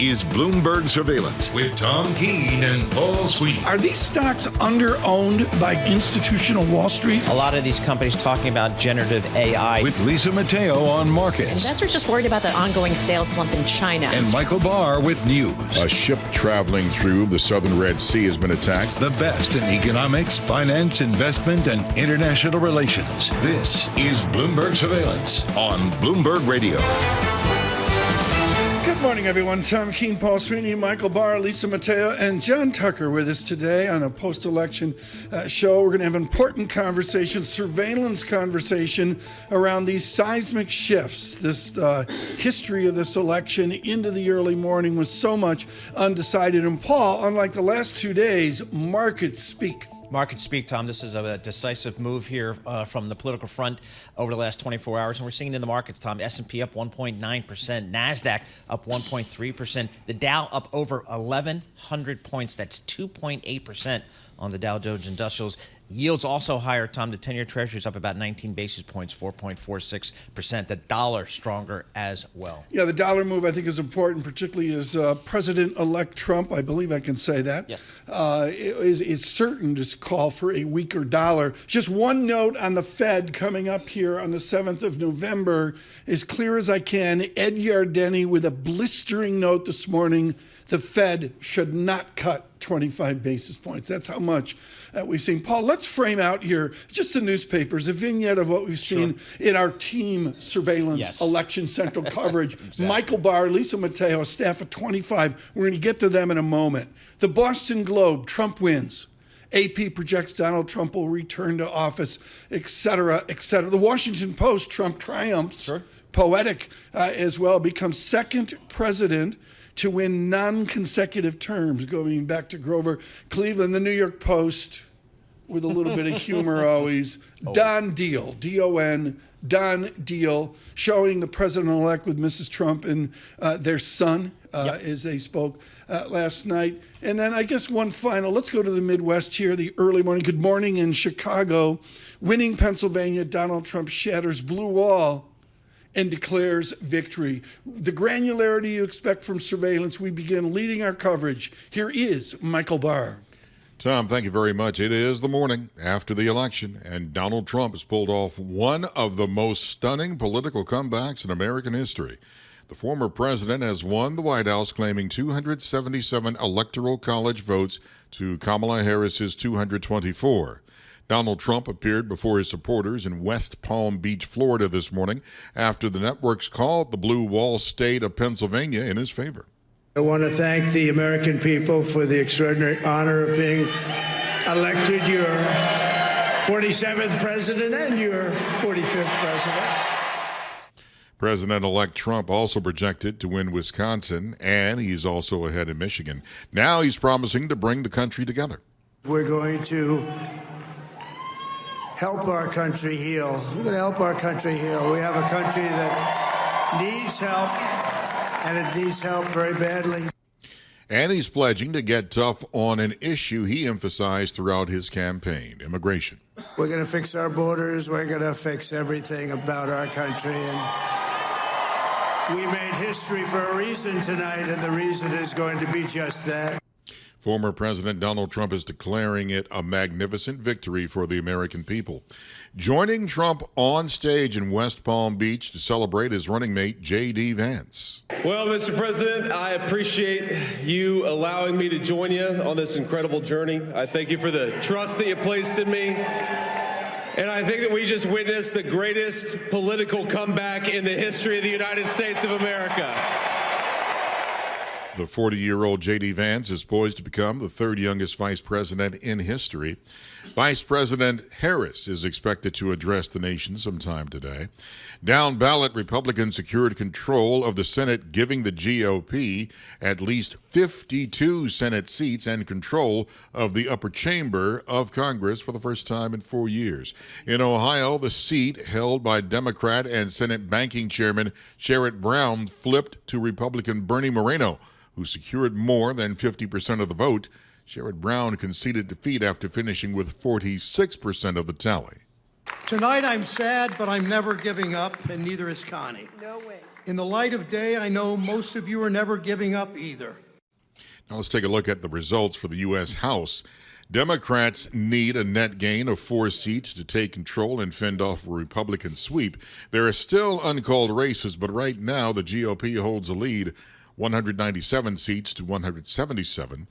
is Bloomberg Surveillance with Tom Keene and Paul Sweeney. Are these stocks under-owned by institutional Wall Street? A lot of these companies talking about generative AI. With Lisa Mateo on markets. Investors just worried about the ongoing sales slump in China. And Michael Barr with news. A ship traveling through the southern Red Sea has been attacked. The best in economics, finance, investment, and international relations. This is Bloomberg Surveillance on Bloomberg Radio. Good morning, everyone. Tom Keene, Paul Sweeney, Michael Barr, Lisa Mateo, and John Tucker with us today on a post-election show. We're going to have an important conversation, surveillance conversation around these seismic shifts. This history of this election into the early morning was so much undecided. And Paul, unlike the last 2 days, markets speak. Markets speak, Tom. This is a decisive move here from the political front over the last 24 hours. And we're seeing it in the markets, Tom. S&P up 1.9%. NASDAQ up 1.3%. The Dow up over 1,100 points. That's 2.8% on the Dow Jones Industrials. Yields also higher, Tom. The 10-year Treasury is up about 19 basis points, 4.46%. The dollar stronger as well. Yeah, the dollar move I think is important, particularly as President-elect Trump, I believe I can say that, yes, is certain to call for a weaker dollar. Just one note on the Fed coming up here on the 7th of November. As clear as I can, Ed Yardeni with a blistering note this morning, the Fed should not cut 25 basis points. That's how much we've seen. Paul, let's frame out here just the newspapers, a vignette of what we've seen in our team surveillance, election central coverage. Exactly. Michael Barr, Lisa Mateo, a staff of 25. We're going to get to them in a moment. The Boston Globe, Trump wins. AP projects Donald Trump will return to office, et cetera, et cetera. The Washington Post, Trump triumphs. Sure. Poetic as well, becomes second president to win non-consecutive terms, going back to Grover Cleveland. The New York Post, with a little bit of humor always, Don Deal, D-O-N, Don Deal, showing the president-elect with Mrs. Trump and their son as they spoke last night. And then I guess one final, let's go to the Midwest here, the early morning. Good morning in Chicago. Winning Pennsylvania, Donald Trump shatters blue wall and declares victory. The granularity you expect from surveillance, we begin leading our coverage. Here is Michael Barr. Tom, thank you very much. It is the morning after the election, and Donald Trump has pulled off one of the most stunning political comebacks in American history. The former president has won the White House, claiming 277 Electoral College votes to Kamala Harris's 224. Donald Trump appeared before his supporters in West Palm Beach, Florida this morning after the networks called the Blue Wall state of Pennsylvania in his favor. I want to thank the American people for the extraordinary honor of being elected your 47th president and your 45th president. President-elect Trump also projected to win Wisconsin, and he's also ahead in Michigan. Now he's promising to bring the country together. We're going to help our country heal. We're going to help our country heal. We have a country that needs help, and it needs help very badly. And he's pledging to get tough on an issue he emphasized throughout his campaign, immigration. We're going to fix our borders. We're going to fix everything about our country. And we made history for a reason tonight, and the reason is going to be just that. Former President Donald Trump is declaring it a magnificent victory for the American people. Joining Trump on stage in West Palm Beach to celebrate his running mate, J.D. Vance. Well, Mr. President, I appreciate you allowing me to join you on this incredible journey. I thank you for the trust that you placed in me. And I think that we just witnessed the greatest political comeback in the history of the United States of America. The 40-year-old J.D. Vance is poised to become the third youngest vice president in history. Vice President Harris is expected to address the nation sometime today. Down-ballot Republicans secured control of the Senate, giving the GOP at least 52 Senate seats and control of the upper chamber of Congress for the first time in 4 years. In Ohio, the seat held by Democrat and Senate Banking Chairman Sherrod Brown flipped to Republican Bernie Moreno, who secured more than 50% of the vote. Sherrod Brown conceded defeat after finishing with 46% of the tally. Tonight I'm sad, but I'm never giving up, and neither is Connie. No way. In the light of day, I know most of you are never giving up either. Now let's take a look at the results for the U.S. House. Democrats need a net gain of 4 seats to take control and fend off a Republican sweep. There are still uncalled races, but right now the GOP holds a lead, 197 seats to 177.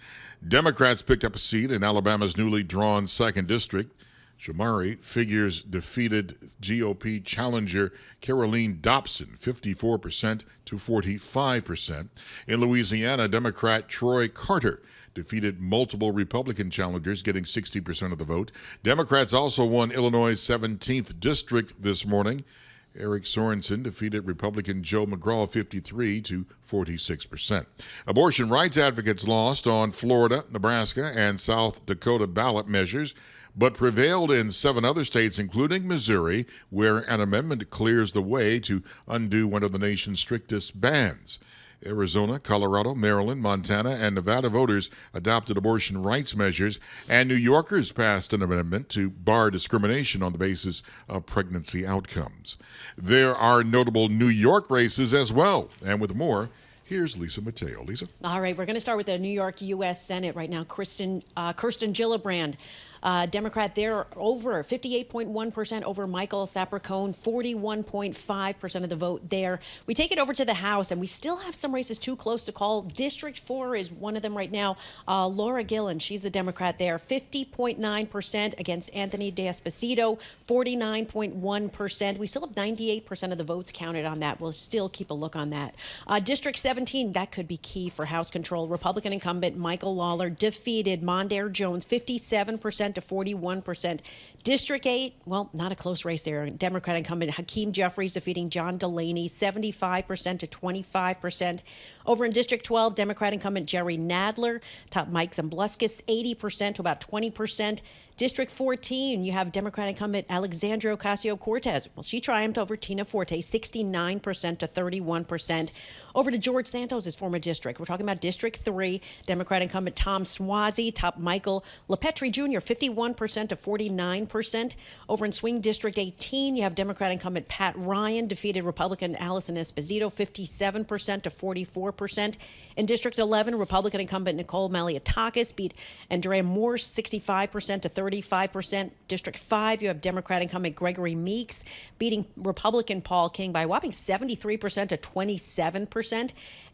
Democrats picked up a seat in Alabama's newly drawn 2nd District. Shamari Figures defeated GOP challenger Caroline Dobson 54% to 45%. In Louisiana, Democrat Troy Carter defeated multiple Republican challengers, getting 60% of the vote. Democrats also won Illinois' 17th District this morning. Eric Sorensen defeated Republican Joe McGraw 53 to 46%. Abortion rights advocates lost on Florida, Nebraska, and South Dakota ballot measures, but prevailed in 7 other states, including Missouri, where an amendment clears the way to undo one of the nation's strictest bans. Arizona, Colorado, Maryland, Montana, and Nevada voters adopted abortion rights measures, and New Yorkers passed an amendment to bar discrimination on the basis of pregnancy outcomes. There are notable New York races as well, and with more, here's Lisa Mateo. Lisa? All right, we're going to start with the New York U.S. Senate right now. Kirsten Gillibrand, Democrat there, over 58.1% over Michael Sapercone, 41.5% of the vote there. We take it over to the House, and we still have some races too close to call. District 4 is one of them right now. Laura Gillen, she's the Democrat there, 50.9% against Anthony D'Esposito, 49.1%. We still have 98% of the votes counted on that. We'll still keep a look on that. District 17, that could be key for House control. Republican incumbent Michael Lawler defeated Mondaire Jones, 57% to 41%. District 8, well, not a close race there. Democrat incumbent Hakeem Jeffries defeating John Delaney, 75% to 25%. Over in District 12, Democrat incumbent Jerry Nadler topped Mike Zambluskis, 80% to about 20%. District 14, you have Democrat incumbent Alexandria Ocasio-Cortez. Well, she triumphed over Tina Forte, 69% to 31%. Over to George Santos' former district. We're talking about District 3. Democrat incumbent Tom Suozzi topped Michael LaPetri Jr., 51% to 49%. Over in swing District 18, you have Democrat incumbent Pat Ryan defeated Republican Allison Esposito, 57% to 44%. In District 11, Republican incumbent Nicole Maliotakis beat Andrea Morse, 65% to 35%. District 5, you have Democrat incumbent Gregory Meeks beating Republican Paul King by a whopping 73% to 27%.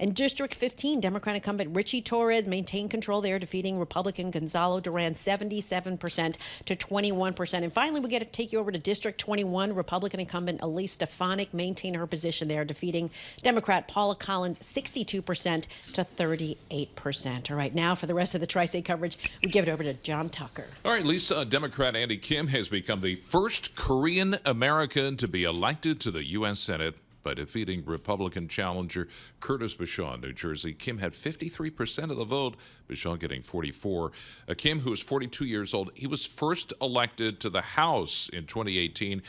In District 15, Democrat incumbent Richie Torres maintained control there, defeating Republican Gonzalo Duran, 77% to 21%. And finally, we get to take you over to District 21. Republican incumbent Elise Stefanik maintained her position there, defeating Democrat Paula Collins, 62% to 38%. All right, now for the rest of the Tri-State coverage, we give it over to John Tucker. All right, Lisa, Democrat Andy Kim has become the first Korean American to be elected to the U.S. Senate by defeating Republican challenger Curtis Bashaw in New Jersey. Kim had 53% of the vote, Bashaw getting 44%. Kim, who is 42 years old, he was first elected to the House in 2018.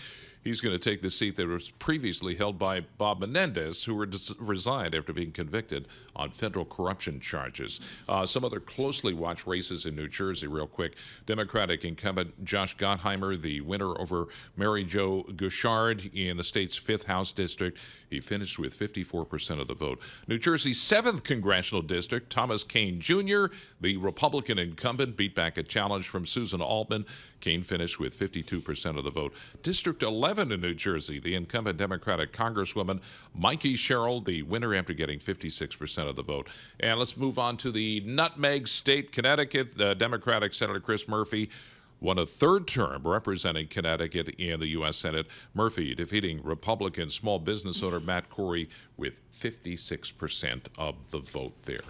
He's going to take the seat that was previously held by Bob Menendez, who resigned after being convicted on federal corruption charges. Some other closely watched races in New Jersey, real quick. Democratic incumbent Josh Gottheimer, the winner over Mary Jo Gouchard in the state's 5th House district. He finished with 54% of the vote. New Jersey's 7th congressional district, Thomas Keene Jr., the Republican incumbent, beat back a challenge from Susan Altman. Keene finished with 52% of the vote. District 11 in New Jersey, the incumbent Democratic Congresswoman Mikey Sherrill, the winner after getting 56% of the vote. And let's move on to the Nutmeg State, Connecticut. The Democratic Senator Chris Murphy won a 3rd term representing Connecticut in the U.S. Senate. Murphy defeating Republican small business owner Matt Corey with 56% of the vote there.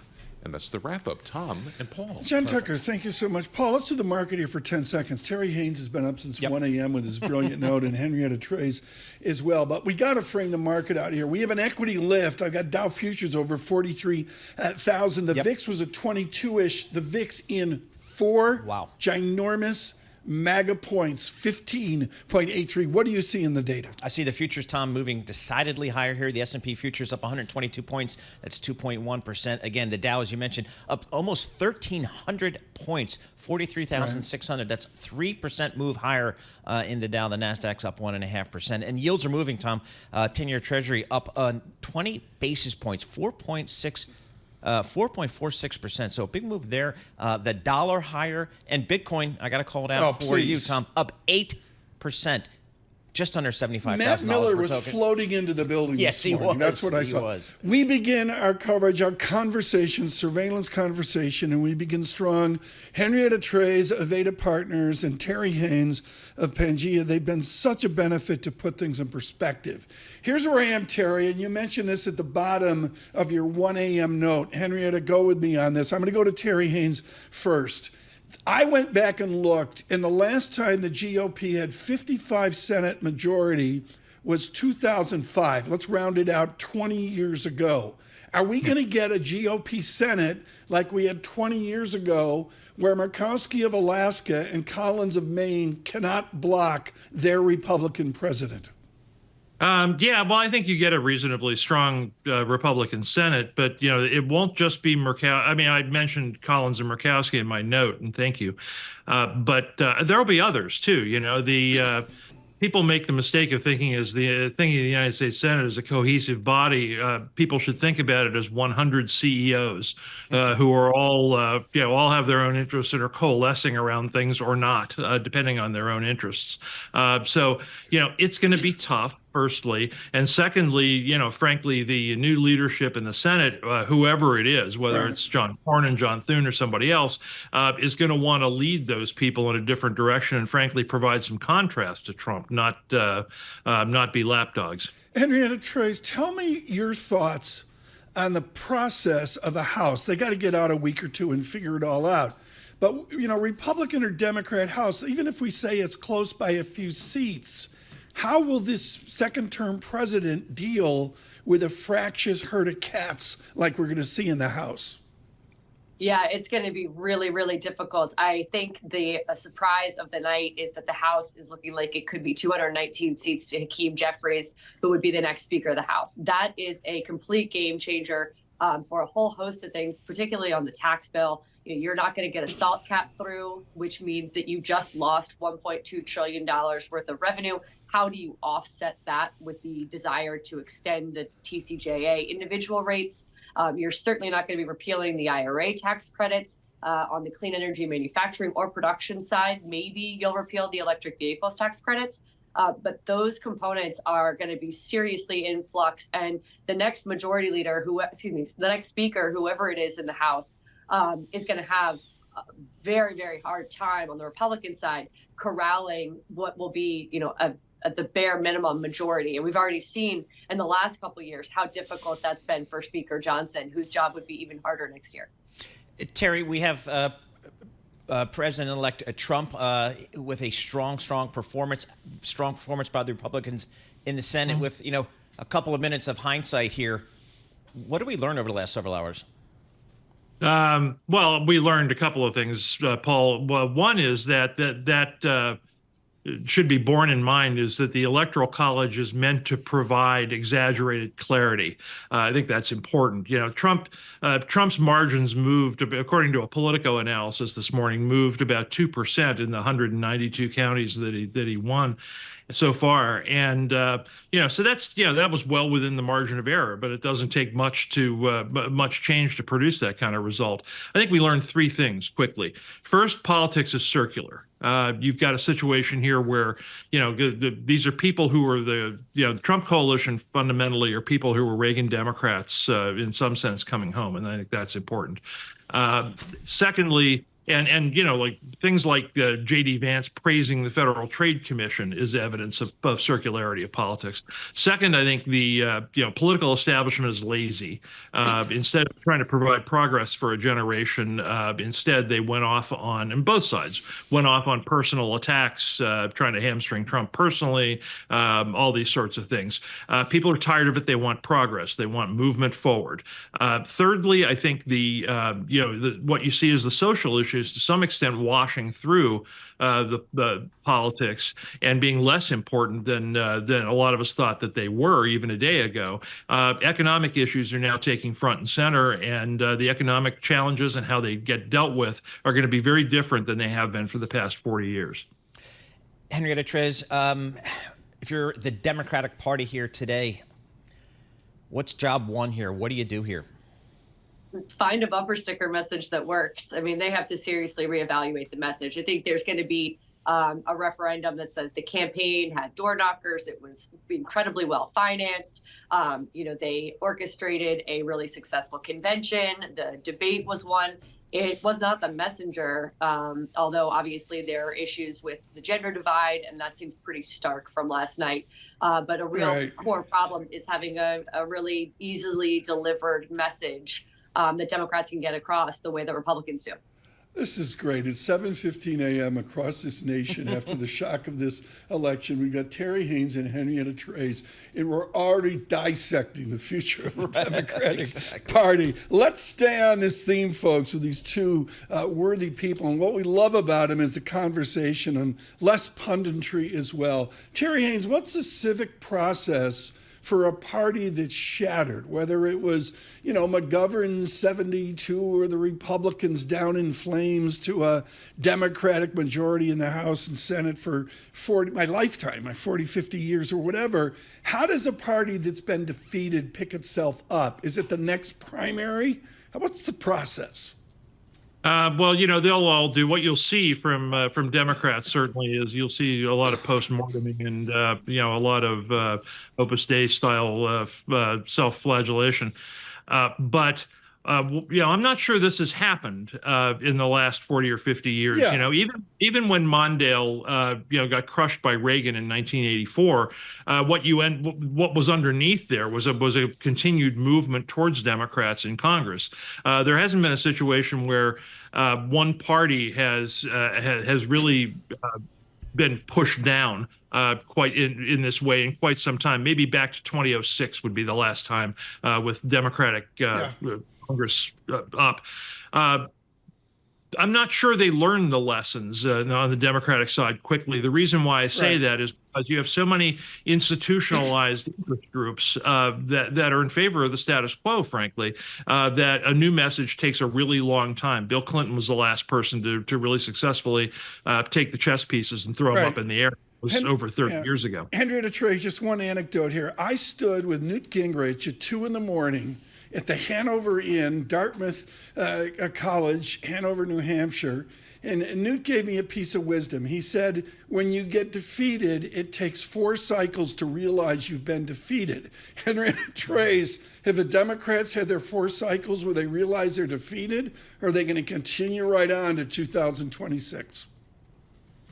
And that's the wrap-up. Tom and Paul. John Tucker, thank you so much. Paul, let's do the market here for 10 seconds. Terry Haynes has been up since 1 a.m. with his brilliant note, and Henrietta Trays as well. But we got to frame the market out here. We have an equity lift. I've got Dow futures over 43,000. The VIX was at 22-ish. The VIX in 4 ginormous MAGA points, 15.83. What do you see in the data? I see the futures, Tom, moving decidedly higher here. The S&P futures up 122 points. That's 2.1%. Again, the Dow, as you mentioned, up almost 1,300 points, 43,600. That's 3% move higher in the Dow. The Nasdaq's up 1.5%. And yields are moving, Tom. 10-year Treasury up 20 basis points, 4.46%. So a big move there. The dollar higher, and Bitcoin, I got to call it out for you, Tom, up 8%. Just under $75,000. Matt Miller was floating into the building this morning. That's what I saw. We begin our coverage, our conversation, surveillance conversation, and we begin strong. Henrietta Trey's Aveda Partners and Terry Haynes of Pangea, they've been such a benefit to put things in perspective. Here's where I am, Terry, and you mentioned this at the bottom of your 1 a.m. note. Henrietta, go with me on this. I'm going to go to Terry Haynes first. I went back and looked, and the last time the GOP had 55 Senate majority was 2005. Let's round it out, 20 years ago. Are we going to get a GOP Senate like we had 20 years ago, where Murkowski of Alaska and Collins of Maine cannot block their Republican president? Yeah, well, I think you get a reasonably strong Republican Senate, but, you know, it won't just be Murkowski. I mean, I mentioned Collins and Murkowski in my note, and thank you. But there will be others, too. You know, the people make the mistake of thinking the United States Senate as a cohesive body. People should think about it as 100 CEOs who are all have their own interests and are coalescing around things or not, depending on their own interests. So, you know, it's going to be tough, firstly. And secondly, you know, frankly, the new leadership in the Senate, whoever it is, whether it's John Cornyn, John Thune, or somebody else, is going to want to lead those people in a different direction and, frankly, provide some contrast to Trump, not be lapdogs. Henrietta Trey, tell me your thoughts on the process of the House. They got to get out a week or two and figure it all out. But, you know, Republican or Democrat House, even if we say it's close by a few seats, how will this second-term president deal with a fractious herd of cats like we're going to see in the House? Yeah, it's going to be really, really difficult. I think the surprise of the night is that the House is looking like it could be 219 seats to Hakeem Jeffries, who would be the next Speaker of the House. That is a complete game changer for a whole host of things, particularly on the tax bill. You know, you're not going to get a SALT cap through, which means that you just lost $1.2 trillion worth of revenue. How do you offset that with the desire to extend the TCJA individual rates? You're certainly not going to be repealing the IRA tax credits on the clean energy manufacturing or production side. Maybe you'll repeal the electric vehicles tax credits. But those components are going to be seriously in flux. And the next majority leader, the next speaker, whoever it is in the House, is going to have a very, very hard time on the Republican side corralling what will be, you know, the bare minimum majority. And we've already seen in the last couple of years how difficult that's been for Speaker Johnson, whose job would be even harder next year. Terry, we have President-elect Trump with a strong performance by the Republicans in the Senate. With, you know, a couple of minutes of hindsight here, what did we learn over the last several hours? Well, we learned a couple of things, Paul. Well, one is that should be borne in mind is that the Electoral College is meant to provide exaggerated clarity. I think that's important. You know, Trump's margins moved, according to a Politico analysis this morning, moved about 2% in the 192 counties that he won so far. And, you know, so that's, you know, that was well within the margin of error, but it doesn't take much change to produce that kind of result. I think we learned three things quickly. First, politics is circular. You've got a situation here where, you know, these are people who are the Trump coalition fundamentally are people who were Reagan Democrats in some sense coming home. And I think that's important. Secondly, and you know, like things like J.D. Vance praising the Federal Trade Commission is evidence of circularity of politics. Second, I think the political establishment is lazy. Instead of trying to provide progress for a generation, instead they went off on, and both sides went off on personal attacks, trying to hamstring Trump personally, all these sorts of things. People are tired of it. They want progress. They want movement forward. Thirdly, I think what you see is the social issues issues to some extent washing through the politics and being less important than a lot of us thought that they were even a day ago. Economic issues are now taking front and center, and the economic challenges and how they get dealt with are going to be very different than they have been for the past 40 years. Henrietta Trez, if you're the Democratic Party here today, what's job one here? What do you do here? Find a bumper sticker message that works. I mean, they have to seriously reevaluate the message. I think there's going to be a referendum that says the campaign had door knockers. It was incredibly well financed. They orchestrated a really successful convention. The debate was one. It was not the messenger, although obviously there are issues with the gender divide, and that seems pretty stark from last night. But a real core problem is having a really easily delivered message that Democrats can get across the way that Republicans do. This is great. It's 7:15 a.m. across this nation after the shock of this election. We've got Terry Haynes and Henrietta Trez, and we're already dissecting the future of the Democratic Party. Let's stay on this theme, folks, with these two worthy people. And what we love about them is the conversation and less punditry as well. Terry Haynes, what's the civic process for a party that's shattered, whether it was, McGovern's 72 or the Republicans down in flames to a Democratic majority in the House and Senate for my lifetime, my 40, 50 years or whatever. How does a party that's been defeated pick itself up? Is it the next primary? What's the process? Well, they'll all do. What you'll see from Democrats certainly is you'll see a lot of post-morteming and a lot of Opus Dei style self-flagellation. But I'm not sure this has happened in the last 40 or 50 years. Yeah. Even when Mondale got crushed by Reagan in 1984, what was underneath there was a continued movement towards Democrats in Congress. There hasn't been a situation where one party has really been pushed down quite in this way in quite some time. Maybe back to 2006 would be the last time with Democratic Congress up. I'm not sure they learned the lessons on the Democratic side quickly. The reason why I say that is because you have so many institutionalized interest groups that are in favor of the status quo, frankly, that a new message takes a really long time. Bill Clinton was the last person to really successfully take the chess pieces and throw them up in the air. It was over 30 years ago. Henrietta Trez, just one anecdote here. I stood with Newt Gingrich at 2 a.m. at the Hanover Inn, Dartmouth College, Hanover, New Hampshire. And Newt gave me a piece of wisdom. He said, when you get defeated, it takes 4 cycles to realize you've been defeated. Henrietta Trez, have the Democrats had their 4 cycles where they realize they're defeated, or are they going to continue right on to 2026?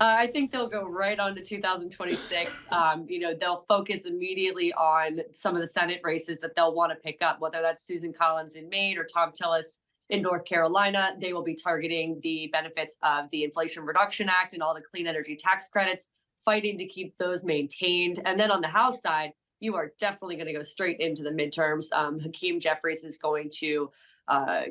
I think they'll go right on to 2026. They'll focus immediately on some of the Senate races that they'll want to pick up, whether that's Susan Collins in Maine or Tom Tillis in North Carolina. They will be targeting the benefits of the Inflation Reduction Act and all the clean energy tax credits, fighting to keep those maintained. And then on the House side, you are definitely going to go straight into the midterms. Hakeem Jeffries is going to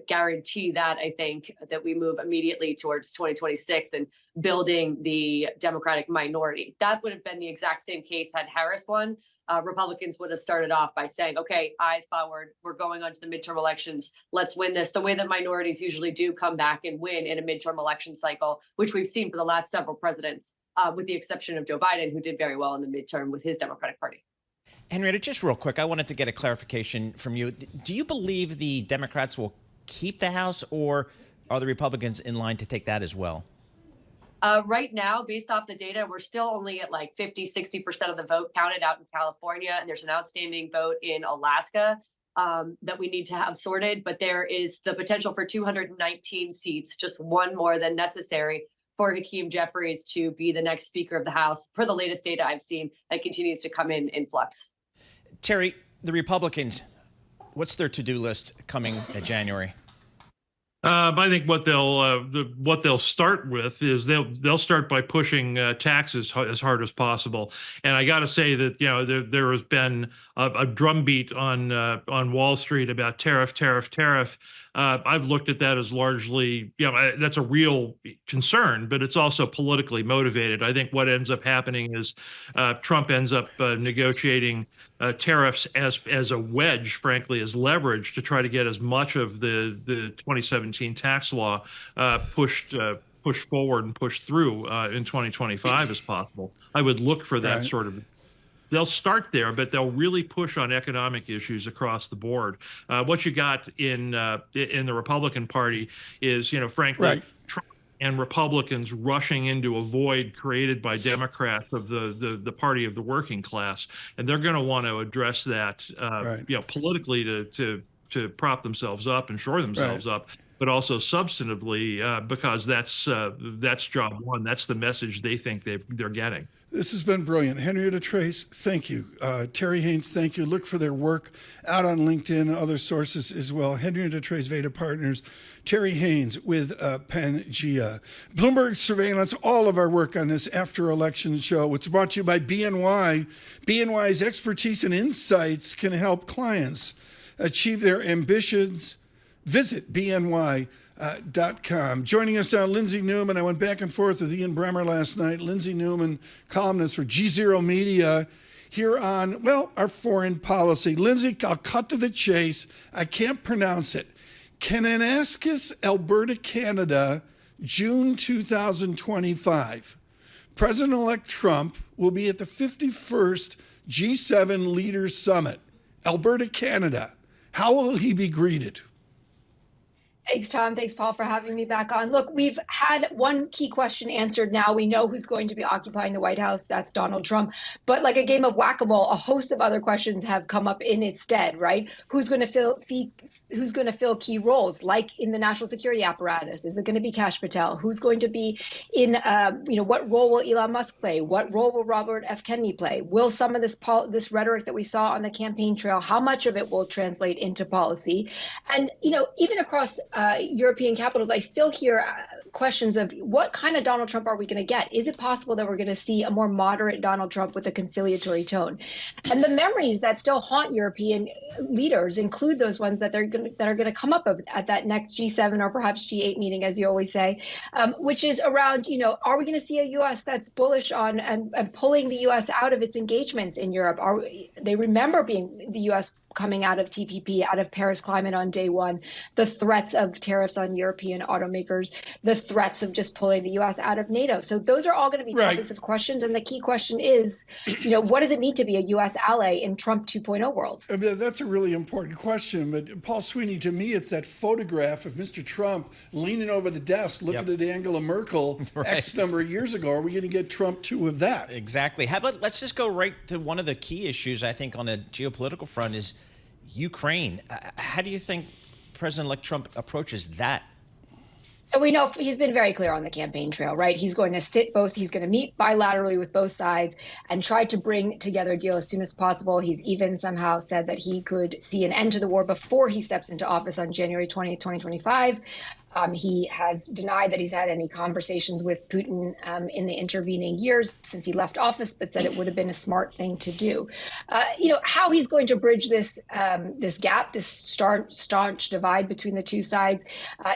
guarantee that, I think, that we move immediately towards 2026 and building the Democratic minority. That would have been the exact same case had Harris won. Republicans would have started off by saying, okay, eyes forward, we're going on to the midterm elections. Let's win this the way that minorities usually do come back and win in a midterm election cycle, which we've seen for the last several presidents, with the exception of Joe Biden, who did very well in the midterm with his Democratic Party. Henrietta, just real quick, I wanted to get a clarification from you. Do you believe the Democrats will keep the House, or are the Republicans in line to take that as well? Right now, based off the data, we're still only at like 50-60% of the vote counted out in California, and there's an outstanding vote in Alaska that we need to have sorted. But there is the potential for 219 seats, just one more than necessary, for Hakeem Jeffries to be the next Speaker of the House. Per the latest data I've seen, that continues to come in flux. Terry, the Republicans, what's their to-do list coming January? I think what they'll start with is they'll start by pushing taxes as hard as possible. And I got to say that there has been a drumbeat on Wall Street about tariff. I've looked at that as largely, that's a real concern, but it's also politically motivated. I think what ends up happening is Trump ends up negotiating tariffs as a wedge, frankly, as leverage to try to get as much of the 2017 tax law pushed forward and pushed through in 2025 as possible. I would look for that sort of. They'll start there, but they'll really push on economic issues across the board. What you got in the Republican Party is, frankly, Trump and Republicans rushing into a void created by Democrats of the party of the working class, and they're going to want to address that, politically to prop themselves up and shore themselves up, but also substantively because that's job one. That's the message they think they're getting. This has been brilliant. Henrietta Trace, thank you. Terry Haynes, thank you. Look for their work out on LinkedIn and other sources as well. Henrietta Trace, Veda Partners. Terry Haynes with Pangea. Bloomberg Surveillance, all of our work on this after-election show. It's brought to you by BNY. BNY's expertise and insights can help clients achieve their ambitions. Visit BNY.com. Joining us now, Lindsay Newman. I went back and forth with Ian Bremmer last night. Lindsay Newman, columnist for G0 Media, here on, our foreign policy. Lindsay, I'll cut to the chase. I can't pronounce it. Kananaskis, Alberta, Canada, June 2025. President-elect Trump will be at the 51st G7 Leaders Summit. Alberta, Canada. How will he be greeted? Thanks, Tom. Thanks, Paul, for having me back on. Look, we've had one key question answered now. We know who's going to be occupying the White House. That's Donald Trump. But like a game of whack-a-mole, a host of other questions have come up in its stead, right? Who's going to fill key roles, like in the national security apparatus? Is it going to be Kash Patel? Who's going to be in, what role will Elon Musk play? What role will Robert F. Kennedy play? Will some of this rhetoric that we saw on the campaign trail, how much of it will translate into policy? And, even across European capitals, I still hear questions of what kind of Donald Trump are we going to get? Is it possible that we're going to see a more moderate Donald Trump with a conciliatory tone? And the memories that still haunt European leaders include those ones that are going to come up at that next G7 or perhaps G8 meeting, as you always say, which is around, are we going to see a U.S. that's bullish on and pulling the U.S. out of its engagements in Europe? They remember being the U.S. coming out of TPP, out of Paris Climate on day one, the threats of tariffs on European automakers, the threats of just pulling the U.S. out of NATO. So those are all going to be topics of questions. And the key question is, what does it mean to be a U.S. ally in Trump 2.0 world? I mean, that's a really important question. But Paul Sweeney, to me, it's that photograph of Mr. Trump leaning over the desk, looking at Angela Merkel X number of years ago. Are we going to get Trump 2 of that? Exactly. How about let's just go right to one of the key issues, I think, on the geopolitical front is Ukraine. How do you think President-elect Trump approaches that? So we know he's been very clear on the campaign trail, right? He's going to meet bilaterally with both sides and try to bring together a deal as soon as possible. He's even somehow said that he could see an end to the war before he steps into office on January 20th, 2025. He has denied that he's had any conversations with Putin in the intervening years since he left office, but said it would have been a smart thing to do. How he's going to bridge this gap, this staunch divide between the two sides,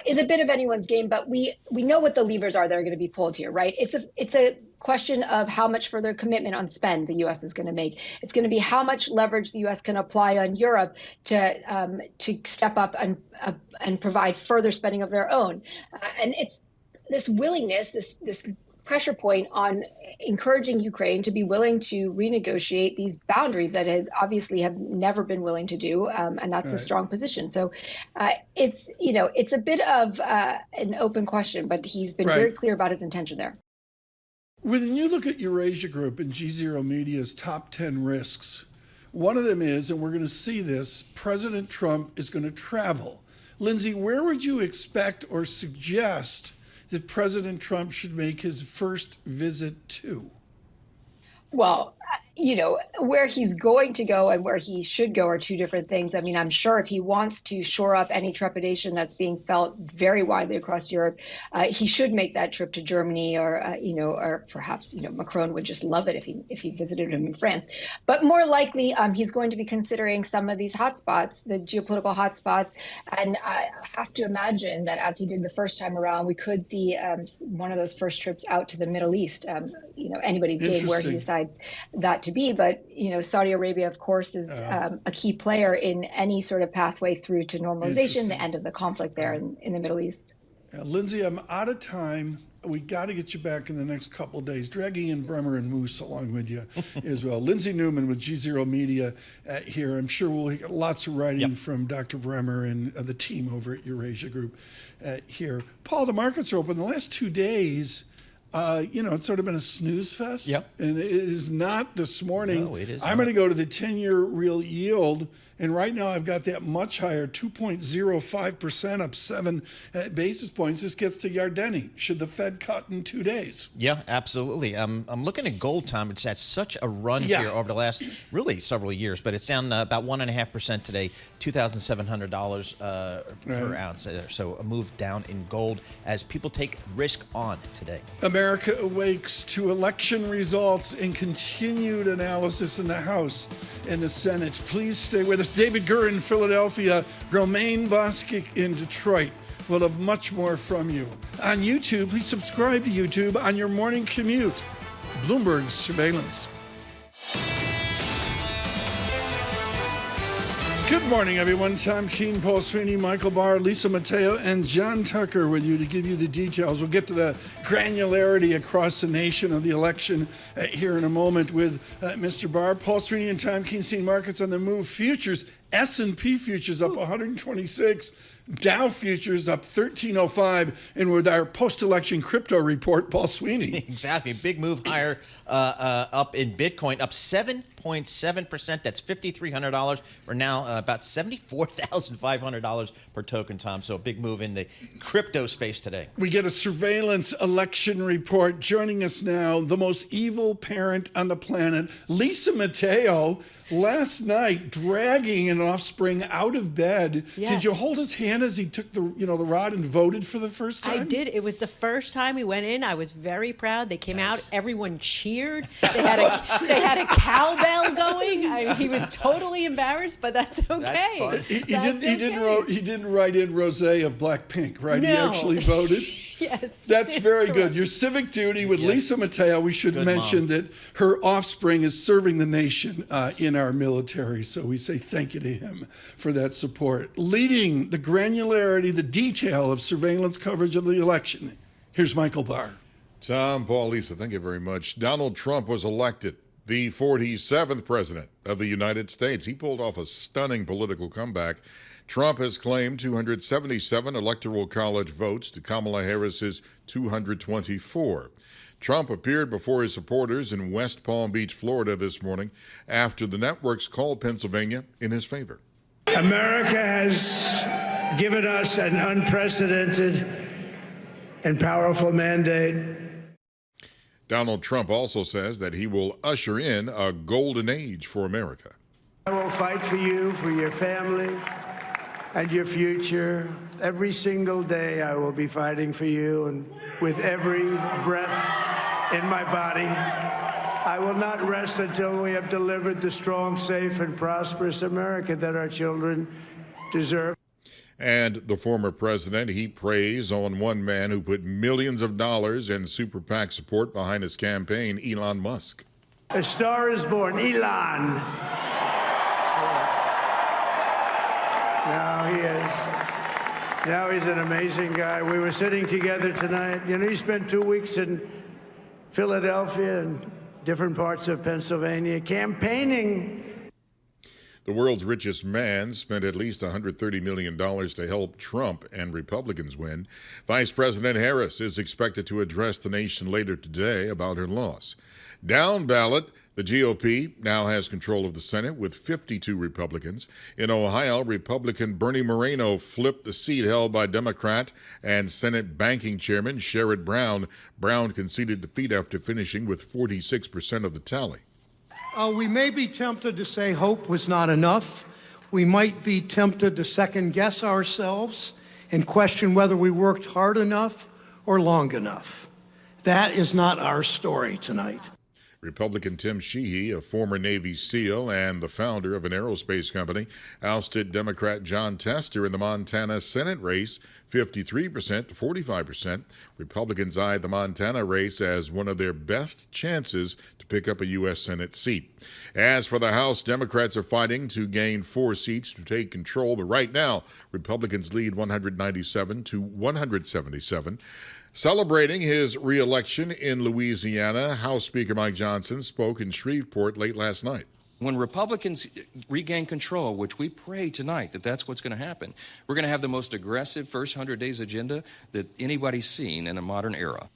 is a bit of anyone's game. But we know what the levers are that are going to be pulled here, right? It's a question of how much further commitment on spend the U.S. is going to make. It's going to be how much leverage the U.S. can apply on Europe to step up and provide further spending of their own. And it's this willingness, this pressure point on encouraging Ukraine to be willing to renegotiate these boundaries that obviously have never been willing to do, and that's a strong position. So it's a bit of an open question, but he's been very clear about his intention there. When you look at Eurasia Group and G0 Media's top 10 risks, one of them is, and we're going to see this, President Trump is going to travel. Lindsay, where would you expect or suggest that President Trump should make his first visit to? Well, where he's going to go and where he should go are two different things. I mean, I'm sure if he wants to shore up any trepidation that's being felt very widely across Europe, he should make that trip to Germany, or perhaps Macron would just love it if he visited him in France. But more likely, he's going to be considering some of these hotspots, the geopolitical hotspots, and I have to imagine that as he did the first time around, we could see one of those first trips out to the Middle East. Anybody's game where he decides that to be, but Saudi Arabia, of course, is a key player in any sort of pathway through to normalization, the end of the conflict there in the Middle East. Lindsay, I'm out of time. We got to get you back in the next couple of days. Drag Ian Bremer and Moose along with you as well. Lindsay Newman with G0 Media here. I'm sure we'll get lots of writing from Dr. Bremer and the team over at Eurasia Group here. Paul, the markets are open. The last 2 days, it's sort of been a snooze fest. Yep. And it is not this morning. No, it is I'm going to go to the 10-year real yield. And right now I've got that much higher, 2.05%, up 7 basis points. This gets to Yardeni. Should the Fed cut in 2 days? Yeah, absolutely. I'm looking at gold, Tom. It's had such a run here over the last really several years, but it's down about 1.5% today, $2,700 per ounce. So a move down in gold as people take risk on today. America awakes to election results and continued analysis in the House and the Senate. Please stay with us. David Gurr in Philadelphia, Romaine Boskic in Detroit. We'll have much more from you. On YouTube, please subscribe to YouTube on your morning commute. Bloomberg Surveillance. Good morning, everyone. Tom Keene, Paul Sweeney, Michael Barr, Lisa Mateo, and John Tucker with you to give you the details. We'll get to the granularity across the nation of the election here in a moment with Mr. Barr. Paul Sweeney and Tom Keene seeing markets on the move. Futures, S&P futures up 126. Dow futures up 1305, and with our post-election crypto report, Paul Sweeney. Exactly. Big move higher up in Bitcoin, up 7.7%. That's $5,300. We're now about $74,500 per token, Tom. So a big move in the crypto space today. We get a surveillance election report. Joining us now, the most evil parent on the planet, Lisa Mateo. Last night, dragging an offspring out of bed. Yes. Did you hold his hand as he took the rod and voted for the first time? I did. It was the first time we went in. I was very proud. They came out. Everyone cheered. They had a cowbell going. He was totally embarrassed, but that's okay. That's fun. He didn't write in Rosé of Blackpink, right? No. He actually voted. Yes. That's very correct. good. Your civic duty with Lisa Mateo. We should mention that her offspring is serving the nation in our military. So we say thank you to him for that support. Leading the granularity, the detail of surveillance coverage of the election. Here's Michael Barr. Tom, Paul, Lisa, thank you very much. Donald Trump was elected the 47th president of the United States. He pulled off a stunning political comeback. Trump has claimed 277 Electoral College votes to Kamala Harris's 224. Trump appeared before his supporters in West Palm Beach, Florida this morning after the networks called Pennsylvania in his favor. America has given us an unprecedented and powerful mandate. Donald Trump also says that he will usher in a golden age for America. I will fight for you, for your family, and your future. Every single day I will be fighting for you, and with every breath in my body, I will not rest until we have delivered the strong, safe, and prosperous America that our children deserve. And the former president, he preys on one man who put millions of dollars in super PAC support behind his campaign, Elon Musk. A star is born, Elon. Now he is. Now he's an amazing guy. We were sitting together tonight. He spent 2 weeks in Philadelphia and different parts of Pennsylvania campaigning. The world's richest man spent at least $130 million to help Trump and Republicans win. Vice President Harris is expected to address the nation later today about her loss. Down ballot, the GOP now has control of the Senate with 52 Republicans. In Ohio, Republican Bernie Moreno flipped the seat held by Democrat and Senate Banking Chairman Sherrod Brown. Brown conceded defeat after finishing with 46% of the tally. We may be tempted to say hope was not enough. We might be tempted to second-guess ourselves and question whether we worked hard enough or long enough. That is not our story tonight. Republican Tim Sheehy, a former Navy SEAL and the founder of an aerospace company, ousted Democrat John Tester in the Montana Senate race 53% to 45%. Republicans eyed the Montana race as one of their best chances to pick up a U.S. Senate seat. As for the House, Democrats are fighting to gain 4 seats to take control, but right now, Republicans lead 197 to 177. Celebrating his re-election in Louisiana, House Speaker Mike Johnson spoke in Shreveport late last night. When Republicans regain control, which we pray tonight that that's what's going to happen, we're going to have the most aggressive first 100 days agenda that anybody's seen in a modern era.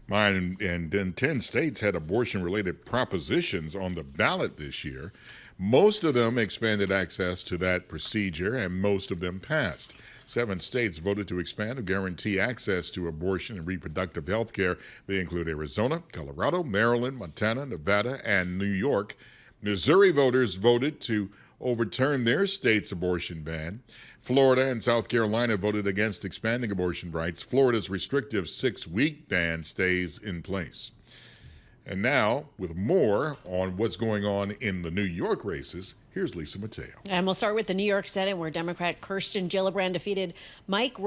And then 10 states had abortion-related propositions on the ballot this year. Most of them expanded access to that procedure, and most of them passed. 7 states voted to expand or guarantee access to abortion and reproductive health care. They include Arizona, Colorado, Maryland, Montana, Nevada, and New York. Missouri voters voted to overturn their state's abortion ban. Florida and South Carolina voted against expanding abortion rights. Florida's restrictive 6-week ban stays in place. And now, with more on what's going on in the New York races, here's Lisa Mateo. And we'll start with the New York Senate, where Democrat Kirsten Gillibrand defeated Mike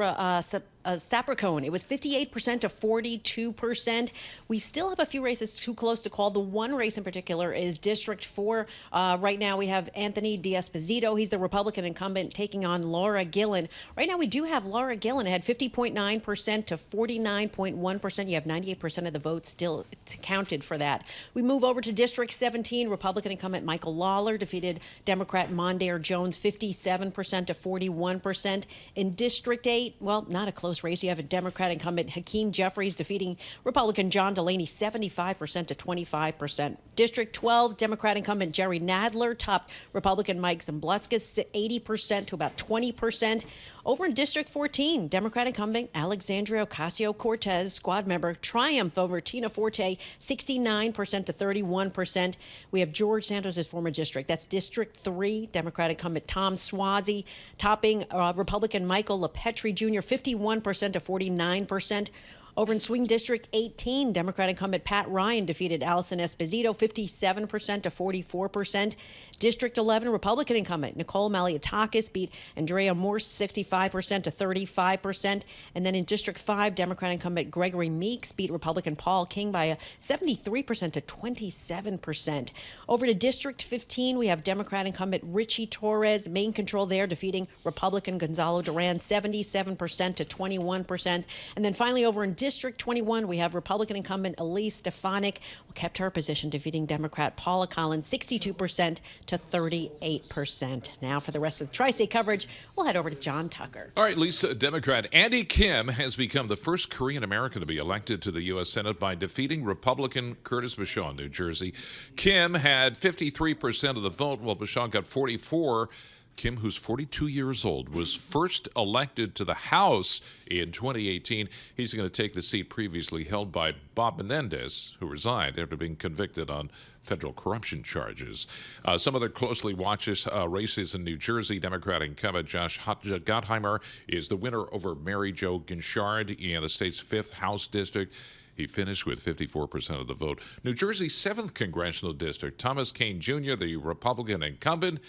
Sapercohn. It was 58% to 42%. We still have a few races too close to call. The one race in particular is District 4. Right now we have Anthony D'Esposito. He's the Republican incumbent taking on Laura Gillen. Right now we do have Laura Gillen. It had 50.9% to 49.1%. You have 98% of the votes still counted for that. We move over to District 17. Republican incumbent Michael Lawler defeated Democrat Mondaire Jones 57% to 41%. In District 8, well, not a close race. You have a Democrat incumbent Hakeem Jeffries defeating Republican John Delaney 75% to 25%. District 12, Democrat incumbent Jerry Nadler topped Republican Mike Zambluskas 80% to about 20%. Over in District 14, Democrat incumbent Alexandria Ocasio-Cortez, squad member, triumphed over Tina Forte 69% to 31%. We have George Santos' former district. That's District 3, Democrat incumbent Tom Suozzi topping Republican Michael LaPetri Jr. 51% to 49%. Over in Swing District 18, Democrat incumbent Pat Ryan defeated Allison Esposito 57% to 44%. District 11, Republican incumbent Nicole Maliotakis beat Andrea Morse 65% to 35%. And then in District 5, Democrat incumbent Gregory Meeks beat Republican Paul King by 73% to 27%. Over to District 15, we have Democrat incumbent Richie Torres, main control there, defeating Republican Gonzalo Duran 77% to 21%. And then finally over in District 21, we have Republican incumbent Elise Stefanik, who kept her position, defeating Democrat Paula Collins 62% to 38%. Now for the rest of the tri-state coverage, we'll head over to John Tucker. All right, Lisa, Democrat Andy Kim has become the first Korean American to be elected to the U.S. Senate by defeating Republican Curtis Bashaw, New Jersey. Kim had 53% of the vote, while Bashaw got 44%. Kim, who's 42 years old, was first elected to the House in 2018. He's going to take the seat previously held by Bob Menendez, who resigned after being convicted on federal corruption charges. Some other closely watched races in New Jersey. Democratic incumbent Josh Gottheimer is the winner over Mary Jo Ginchard in the state's 5th House district. He finished with 54% of the vote. New Jersey's 7th congressional district, Thomas Keene Jr., the Republican incumbent,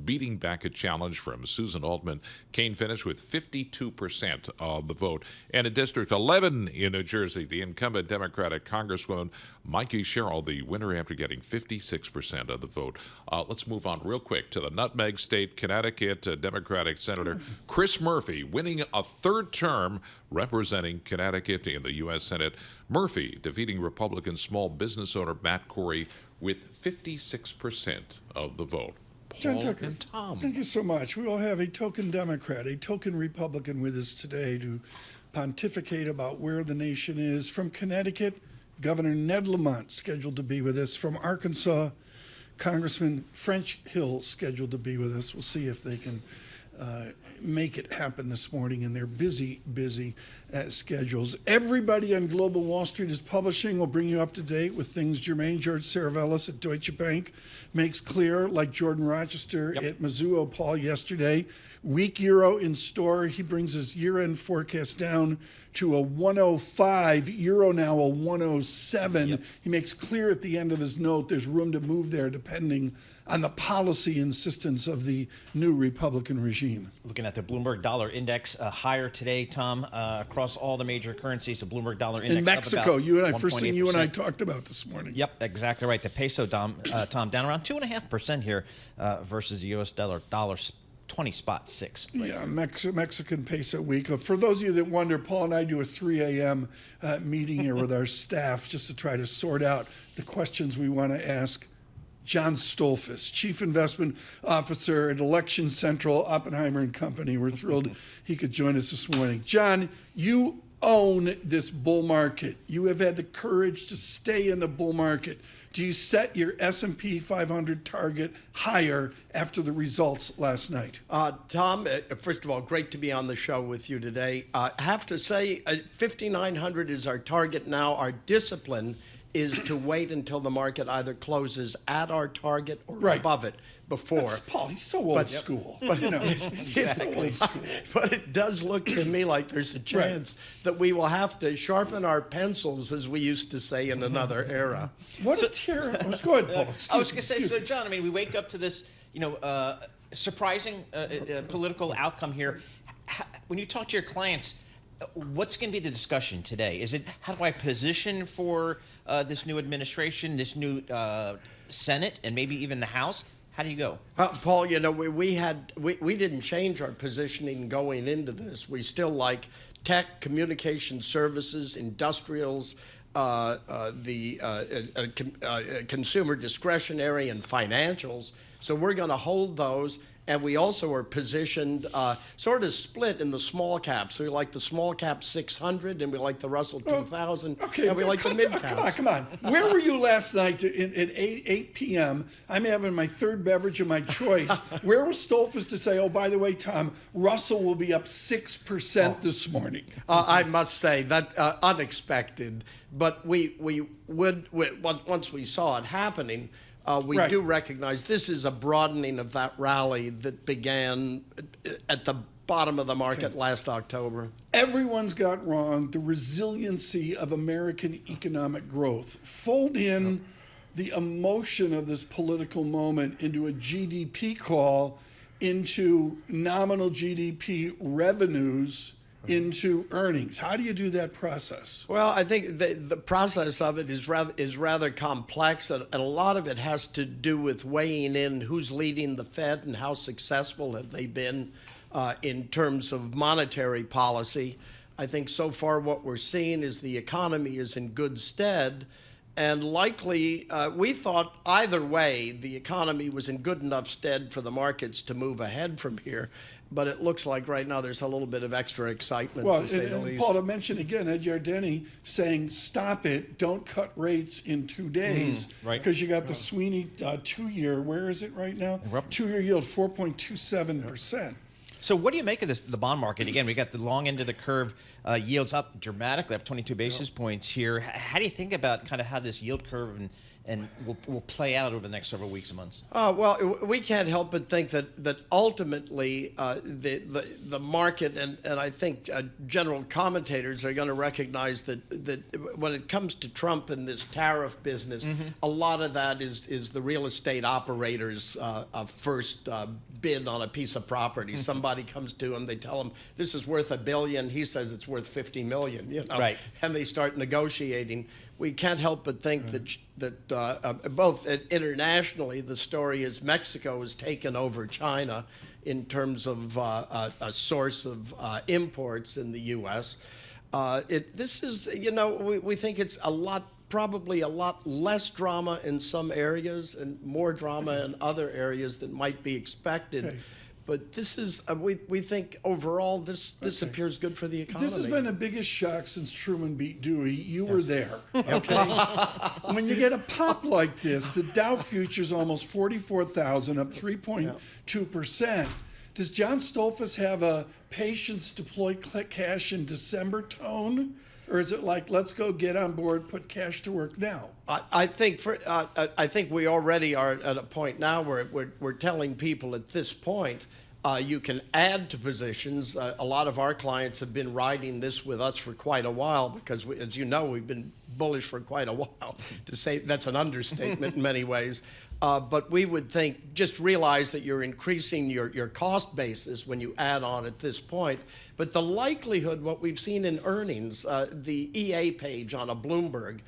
beating back a challenge from Susan Altman. Keene finished with 52% of the vote. And in District 11 in New Jersey, the incumbent Democratic Congresswoman Mikey Sherrill, the winner after getting 56% of the vote. Let's move on real quick to the Nutmeg State, Connecticut. Democratic Senator Chris Murphy winning a 3rd term representing Connecticut in the U.S. Senate. Murphy defeating Republican small business owner Matt Corey with 56% of the vote. John Tucker, thank you so much. We will have a token Democrat, a token Republican with us today to pontificate about where the nation is. From Connecticut, Governor Ned Lamont scheduled to be with us. From Arkansas, Congressman French Hill scheduled to be with us. We'll see if they can make it happen this morning in their busy schedules. Everybody on Global Wall Street is publishing. We'll bring you up to date with things germane. George Saravelis at Deutsche Bank makes clear, like Jordan Rochester at Mizuho, Paul, yesterday, weak euro in store. He brings his year-end forecast down to a 105, euro now a 107. He makes clear at the end of his note there's room to move there depending on the policy insistence of the new Republican regime. Looking at the Bloomberg Dollar Index, higher today, Tom, across all the major currencies. The Bloomberg Dollar Index in Mexico, up about first thing you and I talked about this morning. Yep, exactly right. The peso, Tom, down around 2.5% here versus the U.S. dollar 20.6. Yeah, Mexican peso week. For those of you that wonder, Paul and I do a 3 a.m. Meeting here with our staff just to try to sort out the questions we want to ask John Stolfus, Chief Investment Officer at Election Central, Oppenheimer & Company. We're thrilled he could join us this morning. John, you own this bull market. You have had the courage to stay in the bull market. Do you set your S&P 500 target higher after the results last night? Tom, first of all, great to be on the show with you today. I have to say 5,900 is our target now. Our discipline is to wait until the market either closes at our target or above it before. That's Paul, he's so old school. But, he's so old school. But it does look to me like there's a chance that we will have to sharpen our pencils, as we used to say in another era. What a terrible... Go ahead, Paul. I was going to say, so John, I mean, we wake up to this, surprising political outcome here. When you talk to your clients, what's going to be the discussion today? Is it how do I position for this new administration, this new Senate, and maybe even the House? How do you go? Paul, we didn't change our positioning going into this. We still like tech, communication services, industrials, consumer discretionary, and financials. So we're going to hold those. And we also are positioned sort of split in the small caps. So we like the small cap 600, and we like the Russell 2000, and we like the mid caps. Come on. Where were you last night at 8 p.m.? I'm having my third beverage of my choice. Where was Stolfus to say, oh, by the way, Tom, Russell will be up 6% this morning? I must say that unexpected. But we would, once we saw it happening, we do recognize this is a broadening of that rally that began at the bottom of the market last October. Everyone's got wrong the resiliency of American economic growth. Fold in the emotion of this political moment into a GDP call, into nominal GDP revenues, into earnings. How do you do that process? Well, I think the process of it is rather complex, and a lot of it has to do with weighing in who's leading the Fed and how successful have they been in terms of monetary policy. I think so far what we're seeing is the economy is in good stead, and likely we thought either way the economy was in good enough stead for the markets to move ahead from here. But it looks like right now there's a little bit of extra excitement, to say the least. Paul, to mention again, Ed Yardeni saying, stop it, don't cut rates in 2 days. Because you got the Sweeney 2-year, where is it right now? 2-year yield, 4.27%. So what do you make of the bond market? Again, we got the long end of the curve yields up dramatically, up 22 basis points here. How do you think about kind of how this yield curve and will play out over the next several weeks and months? Well, we can't help but think that ultimately the market and I think general commentators are going to recognize that when it comes to Trump and this tariff business, a lot of that is the real estate operators' first bid on a piece of property. Somebody comes to him, they tell him this is worth $1 billion. He says it's worth $50 million. And they start negotiating. We can't help but think that both internationally, the story is Mexico has taken over China in terms of a source of imports in the U.S. This is, we think it's probably a lot less drama in some areas and more drama in other areas than might be expected. But this is, we think overall, this appears good for the economy. This has been the biggest shock since Truman beat Dewey. You were there, okay? When you get a pop like this, the Dow future's almost 44,000, up 3.2%. Does John Stolfus have a patience deploy cash in December tone? Or is it like, let's go get on board, put cash to work now? I think we already are at a point now where we're telling people at this point, you can add to positions. A lot of our clients have been riding this with us for quite a while because, as you know, we've been bullish for quite a while. To say that's an understatement in many ways. But we would think, just realize that you're increasing your cost basis when you add on at this point. But the likelihood, what we've seen in earnings, the EA page on a Bloomberg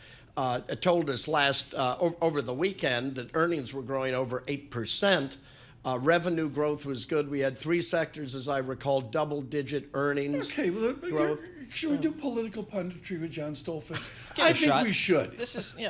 told us over the weekend that earnings were growing over 8%. Revenue growth was good. We had 3 sectors, as I recall, double-digit earnings growth. Should we do political punditry with John Stolfus? I think shot. we should.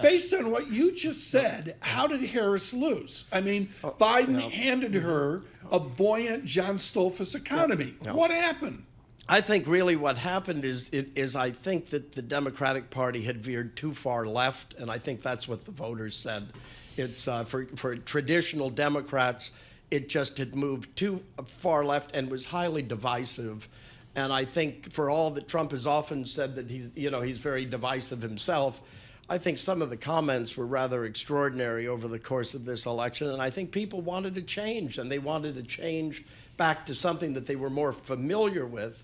Based on what you just said, how did Harris lose? I mean, Biden handed her a buoyant John Stolfus economy. What happened? I think really what happened is I think that the Democratic Party had veered too far left, and I think that's what the voters said. It's for traditional Democrats, it just had moved too far left and was highly divisive. And I think for all that Trump has often said that he's very divisive himself, I think some of the comments were rather extraordinary over the course of this election. And I think people wanted to change, and they wanted to change back to something that they were more familiar with.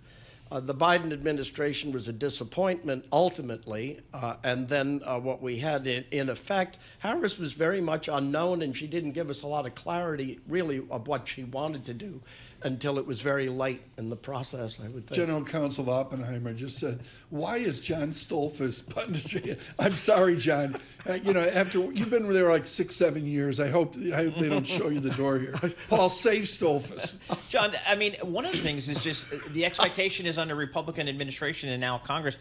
The Biden administration was a disappointment ultimately, and then what we had in effect, Harris was very much unknown, and she didn't give us a lot of clarity really of what she wanted to do until it was very late in the process, I would think. General Counsel of Oppenheimer just said, why is John Stolfus punditry? I'm sorry, John. After you've been there like 6-7 years, I hope they don't show you the door here. Paul, save Stolfus. John, I mean, one of the things is just the expectation is under Republican administration and now Congress,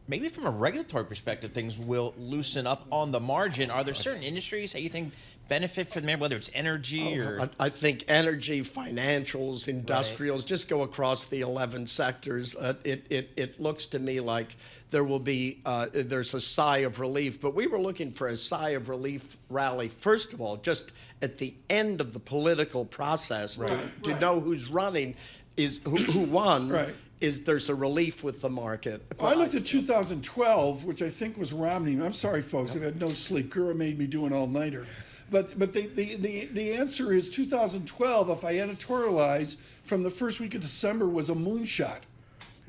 maybe from a regulatory perspective, things will loosen up on the margin. Are there certain industries that you think benefit from them, whether it's energy or? I think energy, financials, industrials, just go across the 11 sectors. It looks to me like there will be, there's a sigh of relief, but we were looking for a sigh of relief rally, first of all, just at the end of the political process to know who's running, who won. There's a relief with the market. Well, I looked at 2012, which I think was Romney. I'm sorry, folks, I've had no sleep. Gura made me do an all-nighter. But the answer is 2012, if I editorialize, from the first week of December was a moonshot.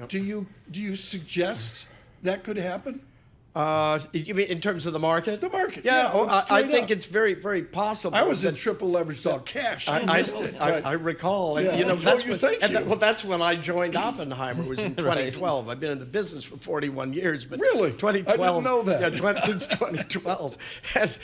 Do you suggest that could happen? You mean in terms of the market? The market. Yeah, I think it's very, very possible. I was in triple leveraged all cash. I missed it. I recall. Yeah. And, That's when I joined Oppenheimer. Was in 2012. I've been in the business for 41 years. But really? 2012. I didn't know that. Yeah, since 2012. And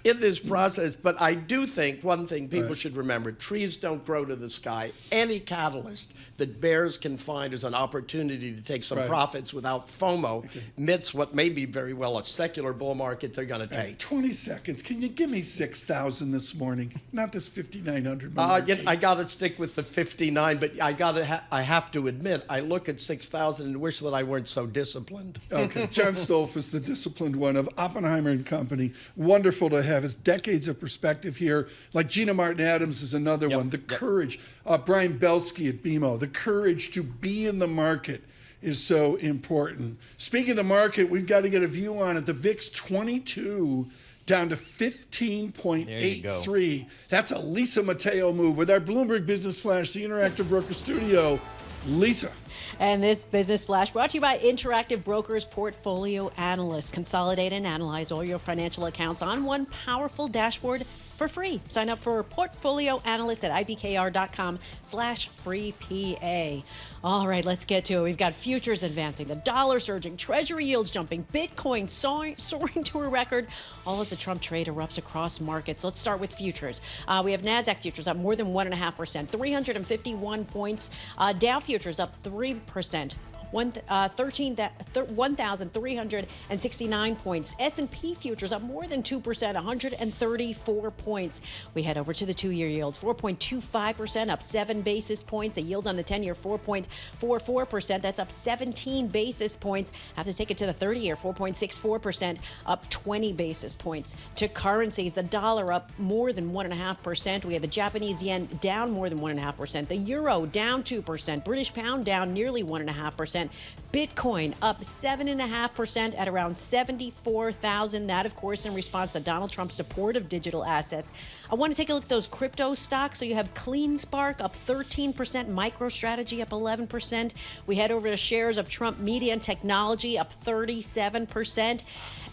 in this process, but I do think one thing people should remember: trees don't grow to the sky. Any catalyst that bears can find as an opportunity to take some profits without FOMO amidst what may be very well a secular bull market they're going to take. 20 seconds. Can you give me 6,000 this morning? Not this 5,900. I got to stick with the 59, but I have to admit, I look at 6,000 and wish that I weren't so disciplined. Okay. John Stolfus, the disciplined one of Oppenheimer and Company. Wonderful to have his decades of perspective here. Like Gina Martin Adams is another one. The courage. Brian Belsky at BMO. The courage to be in the market is so important. Speaking of the market, we've got to get a view on it. The VIX 22 down to 15.83. That's a Lisa Mateo move. With our Bloomberg Business Flash, the Interactive Broker Studio, Lisa. And this Business Flash brought to you by Interactive Brokers Portfolio Analyst. Consolidate and analyze all your financial accounts on one powerful dashboard for free. Sign up for Portfolio Analyst at ibkr.com/freepa. All right, let's get to it. We've got futures advancing, the dollar surging, treasury yields jumping, Bitcoin soaring to a record, all as the Trump trade erupts across markets. Let's start with futures. We have NASDAQ futures up more than 1.5%, 351 points. Dow futures up 3%. 1,369 points. S&P futures up more than 2%, 134 points. We head over to the 2-year yield, 4.25%, up 7 basis points. A yield on the 10-year, 4.44%. That's up 17 basis points. Have to take it to the 30-year, 4.64%, up 20 basis points. To currencies, the dollar up more than 1.5%. We have the Japanese yen down more than 1.5%. The euro down 2%. British pound down nearly 1.5%. Bitcoin up 7.5% at around 74,000. That, of course, in response to Donald Trump's support of digital assets. I want to take a look at those crypto stocks. So you have CleanSpark up 13%, MicroStrategy up 11%. We head over to shares of Trump Media and Technology up 37%.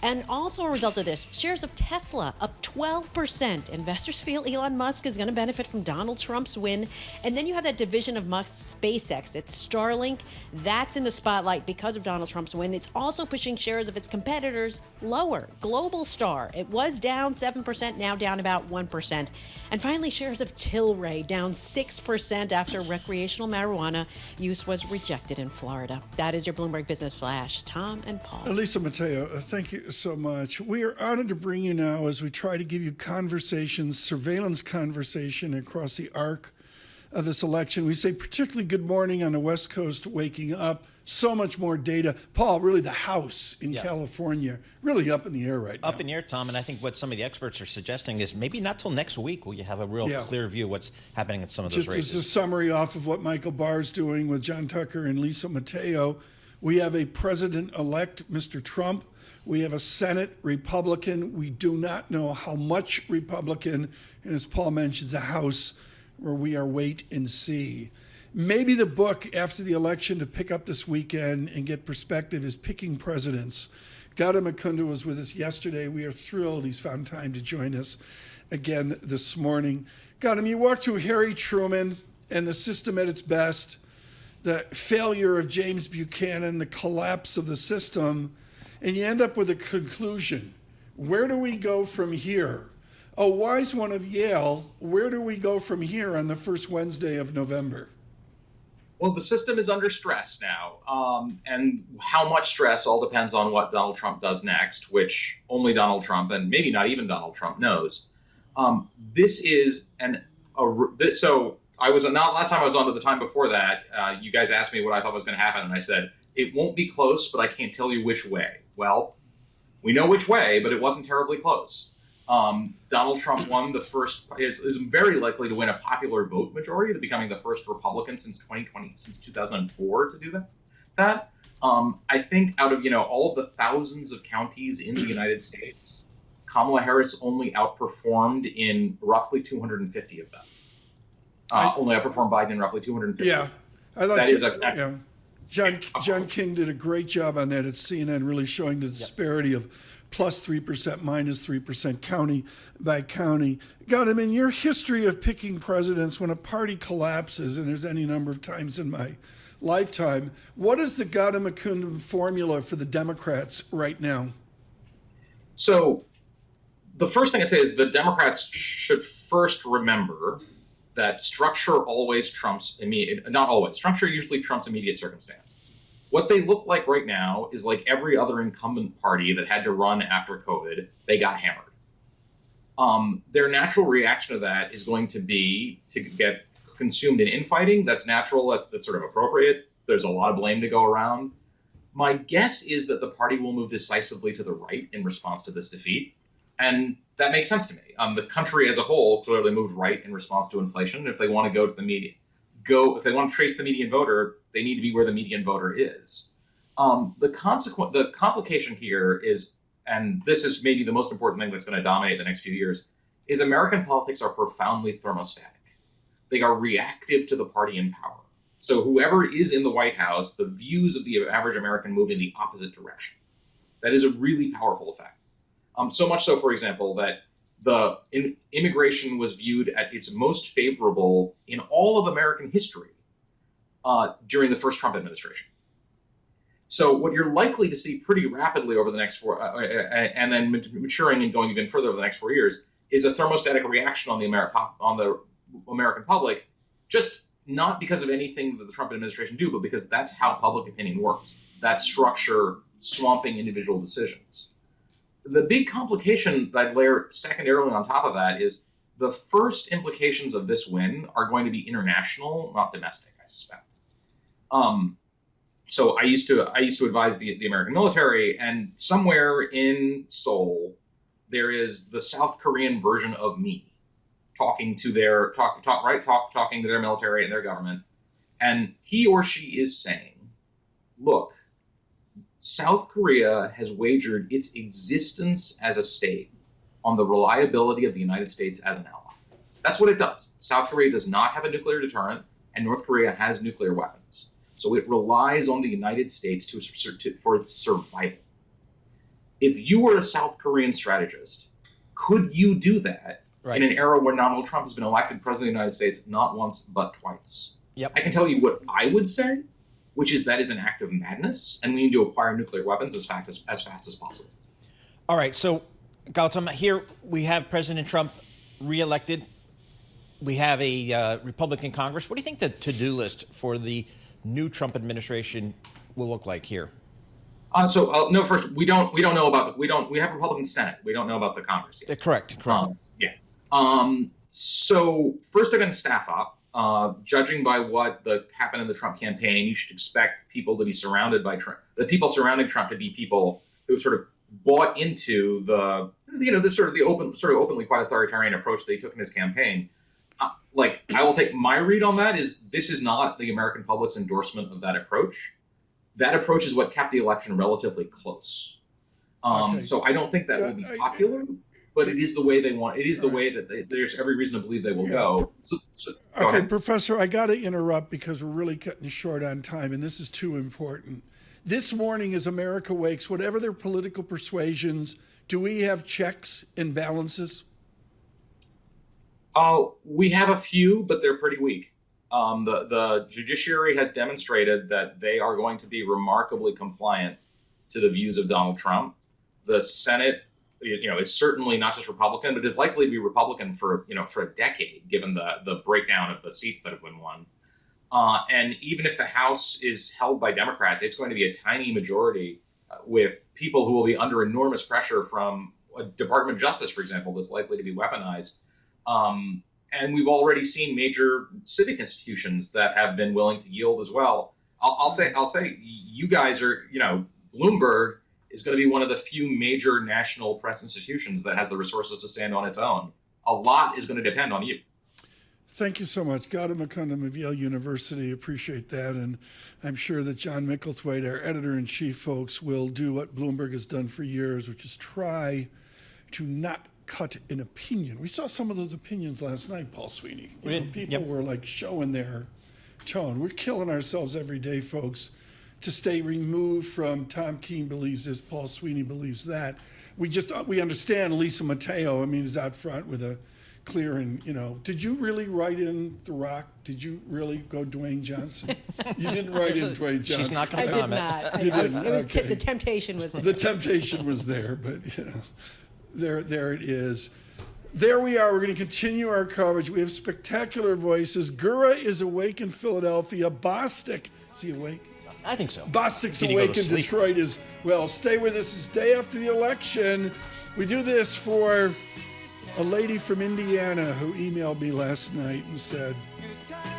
And also a result of this, shares of Tesla up 12%. Investors feel Elon Musk is going to benefit from Donald Trump's win. And then you have that division of Musk's SpaceX. It's Starlink. That's in the spotlight because of Donald Trump's win. It's also pushing shares of its competitors lower. Global Star, it was down 7%, now down about 1%. And finally, shares of Tilray down 6% after recreational marijuana use was rejected in Florida. That is your Bloomberg Business Flash. Tom and Paul. Elisa Mateo, thank you so much. We are honored to bring you now as we try to give you conversations, surveillance conversation across the arc of this election. We say particularly good morning on the West Coast, waking up. So much more data. Paul, really the House in California, really up in the air right now. Up in the air, Tom, and I think what some of the experts are suggesting is maybe not till next week will you have a real clear view of what's happening in some of those races. Just as a summary off of what Michael Barr's doing with John Tucker and Lisa Mateo, we have a president-elect, Mr. Trump. We have a Senate Republican. We do not know how much Republican. And as Paul mentions, a House where we are wait and see. Maybe the book after the election to pick up this weekend and get perspective is Picking Presidents. Gautam Mukunda was with us yesterday. We are thrilled he's found time to join us again this morning. Gautam, you walked through Harry Truman and the system at its best, the failure of James Buchanan, the collapse of the system, and you end up with a conclusion. Where do we go from here? A wise one of Yale, where do we go from here on the first Wednesday of November? Well, the system is under stress now, and how much stress all depends on what Donald Trump does next, which only Donald Trump and maybe not even Donald Trump knows. So I was not last time I was on, but the time before that, you guys asked me what I thought was going to happen, and I said it won't be close, but I can't tell you which way. Well, we know which way, but it wasn't terribly close. Donald Trump won the first, is very likely to win a popular vote majority, to becoming the first Republican since 2004 to do that. I think out of, all of the thousands of counties in the United States, Kamala Harris only outperformed in roughly 250 of them. Only outperformed Biden in roughly 250. Yeah. I thought that is John King did a great job on that at CNN, really showing the disparity of plus 3%, minus 3%, county by county. Gautam, in your history of picking presidents, when a party collapses, and there's any number of times in my lifetime, what is the Gautam Mukunda formula for the Democrats right now? So the first thing I'd say is the Democrats should first remember that structure always trumps structure usually trumps immediate circumstance. What they look like right now is like every other incumbent party that had to run after COVID, they got hammered. Their natural reaction to that is going to be to get consumed in infighting. That's natural, that's sort of appropriate. There's a lot of blame to go around. My guess is that the party will move decisively to the right in response to this defeat. And that makes sense to me. The country as a whole clearly moved right in response to inflation. If they want to go to the median, if they want to trace the median voter, they need to be where the median voter is. The complication here is, and this is maybe the most important thing that's going to dominate the next few years, is American politics are profoundly thermostatic. They are reactive to the party in power. So whoever is in the White House, the views of the average American move in the opposite direction. That is a really powerful effect. So much so, for example, that the immigration was viewed at its most favorable in all of American history during the first Trump administration. So what you're likely to see pretty rapidly over the next and then maturing and going even further over the next 4 years, is a thermostatic reaction on the American public, just not because of anything that the Trump administration do, but because that's how public opinion works. That structure swamping individual decisions. The big complication that I'd layer secondarily on top of that is the first implications of this win are going to be international, not domestic, I suspect. So I used to advise the American military, and somewhere in Seoul, there is the South Korean version of me talking to their talking to their military and their government, and he or she is saying, look, South Korea has wagered its existence as a state on the reliability of the United States as an ally. That's what it does. South Korea does not have a nuclear deterrent, and North Korea has nuclear weapons. So it relies on the United States for its survival. If you were a South Korean strategist, could you do that in an era where Donald Trump has been elected president of the United States not once but twice? Yep. I can tell you what I would say, which is that is an act of madness, and we need to acquire nuclear weapons as fast as possible. All right, so Gautam, here we have President Trump reelected. We have a Republican Congress. What do you think the to-do list for the new Trump administration will look like here? No, first we don't know about we have Republican Senate. We don't know about the Congress yet. Correct. So first they're going to staff up. Judging by what happened in the Trump campaign, you should expect people to be surrounded by Trump. The people surrounding Trump to be people who sort of bought into the openly quite authoritarian approach that he took in his campaign. I will take my read on that is this is not the American public's endorsement of that approach. That approach is what kept the election relatively close. So I don't think that will be popular, but it is the way they want. It is the way that there's every reason to believe they will go. Go ahead. Professor, I got to interrupt because we're really cutting short on time, and this is too important. This morning, as America wakes, whatever their political persuasions, do we have checks and balances? We have a few, but they're pretty weak. The judiciary has demonstrated that they are going to be remarkably compliant to the views of Donald Trump. The Senate, is certainly not just Republican, but is likely to be Republican for a decade, given the breakdown of the seats that have been won. And even if the House is held by Democrats, it's going to be a tiny majority with people who will be under enormous pressure from a Department of Justice, for example, that's likely to be weaponized. And we've already seen major civic institutions that have been willing to yield as well. I'll say, you guys are, Bloomberg is going to be one of the few major national press institutions that has the resources to stand on its own. A lot is going to depend on you. Thank you so much. Gautam Mukundam of Yale University. Appreciate that. And I'm sure that John Micklethwaite, our editor-in-chief, folks, will do what Bloomberg has done for years, which is try to not cut an opinion. We saw some of those opinions last night, Paul Sweeney. People were showing their tone. We're killing ourselves every day, folks, to stay removed from Tom Keene believes this, Paul Sweeney believes that. We understand Lisa Mateo, is out front with a clear and, did you really write in The Rock? Did you really go Dwayne Johnson? You didn't write in Dwayne Johnson. She's not going to comment. I did not. You didn't? The temptation was there. The temptation was there, but, there it is. There we are. We're going to continue our coverage. We have spectacular voices. Gura is awake in Philadelphia. Bostic, is he awake? I think so. Bostic's awake in Detroit as well. Stay with us. It's day after the election. We do this for a lady from Indiana who emailed me last night and said,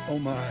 oh my.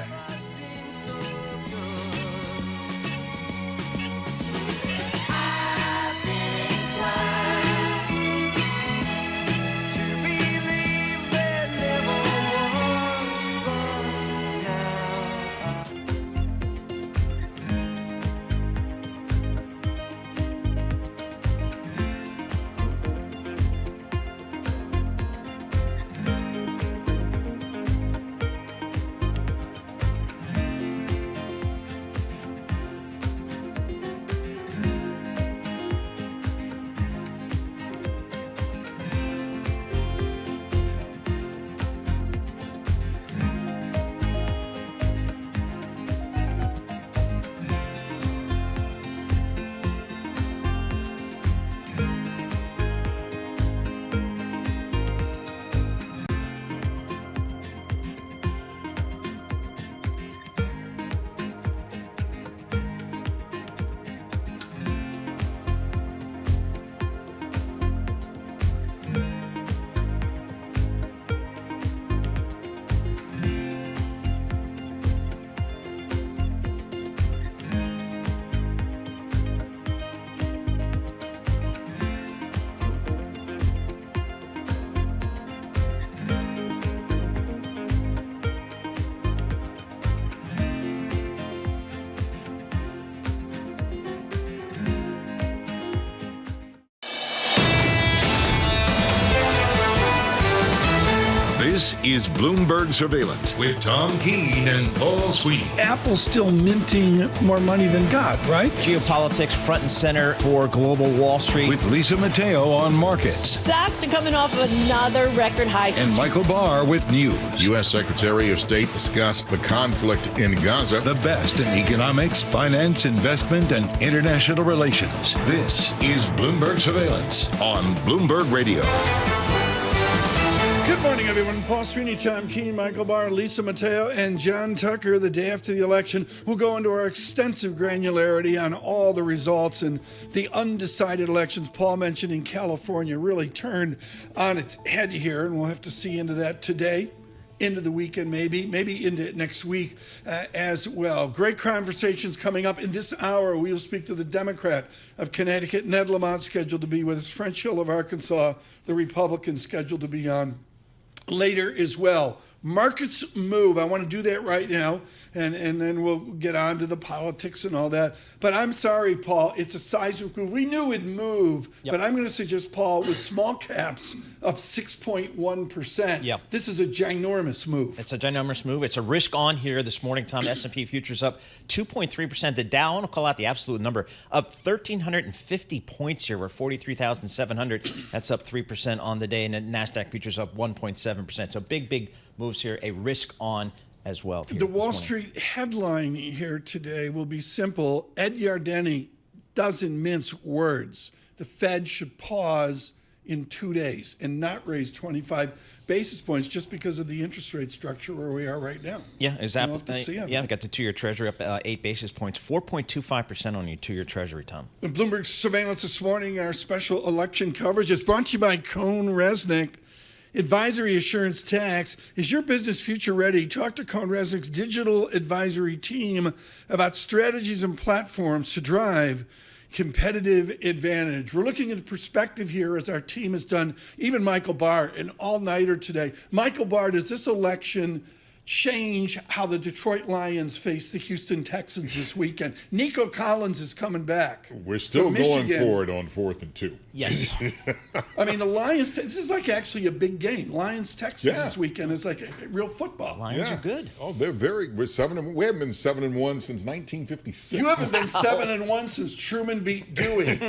This is Bloomberg Surveillance with Tom Keene and Paul Sweeney. Apple's still minting more money than God, right? Geopolitics front and center for global Wall Street. With Lisa Mateo on markets. Stocks are coming off another record high. And Michael Barr with news. U.S. Secretary of State discussed the conflict in Gaza. The best in economics, finance, investment, and international relations. This is Bloomberg Surveillance on Bloomberg Radio. Good morning, everyone. Paul Sweeney, Tom Keene, Michael Barr, Lisa Mateo, and John Tucker. The day after the election, we'll go into our extensive granularity on all the results and the undecided elections. Paul mentioned in California really turned on its head here, and we'll have to see into that today, into the weekend, maybe into next week as well. Great conversations coming up. In this hour, we will speak to the Democrat of Connecticut, Ned Lamont, scheduled to be with us, French Hill of Arkansas, the Republican scheduled to be on later as well. Markets move. I want to do that right now, and then we'll get on to the politics and all that. But I'm sorry, Paul, it's a seismic move. We knew it'd move, but I'm going to suggest, Paul, with small caps up 6.1%. Yep. This is a ginormous move. It's a ginormous move. It's a risk on here this morning, Tom. S&P futures up 2.3%. The Dow, I want to call out the absolute number, up 1,350 points here. We're 43,700. That's up 3% on the day. And the NASDAQ futures up 1.7%. So big moves here. A risk on as well. The Wall Street headline here today will be simple. Ed Yardeni doesn't mince words. The Fed should pause in 2 days and not raise 25 basis points just because of the interest rate structure where we are right now. Yeah, exactly. We'll have to see on we that. got the 2-year Treasury up 8 basis points, 4.25% on your 2-year Treasury, Tom. The Bloomberg Surveillance this morning, our special election coverage is brought to you by Cone Resnick. Advisory Assurance Tax. Is your business future ready? Talk to Cone Resnick's digital advisory team about strategies and platforms to drive competitive advantage. We're looking at perspective here as our team has done, even Michael Barr, an all-nighter today. Michael Barr, does this election change how the Detroit Lions face the Houston Texans this weekend? Nico Collins is coming back. We're still going Michigan. for it on 4th and 2. Yes. I mean, the Lions, this is like actually a big game. Lions-Texans this weekend is like a real football. Lions are good. Oh, we're 7-1. We haven't been 7-1 since 1956. You haven't been 7-1 since Truman beat Dewey.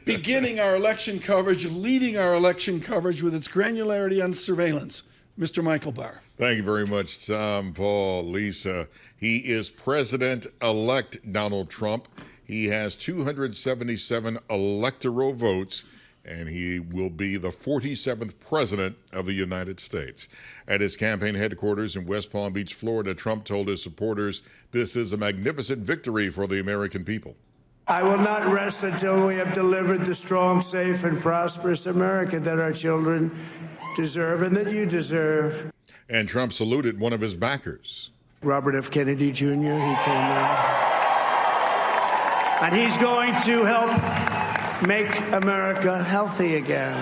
Beginning our election coverage, leading our election coverage with its granularity on surveillance, Mr. Michael Barr. Thank you very much, Tom, Paul, Lisa. He is President-elect Donald Trump. He has 277 electoral votes, and he will be the 47th president of the United States. At his campaign headquarters in West Palm Beach, Florida, Trump told his supporters, "This is a magnificent victory for the American people." I will not rest until we have delivered the strong, safe, and prosperous America that our children deserve and that you deserve. And Trump saluted one of his backers. Robert F. Kennedy Jr., he came in. And he's going to help make America healthy again.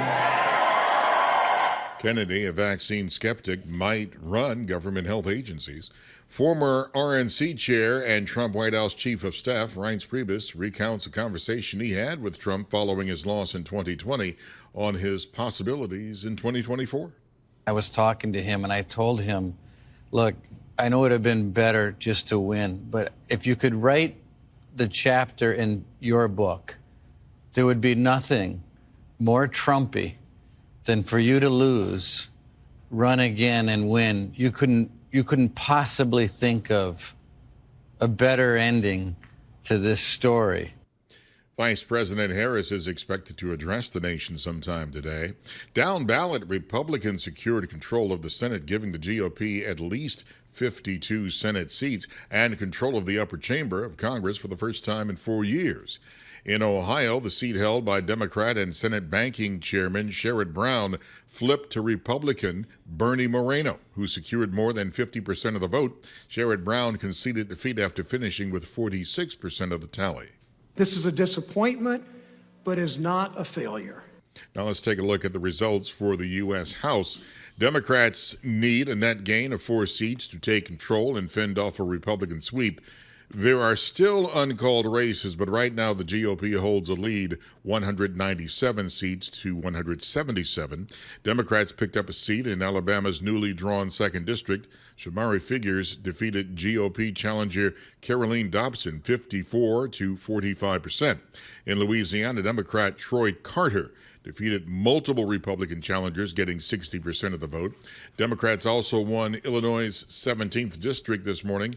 Kennedy, a vaccine skeptic, might run government health agencies. Former RNC chair and Trump White House chief of staff, Reince Priebus, recounts a conversation he had with Trump following his loss in 2020 on his possibilities in 2024. I was talking to him and I told him, look, I know it would have been better just to win, but if you could write the chapter in your book, there would be nothing more Trumpy than for you to lose, run again and win. You couldn't possibly think of a better ending to this story. Vice President Harris is expected to address the nation sometime today. Down-ballot, Republicans secured control of the Senate, giving the GOP at least 52 Senate seats and control of the upper chamber of Congress for the first time in 4 years. In Ohio, the seat held by Democrat and Senate Banking Chairman Sherrod Brown flipped to Republican Bernie Moreno, who secured more than 50% of the vote. Sherrod Brown conceded defeat after finishing with 46% of the tally. This is a disappointment, but is not a failure. Now let's take a look at the results for the U.S. House. Democrats need a net gain of 4 seats to take control and fend off a Republican sweep. There are still uncalled races, but right now the GOP holds a lead, 197 seats to 177. Democrats picked up a seat in Alabama's newly drawn 2nd District. Shamari Figures defeated GOP challenger Caroline Dobson 54 to 45%. In Louisiana, Democrat Troy Carter defeated multiple Republican challengers, getting 60% of the vote. Democrats also won Illinois' 17th District this morning.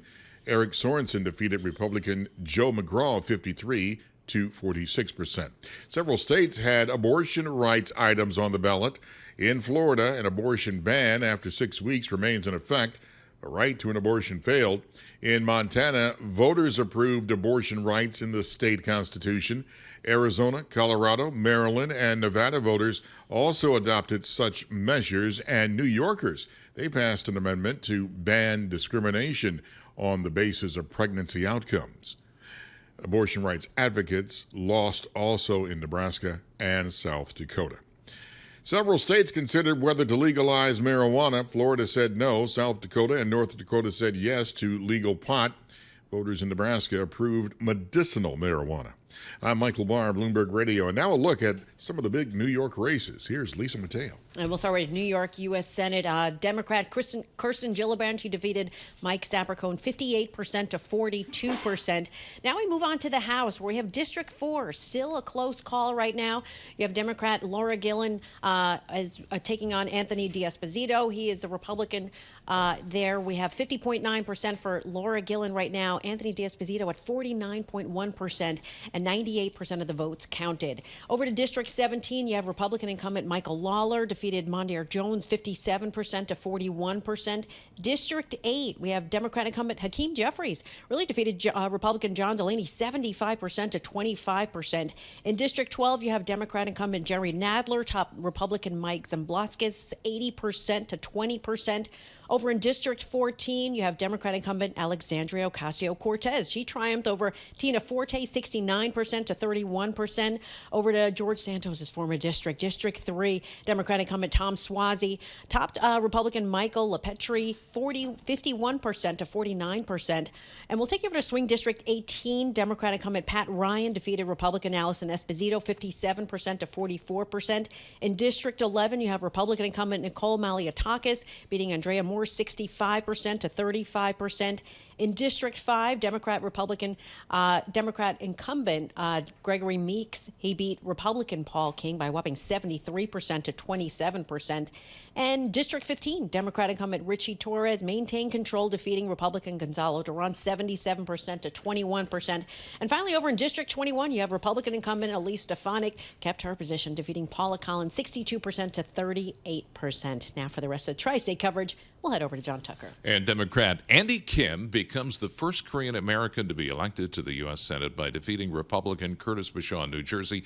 Eric Sorensen defeated Republican Joe McGraw 53 to 46%. Several states had abortion rights items on the ballot. In Florida, an abortion ban after 6 weeks remains in effect. A right to an abortion failed. In Montana, voters approved abortion rights in the state constitution. Arizona, Colorado, Maryland, and Nevada voters also adopted such measures, and New Yorkers, they passed an amendment to ban discrimination on the basis of pregnancy outcomes. Abortion rights advocates lost also in Nebraska and South Dakota. Several states considered whether to legalize marijuana. Florida said no. South Dakota and North Dakota said yes to legal pot. Voters in Nebraska approved medicinal marijuana. I'm Michael Barr, Bloomberg Radio, and now a look at some of the big New York races. Here's Lisa Mateo. And we'll start with New York U.S. Senate. Democrat Kirsten Gillibrand, she defeated Mike Sapercohn 58% to 42%. Now we move on to the House, where we have District 4, still a close call right now. You have Democrat Laura Gillen taking on Anthony D'Esposito. He is the Republican there. We have 50.9% for Laura Gillen right now. Anthony D'Esposito at 49.1%, and 98% of the votes counted. Over to District 17, you have Republican incumbent Michael Lawler defeated Mondaire Jones 57% to 41%. District 8, we have Democrat incumbent Hakeem Jeffries really defeated Republican John Delaney 75% to 25%. In District 12, you have Democrat incumbent Jerry Nadler top Republican Mike Zamblaskis 80% to 20%. Over in District 14, you have Democrat incumbent Alexandria Ocasio-Cortez. She triumphed over Tina Forte, 69% to 31%. Over to George Santos' former district. District 3, Democrat incumbent Tom Suozzi topped Republican Michael LaPetrie, 51% to 49%. And we'll take you over to swing District 18. Democrat incumbent Pat Ryan defeated Republican Allison Esposito, 57% to 44%. In District 11, you have Republican incumbent Nicole Malliotakis beating Andrea Moore, 65% to 35%. In District 5, Democrat incumbent Gregory Meeks, he beat Republican Paul King by a whopping 73% to 27%. And District 15, Democrat incumbent Richie Torres maintained control, defeating Republican Gonzalo Duran 77% to 21%. And finally, over in District 21, you have Republican incumbent Elise Stefanik kept her position, defeating Paula Collins 62% to 38%. Now for the rest of the tri-state coverage, we'll head over to John Tucker. And Democrat Andy Kim becomes the first Korean American to be elected to the U.S. Senate by defeating Republican Curtis Bashaw in New Jersey.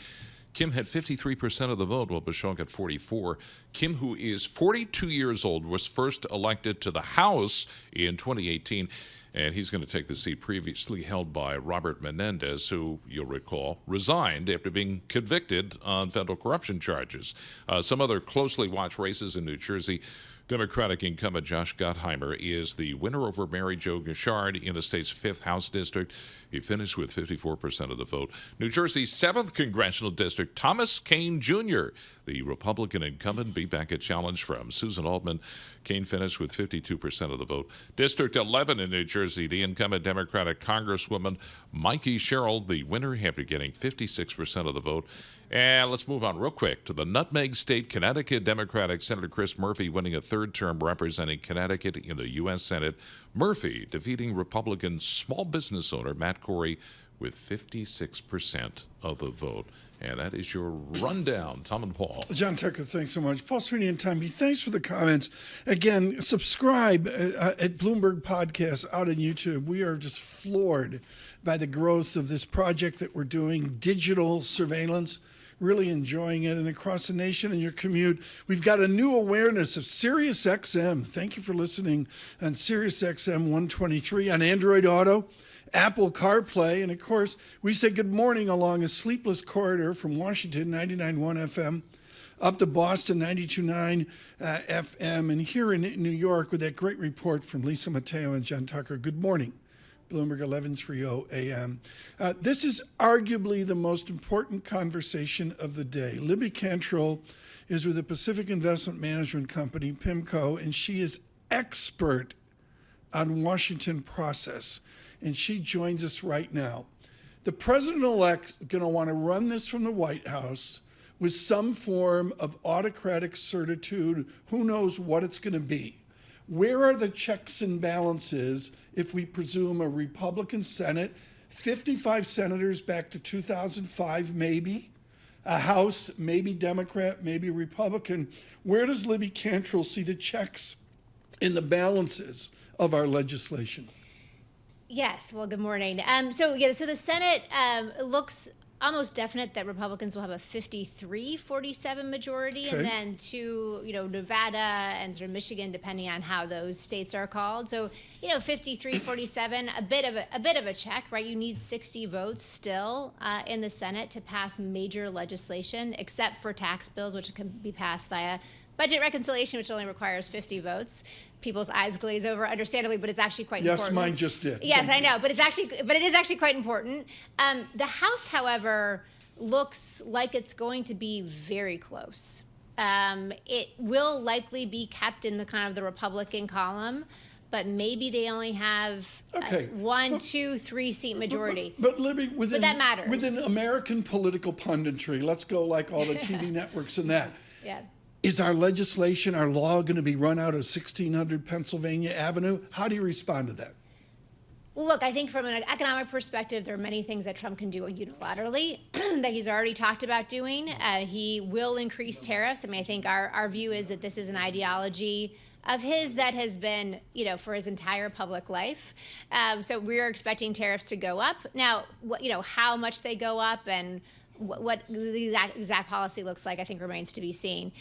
Kim had 53% of the vote, while Bashaw got 44%. Kim, who is 42 years old, was first elected to the House in 2018, and he's going to take the seat previously held by Robert Menendez, who, you'll recall, resigned after being convicted on federal corruption charges. Some other closely watched races in New Jersey. Democratic incumbent Josh Gottheimer is the winner over Mary Jo Gishard in the state's 5th House District. He finished with 54% of the vote. New Jersey's 7th Congressional District, Thomas Keene Jr., the Republican incumbent, beat back a challenge from Susan Altman. Keene finished with 52% of the vote. District 11 in New Jersey, the incumbent Democratic Congresswoman Mikey Sherrill, the winner, after getting 56% of the vote. And let's move on real quick to the Nutmeg State, Connecticut. Democratic Senator Chris Murphy winning a 3rd term representing Connecticut in the U.S. Senate. Murphy defeating Republican small business owner Matt Corey with 56% of the vote. And that is your rundown. Tom and Paul. John Tucker, thanks so much. Paul Sweeney and Tommy, thanks for the comments. Again, subscribe at Bloomberg Podcast out on YouTube. We are just floored by the growth of this project that we're doing, digital surveillance. Really enjoying it. And across the nation in your commute, we've got a new awareness of Sirius XM. Thank you for listening on Sirius XM 123 on Android Auto, Apple CarPlay, and of course, we say good morning along a sleepless corridor from Washington, 99.1 FM, up to Boston, 92.9 FM, and here in New York with that great report from Lisa Mateo and John Tucker. Good morning. Bloomberg 1130 AM. This is arguably the most important conversation of the day. Libby Cantrell is with the Pacific Investment Management Company, PIMCO, and she is expert on Washington process, and she joins us right now. The president-elect is going to want to run this from the White House with some form of autocratic certitude. Who knows what it's going to be? Where are the checks and balances if we presume a Republican Senate, 55 senators back to 2005 maybe, a House, maybe Democrat, maybe Republican? Where does Libby Cantrell see the checks and the balances of our legislation? Yes. Well, good morning. So the Senate looks almost definite that Republicans will have a 53-47 majority, Okay. and then two, Nevada and sort of Michigan, depending on how those states are called. So, 53-47, a bit of a check, right? You need 60 votes still in the Senate to pass major legislation, except for tax bills, which can be passed via budget reconciliation, which only requires 50 votes. People's eyes glaze over, understandably, but it's actually quite important. Yes, mine just did. Yes, I know, but it is actually quite important. The House, however, looks like it's going to be very close. It will likely be kept in the kind of the Republican column, but maybe they only have one, 2, 3 seat majority. But Libby, but that matters. Within American political punditry, let's go like all the TV networks and that. Yeah. Is our legislation, our law going to be run out of 1600 Pennsylvania Avenue? How do you respond to that? Well, look, I think from an economic perspective, there are many things that Trump can do unilaterally that he's already talked about doing. He will increase tariffs. I mean, I think our view is that this is an ideology of his that has been, for his entire public life. So we're expecting tariffs to go up. Now, how much they go up and what the exact policy looks like, I think, remains to be seen.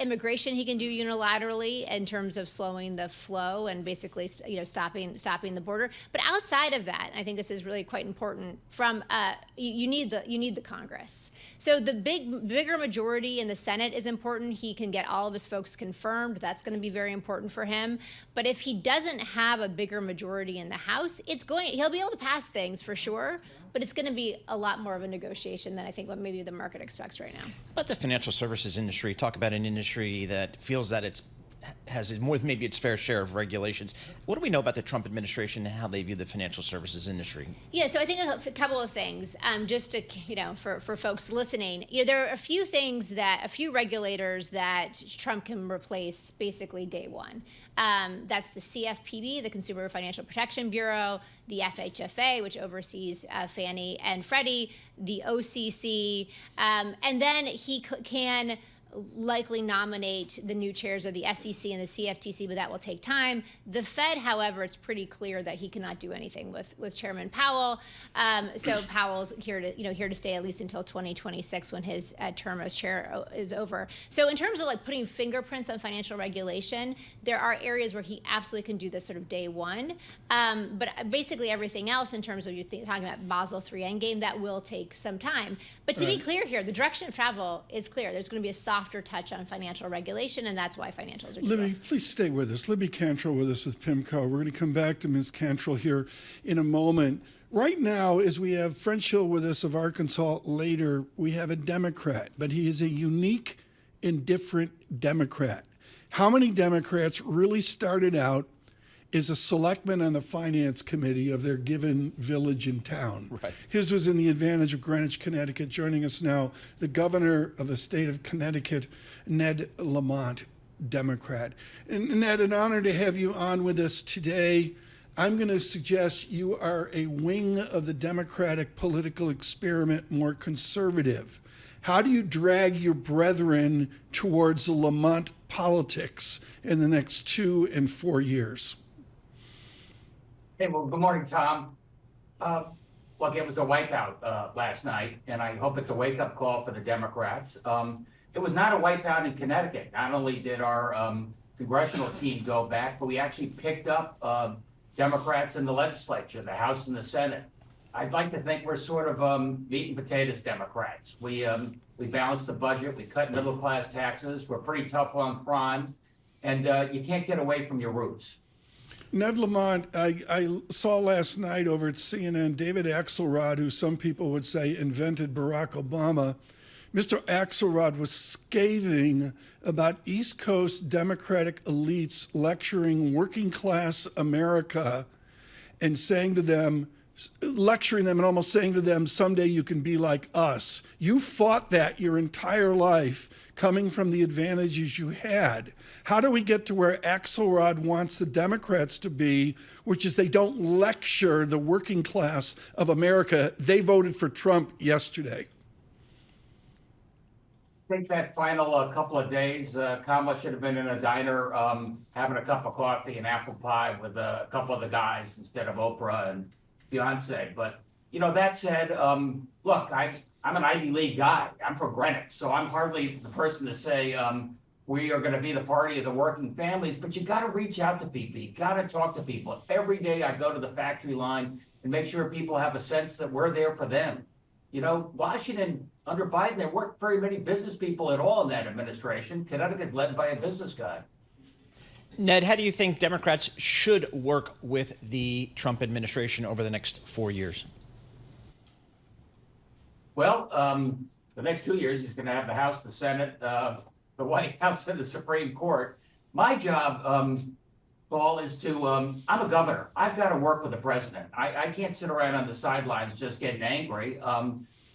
Immigration, he can do unilaterally in terms of slowing the flow and basically, stopping the border. But outside of that, I think this is really quite important. You need the Congress. So the bigger majority in the Senate is important. He can get all of his folks confirmed. That's going to be very important for him. But if he doesn't have a bigger majority in the House, he'll be able to pass things for sure. But it's going to be a lot more of a negotiation than I think what maybe the market expects right now. About the financial services industry, talk about an industry that feels that has more than maybe its fair share of regulations. What do we know about the Trump administration and how they view the financial services industry? Yeah, so I think a couple of things, just to, for folks listening. There are a few regulators that Trump can replace basically day one. That's the CFPB, the Consumer Financial Protection Bureau, the FHFA, which oversees Fannie and Freddie, the OCC, and then he can likely nominate the new chairs of the SEC and the CFTC, but that will take time. The Fed, however, it's pretty clear that he cannot do anything with Chairman Powell. So Powell's here to stay at least until 2026 when his term as chair is over. So in terms of putting fingerprints on financial regulation, there are areas where he absolutely can do this sort of day one. But basically everything else in terms of talking about Basel III Endgame, that will take some time. But to be clear here, the direction of travel is clear. There's going to be a softer touch on financial regulation, and that's why financials are cheaper. Libby, please stay with us. Libby Cantrell with us with PIMCO. We're going to come back to Ms. Cantrell here in a moment. Right now, as we have French Hill with us of Arkansas later, we have a Democrat, but he is a unique and different Democrat. How many Democrats really started out as a selectman on the finance committee of their given village and town? Right. His was in the advantage of Greenwich, Connecticut. Joining us now, the governor of the state of Connecticut, Ned Lamont, Democrat. And Ned, an honor to have you on with us today. I'm going to suggest you are a wing of the Democratic political experiment, more conservative. How do you drag your brethren towards the Lamont politics in the next 2 and 4 years? Hey, well, good morning, Tom. Look, it was a wipeout last night, and I hope it's a wake-up call for the Democrats. It was not a wipeout in Connecticut. Not only did our congressional team go back, but we actually picked up Democrats in the legislature, the House and the Senate. I'd like to think we're sort of meat and potatoes Democrats. We balanced the budget, we cut middle-class taxes, we're pretty tough on crime, and you can't get away from your roots. Ned Lamont, I saw last night over at CNN David Axelrod, who some people would say invented Barack Obama. Mr. Axelrod was scathing about East Coast Democratic elites lecturing working class America and saying to them, lecturing them and almost saying to them, someday you can be like us. You fought that your entire life, coming from the advantages you had. How do we get to where Axelrod wants the Democrats to be, which is they don't lecture the working class of America? They voted for Trump yesterday. I think that final couple of days, Kamala should have been in a diner having a cup of coffee and apple pie with a couple of the guys instead of Oprah and Beyonce. But, you know, that said, look, I'm an Ivy League guy. I'm from Greenwich, so I'm hardly the person to say we are going to be the party of the working families. But you got to reach out to people. You got to talk to people. Every day I go to the factory line and make sure people have a sense that we're there for them. You know, Washington, under Biden, there weren't very many business people at all in that administration. Connecticut's led by a business guy. Ned, how do you think Democrats should work with the Trump administration over the next 4 years? Well, the next 2 years, he's going to have the House, the Senate, the White House, and the Supreme Court. My job, Paul, is to, I'm a governor. I've got to work with the president. I can't sit around on the sidelines just getting angry.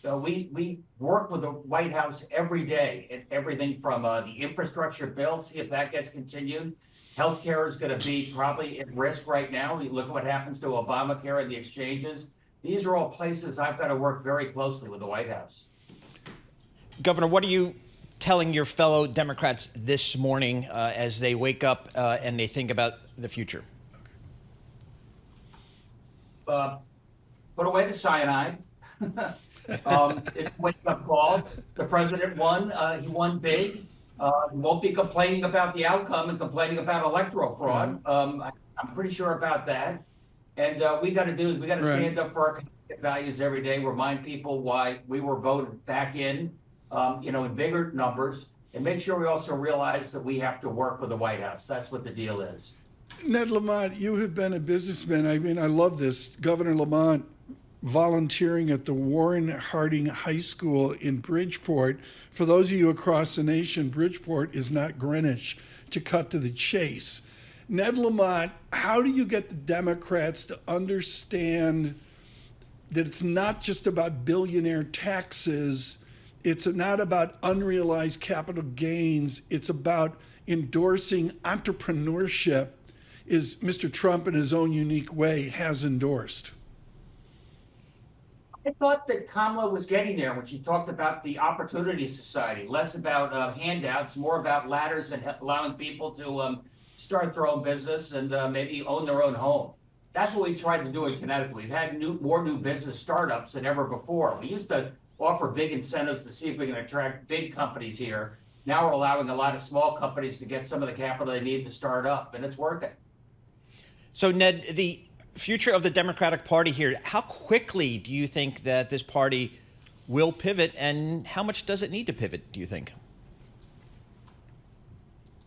We work with the White House every day. Everything from the infrastructure bill, see if that gets continued. Healthcare is going to be probably at risk right now. You look at what happens to Obamacare and the exchanges. These are all places I've got to work very closely with the White House. Governor, what are you telling your fellow Democrats this morning as they wake up and they think about the future? Put away the cyanide. It's a wake-up call. The president won. He won big. He won't be complaining about the outcome and complaining about electoral fraud. I'm pretty sure about that. And we got to stand up for our values every day, remind people why we were voted back in, in bigger numbers, and make sure we also realize that we have to work with the White House. That's what the deal is. Ned Lamont, you have been a businessman. I mean, I love this. Governor Lamont volunteering at the Warren Harding High School in Bridgeport. For those of you across the nation, Bridgeport is not Greenwich, to cut to the chase. Ned Lamont, how do you get the Democrats to understand that it's not just about billionaire taxes, it's not about unrealized capital gains, it's about endorsing entrepreneurship, as Mr. Trump in his own unique way has endorsed? I thought that Kamala was getting there when she talked about the Opportunity Society, less about handouts, more about ladders and allowing people to start their own business and maybe own their own home. That's what we tried to do in Connecticut. We've had more new business startups than ever before. We used to offer big incentives to see if we can attract big companies here. Now we're allowing a lot of small companies to get some of the capital they need to start up, and it's working. So, Ned, the future of the Democratic Party here, how quickly do you think that this party will pivot, and how much does it need to pivot, do you think?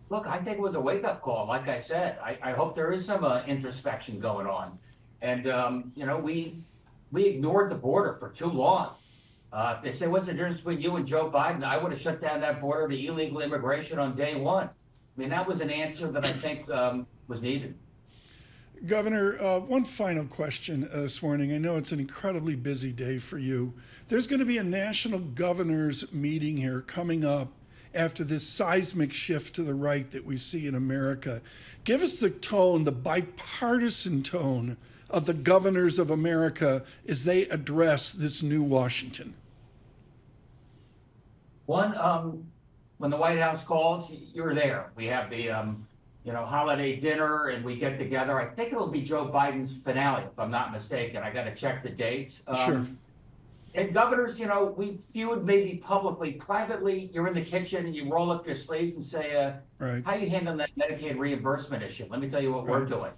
Look, I think it was a wake-up call. Like I said, I hope there is some introspection going on. And, we ignored the border for too long. If they say, what's the difference between you and Joe Biden? I would have shut down that border to illegal immigration on day one. I mean, that was an answer that I think was needed. Governor, one final question this morning. I know it's an incredibly busy day for you. There's going to be a national governors meeting here coming up after this seismic shift to the right that we see in America. Give us the tone, the bipartisan tone of the governors of America as they address this new Washington. One, when the White House calls, you're there. We have the holiday dinner and we get together. I think it'll be Joe Biden's finale, if I'm not mistaken. I got to check the dates. Sure. And governors, we feud maybe publicly. Privately, you're in the kitchen and you roll up your sleeves and say, right. How you handling that Medicaid reimbursement issue? Let me tell you what we're doing.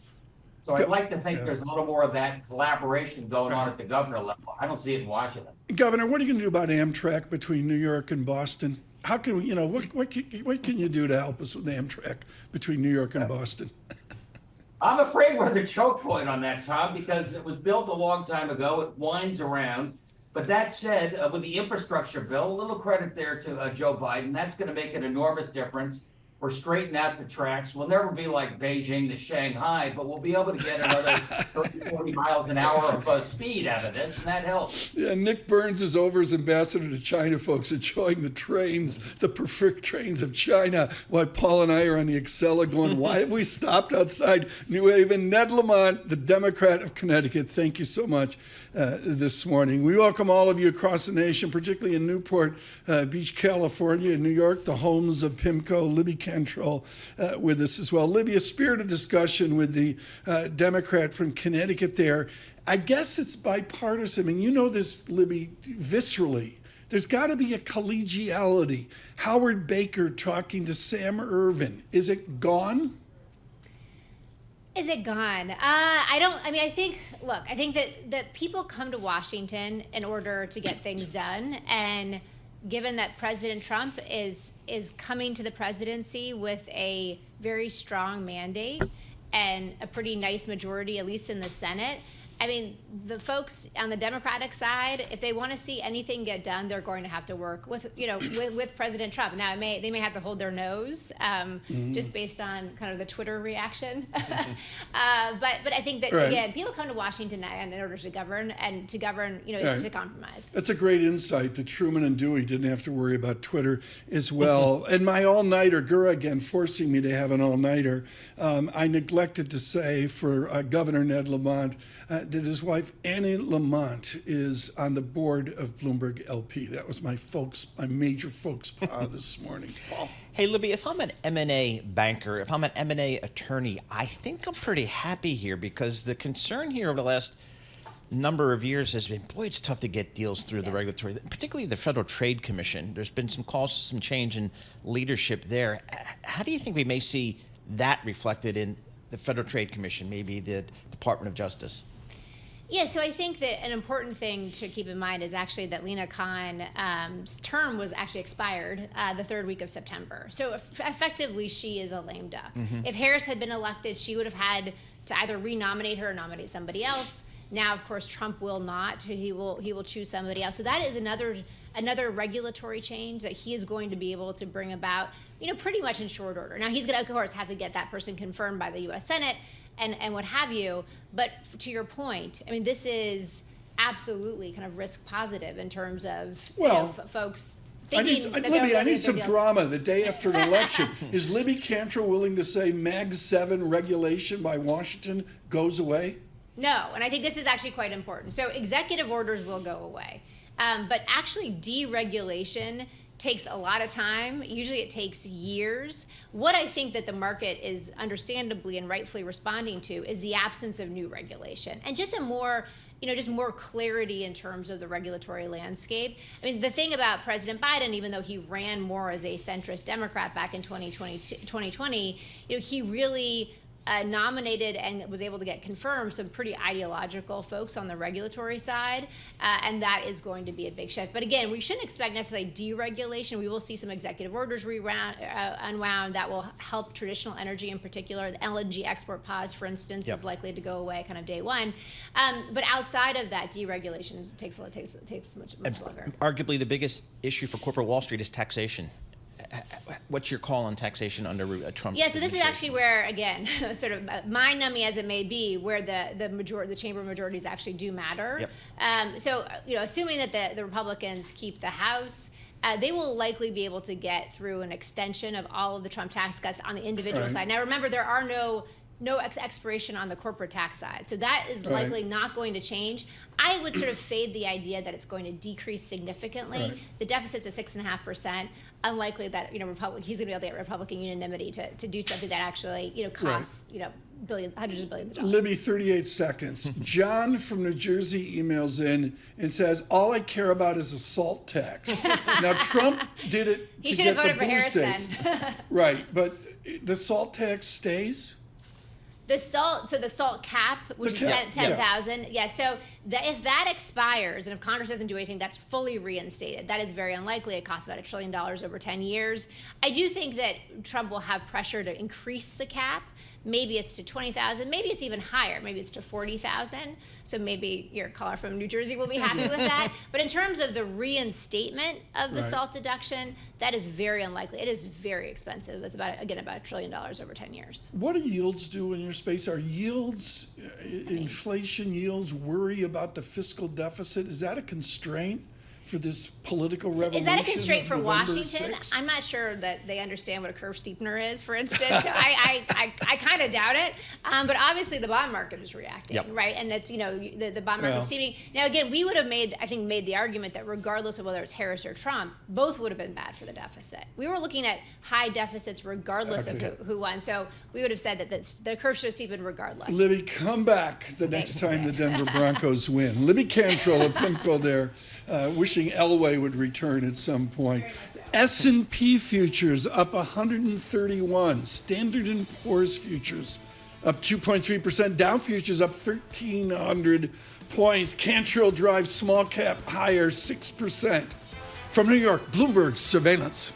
So I'd like to think there's a little more of that collaboration going on at the governor level. I don't see it in Washington. Governor, what are you going to do about Amtrak between New York and Boston? How can we, what can you do to help us with Amtrak between New York and Boston? I'm afraid we're the choke point on that, Tom, because it was built a long time ago. It winds around. But that said, with the infrastructure bill, a little credit there to Joe Biden. That's going to make an enormous difference. We're straightening out the tracks. We'll never be like Beijing to Shanghai, but we'll be able to get another 30, 40 miles an hour of speed out of this, and that helps. Yeah, Nick Burns is over as ambassador to China, folks, enjoying the trains, the perfect trains of China, while Paul and I are on the Excella going, why have we stopped outside New Haven? Ned Lamont, the Democrat of Connecticut, thank you so much this morning. We welcome all of you across the nation, particularly in Newport Beach, California, and New York, the homes of PIMCO, Libby Cantrell with us as well. Libby, a spirited discussion with the Democrat from Connecticut there. I guess it's bipartisan. I mean, you know this, Libby, viscerally. There's got to be a collegiality. Howard Baker talking to Sam Ervin. Is it gone? Is it gone? I think that people come to Washington in order to get things done. And given that President Trump is coming to the presidency with a very strong mandate and a pretty nice majority, at least in the Senate, I mean, the folks on the Democratic side, if they want to see anything get done, they're going to have to work with President Trump. Now, they may have to hold their nose, just based on kind of the Twitter reaction. But I think that again, people come to Washington in order to govern, and to govern, is to compromise. That's a great insight that Truman and Dewey didn't have to worry about Twitter as well. And my all-nighter, Gura again forcing me to have an all-nighter. I neglected to say for Governor Ned Lamont that his wife Annie Lamont is on the board of Bloomberg LP. That was my major folks this morning. Paul. Hey, Libby, if I'm an M&A banker, if I'm an M&A attorney, I think I'm pretty happy here, because the concern here over the last number of years has been, boy, it's tough to get deals through the regulatory, particularly the Federal Trade Commission. There's been some calls for some change in leadership there. How do you think we may see that reflected in the Federal Trade Commission, maybe the Department of Justice? Yeah, so I think that an important thing to keep in mind is actually that Lina Khan's term was actually expired the third week of September. So effectively, she is a lame duck. If Harris had been elected, she would have had to either renominate her or nominate somebody else. Now, of course, Trump will not. He will choose somebody else. So that is another regulatory change that he is going to be able to bring about, pretty much in short order. Now, he's going to, of course, have to get that person confirmed by the U.S. Senate and what have you. But to your point, I mean, this is absolutely kind of risk positive in terms of folks thinking I need some drama the day after an election. Is Libby Cantrell willing to say Mag 7 regulation by Washington goes away? No, and I think this is actually quite important. So executive orders will go away. But actually deregulation takes a lot of time. Usually it takes years. What I think that the market is understandably and rightfully responding to is the absence of new regulation and just more clarity in terms of the regulatory landscape. I mean, the thing about President Biden, even though he ran more as a centrist Democrat back in 2020, he really nominated and was able to get confirmed some pretty ideological folks on the regulatory side, and that is going to be a big shift. But again, we shouldn't expect necessarily deregulation. We will see some executive orders unwound that will help traditional energy in particular. The LNG export pause, for instance, is likely to go away kind of day one. But outside of that, deregulation takes much longer. Arguably, the biggest issue for corporate Wall Street is taxation. What's your call on taxation under Trump? Yeah, so this is actually where, again, sort of mind-numbing as it may be, where the chamber majorities actually do matter. Yep. So, assuming that the Republicans keep the House, they will likely be able to get through an extension of all of the Trump tax cuts on the individual side. Now, remember, there are no expiration on the corporate tax side. So that is likely not going to change. I would sort of fade the idea that it's going to decrease significantly. The deficit's at 6.5%. Unlikely that he's going to be able to get Republican unanimity to do something that actually costs hundreds of billions of dollars. Libby, 38 seconds. John from New Jersey emails in and says, "All I care about is a salt tax." Now Trump did it. He should have voted for Harris then. Right, but the salt tax stays. The salt cap, which is 10,000. Yeah. So if that expires, and if Congress doesn't do anything, that's fully reinstated. That is very unlikely. It costs about $1 trillion over 10 years. I do think that Trump will have pressure to increase the cap, Maybe it's to 20,000. Maybe it's even higher. Maybe it's to 40,000. So maybe your caller from New Jersey will be happy with that. But in terms of the reinstatement of the SALT deduction, that is very unlikely. It is very expensive. It's about $1 trillion over 10 years. What do yields do in your space? Are yields, inflation yields, worry about the fiscal deficit? Is that a constraint for this political revolution? Is that a constraint for November Washington? 6th? I'm not sure that they understand what a curve steepener is, for instance. So I kind of doubt it. But obviously the bond market is reacting, right? And it's, the bond market is steepening. Now, again, we would have made the argument that regardless of whether it's Harris or Trump, both would have been bad for the deficit. We were looking at high deficits regardless of who won. So we would have said that the curve should have steepened regardless. Libby, come back the next time the Denver Broncos win. Libby Cantrell of PIMCO there, wishing Elway would return at some point. S&P futures up 131. Standard & Poor's futures up 2.3%. Dow futures up 1,300 points. Cantrell drives small cap higher 6%. From New York, Bloomberg Surveillance.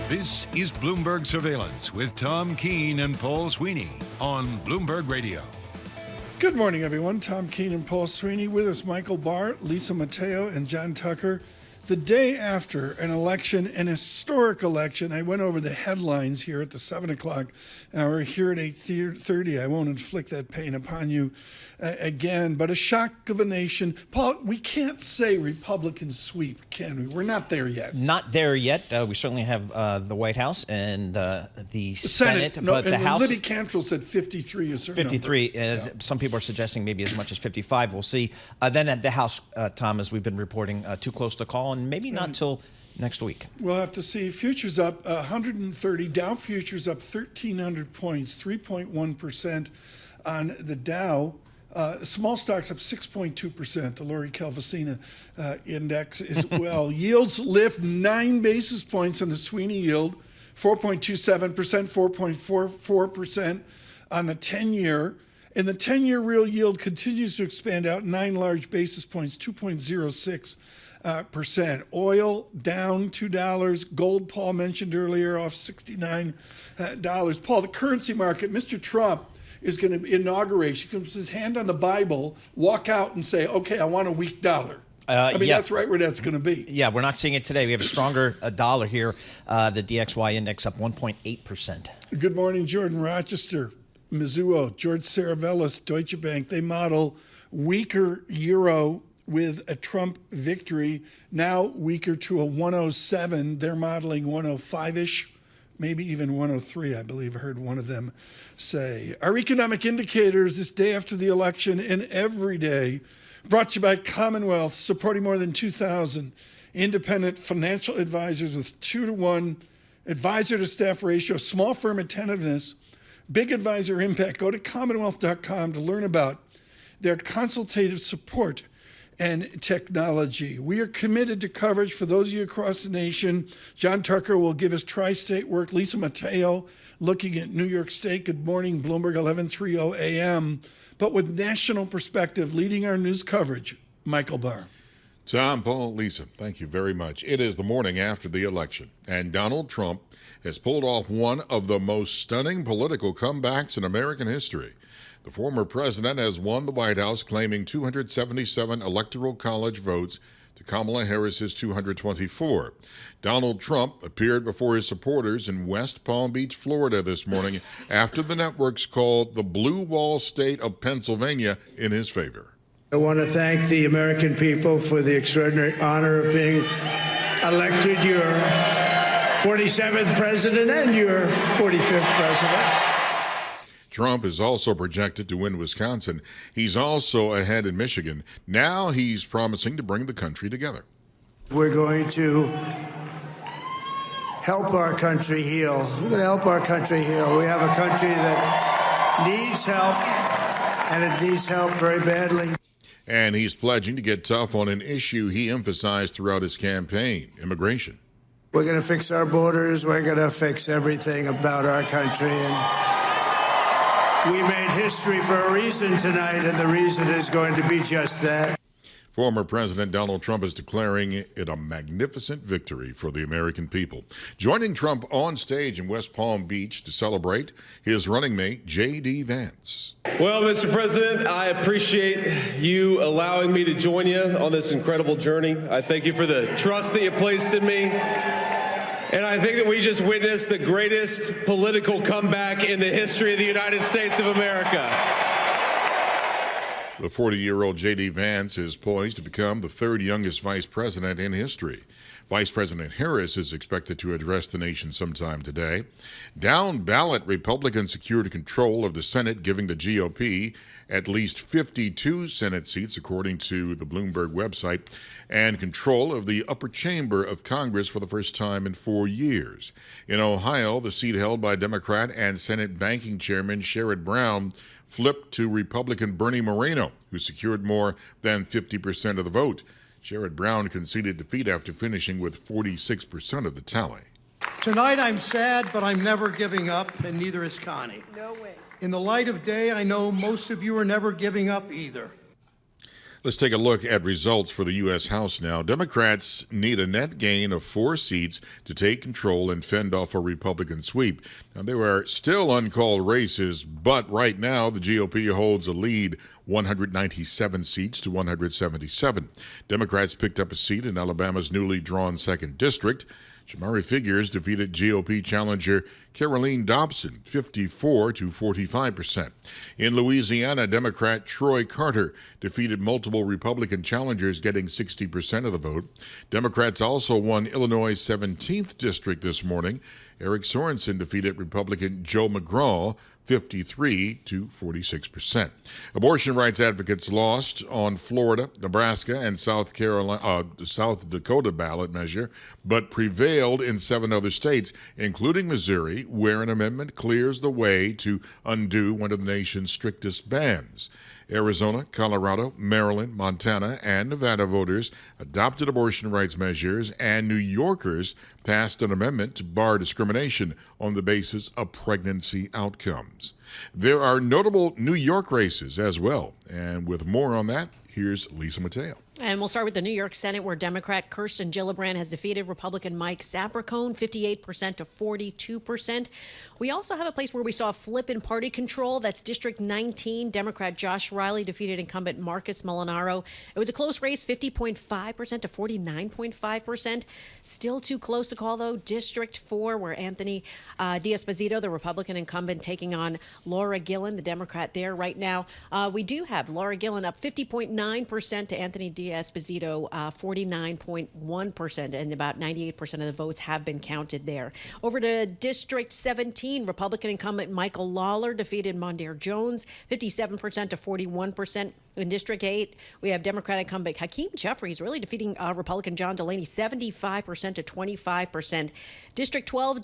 This is Bloomberg Surveillance with Tom Keene and Paul Sweeney on Bloomberg Radio. Good morning, everyone. Tom Keene and Paul Sweeney with us. Michael Barr, Lisa Mateo, and John Tucker. The day after an election, an historic election, I went over the headlines here at the 7 o'clock hour. Here at 8:30, I won't inflict that pain upon you again, but a shock of a nation. Paul, we can't say Republican sweep, can we? We're not there yet. Not there yet. We certainly have the White House and the Senate, but the House. Libby Cantrell said 53 is certain 53. Some people are suggesting maybe as much as 55. We'll see. Then at the House, Tom, as we've been reporting, too close to call, and maybe not till next week. We'll have to see. Futures up 130. Dow futures up 1,300 points, 3.1% on the Dow. Small stocks up 6.2%. The Lori Calvasina index as well. Yields lift 9 basis points on the Sweeney yield, 4.27%, 4.44% on the 10-year. And the 10-year real yield continues to expand out 9 large basis points, 2.06%. Oil down $2. Gold, Paul mentioned earlier, off $69. Paul, the currency market, Mr. Trump is going to inaugurate. He puts his hand on the Bible, walk out and say, okay, I want a weak dollar. That's right where that's going to be. Yeah, we're not seeing it today. We have a stronger dollar here. The DXY index up 1.8%. Good morning, Jordan Rochester, Mizuho, George Saravelis, Deutsche Bank. They model weaker euro with a Trump victory, now weaker to a 107. They're modeling 105-ish. Maybe even 103, I believe I heard one of them say. Our economic indicators this day after the election and every day, brought to you by Commonwealth, supporting more than 2,000 independent financial advisors with 2-to-1 advisor to staff ratio, small firm attentiveness, big advisor impact. Go to commonwealth.com to learn about their consultative support and technology. We are committed to coverage for those of you across the nation. John Tucker will give us tri-state work. Lisa Mateo looking at New York State. Good morning, Bloomberg, 11:30 a.m. But with national perspective, leading our news coverage, Michael Barr. Tom, Paul, Lisa, thank you very much. It is the morning after the election, and Donald Trump has pulled off one of the most stunning political comebacks in American history. The former president has won the White House, claiming 277 electoral college votes to Kamala Harris is 224. Donald Trump appeared before his supporters in West Palm Beach, Florida this morning after the networks called the blue wall state of Pennsylvania in his favor. I want to thank the American people for the extraordinary honor of being elected your 47th president and your 45th president. Trump is also projected to win Wisconsin. He's also ahead in Michigan. Now he's promising to bring the country together. We're going to help our country heal. We're going to help our country heal. We have a country that needs help, and it needs help very badly. And he's pledging to get tough on an issue he emphasized throughout his campaign, immigration. We're going to fix our borders. We're going to fix everything about our country. And we made history for a reason tonight, and the reason is going to be just that. Former President Donald Trump is declaring it a magnificent victory for the American people. Joining Trump on stage in West Palm Beach to celebrate, his running mate, J.D. Vance. Well, Mr. President, I appreciate you allowing me to join you on this incredible journey. I thank you for the trust that you placed in me. And I think that we just witnessed the greatest political comeback in the history of the United States of America. The 40-year-old J.D. Vance is poised to become the third youngest vice president in history. Vice President Harris is expected to address the nation sometime today. Down-ballot Republicans secured control of the Senate, giving the GOP at least 52 Senate seats, according to the Bloomberg website, and control of the upper chamber of Congress for the first time in 4 years. In Ohio, the seat held by Democrat and Senate Banking Chairman Sherrod Brown flipped to Republican Bernie Moreno, who secured more than 50% of the vote. Sherrod Brown conceded defeat after finishing with 46% of the tally. Tonight I'm sad, but I'm never giving up, and neither is Connie. No way. In the light of day, I know most of you are never giving up either. Let's take a look at results for the U.S. House now. Democrats need a net gain of 4 seats to take control and fend off a Republican sweep. Now, there are still uncalled races, but right now the GOP holds a lead, 197 seats to 177. Democrats picked up a seat in Alabama's newly drawn 2nd District. Shamari Figures defeated GOP challenger Caroline Dobson, 54 to 45%. In Louisiana, Democrat Troy Carter defeated multiple Republican challengers, getting 60% of the vote. Democrats also won Illinois' 17th district this morning. Eric Sorensen defeated Republican Joe McGraw, 53 to 46%. Abortion rights advocates lost on Florida, Nebraska, and South Dakota ballot measure, but prevailed in 7 other states, including Missouri, where an amendment clears the way to undo one of the nation's strictest bans. Arizona, Colorado, Maryland, Montana, and Nevada voters adopted abortion rights measures, and New Yorkers passed an amendment to bar discrimination on the basis of pregnancy outcomes. There are notable New York races as well, and with more on that, here's Lisa Mateo. And we'll start with the New York Senate, where Democrat Kirsten Gillibrand has defeated Republican Mike Sapercohn, 58% to 42%. We also have a place where we saw a flip in party control. That's District 19. Democrat Josh Riley defeated incumbent Marcus Molinaro. It was a close race, 50.5% to 49.5%. Still too close to call, though. District 4, where Anthony D'Esposito, the Republican incumbent, taking on Laura Gillen, the Democrat there right now. We do have Laura Gillen up 50.9% to Anthony D'Esposito, 49.1%, and about 98% of the votes have been counted there. Over to District 17, Republican incumbent Michael Lawler defeated Mondaire Jones, 57% to 41%. In District 8, we have Democratic incumbent Hakeem Jeffries really defeating Republican John Delaney, 75% to 25%. District 12,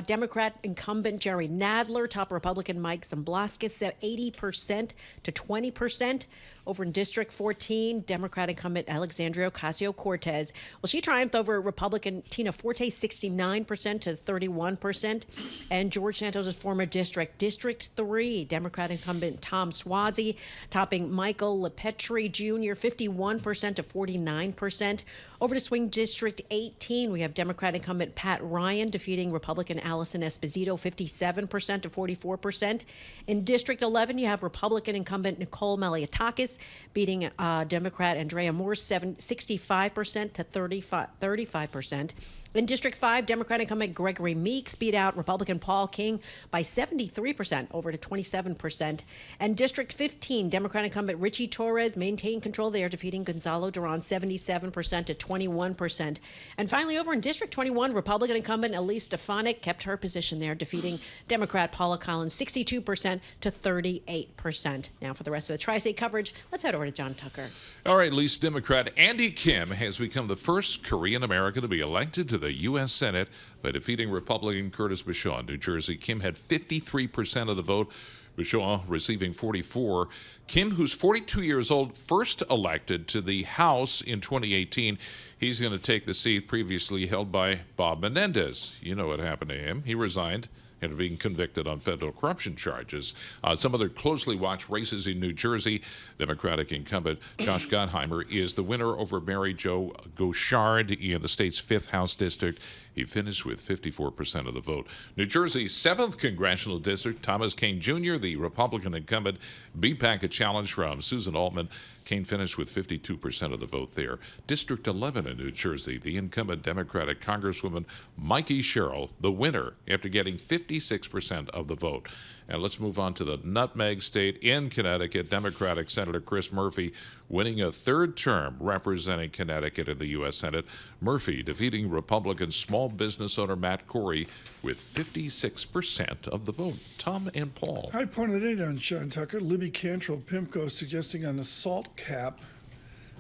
Democrat incumbent Jerry Nadler, top Republican Mike Zamblaskis, 80% to 20%. Over in District 14, Democrat incumbent Alexandria Ocasio-Cortez. Well, she triumphed over Republican Tina Forte, 69% to 31%. And George Santos' former district, District 3, Democrat incumbent Tom Suozzi, topping Michael LePetri Jr., 51% to 49%. Over to swing District 18, we have Democrat incumbent Pat Ryan defeating Republican Allison Esposito, 57% to 44%. In District 11, you have Republican incumbent Nicole Maliotakis beating Democrat Andrea a more 65% to 35%. In District 5, Democratic incumbent Gregory Meeks beat out Republican Paul King by 73% over to 27%. And District 15, Democratic incumbent Richie Torres maintained control there, defeating Gonzalo Duran 77% to 21%. And finally, over in District 21, Republican incumbent Elise Stefanik kept her position there, defeating Democrat Paula Collins 62% to 38%. Now for the rest of the Tri-State coverage, let's head over to John Tucker. All right, least Democrat Andy Kim has become the first Korean American to be elected to the U.S. Senate by defeating Republican Curtis Bashaw in New Jersey. Kim had 53% of the vote, Bashaw receiving 44%. Kim, who's 42 years old, first elected to the House in 2018. He's going to take the seat previously held by Bob Menendez. You know what happened to him. He resigned and being convicted on federal corruption charges. Some other closely watched races in New Jersey. Democratic incumbent Josh Gottheimer is the winner over Mary Jo Gauchard in the state's 5th House district. He finished with 54% of the vote. New Jersey's 7th congressional district, Thomas Keene Jr., the Republican incumbent, beat back a challenge from Susan Altman. Keene finished with 52% of the vote there. District 11 in New Jersey, the incumbent Democratic Congresswoman Mikey Sherrill, the winner after getting 56% of the vote. And let's move on to the nutmeg state in Connecticut. Democratic Senator Chris Murphy winning a 3rd term representing Connecticut in the U.S. Senate. Murphy defeating Republican small business owner Matt Corey with 56% of the vote. Tom and Paul. High point of the day on Sean Tucker. Libby Cantrell Pimco suggesting on the salt cap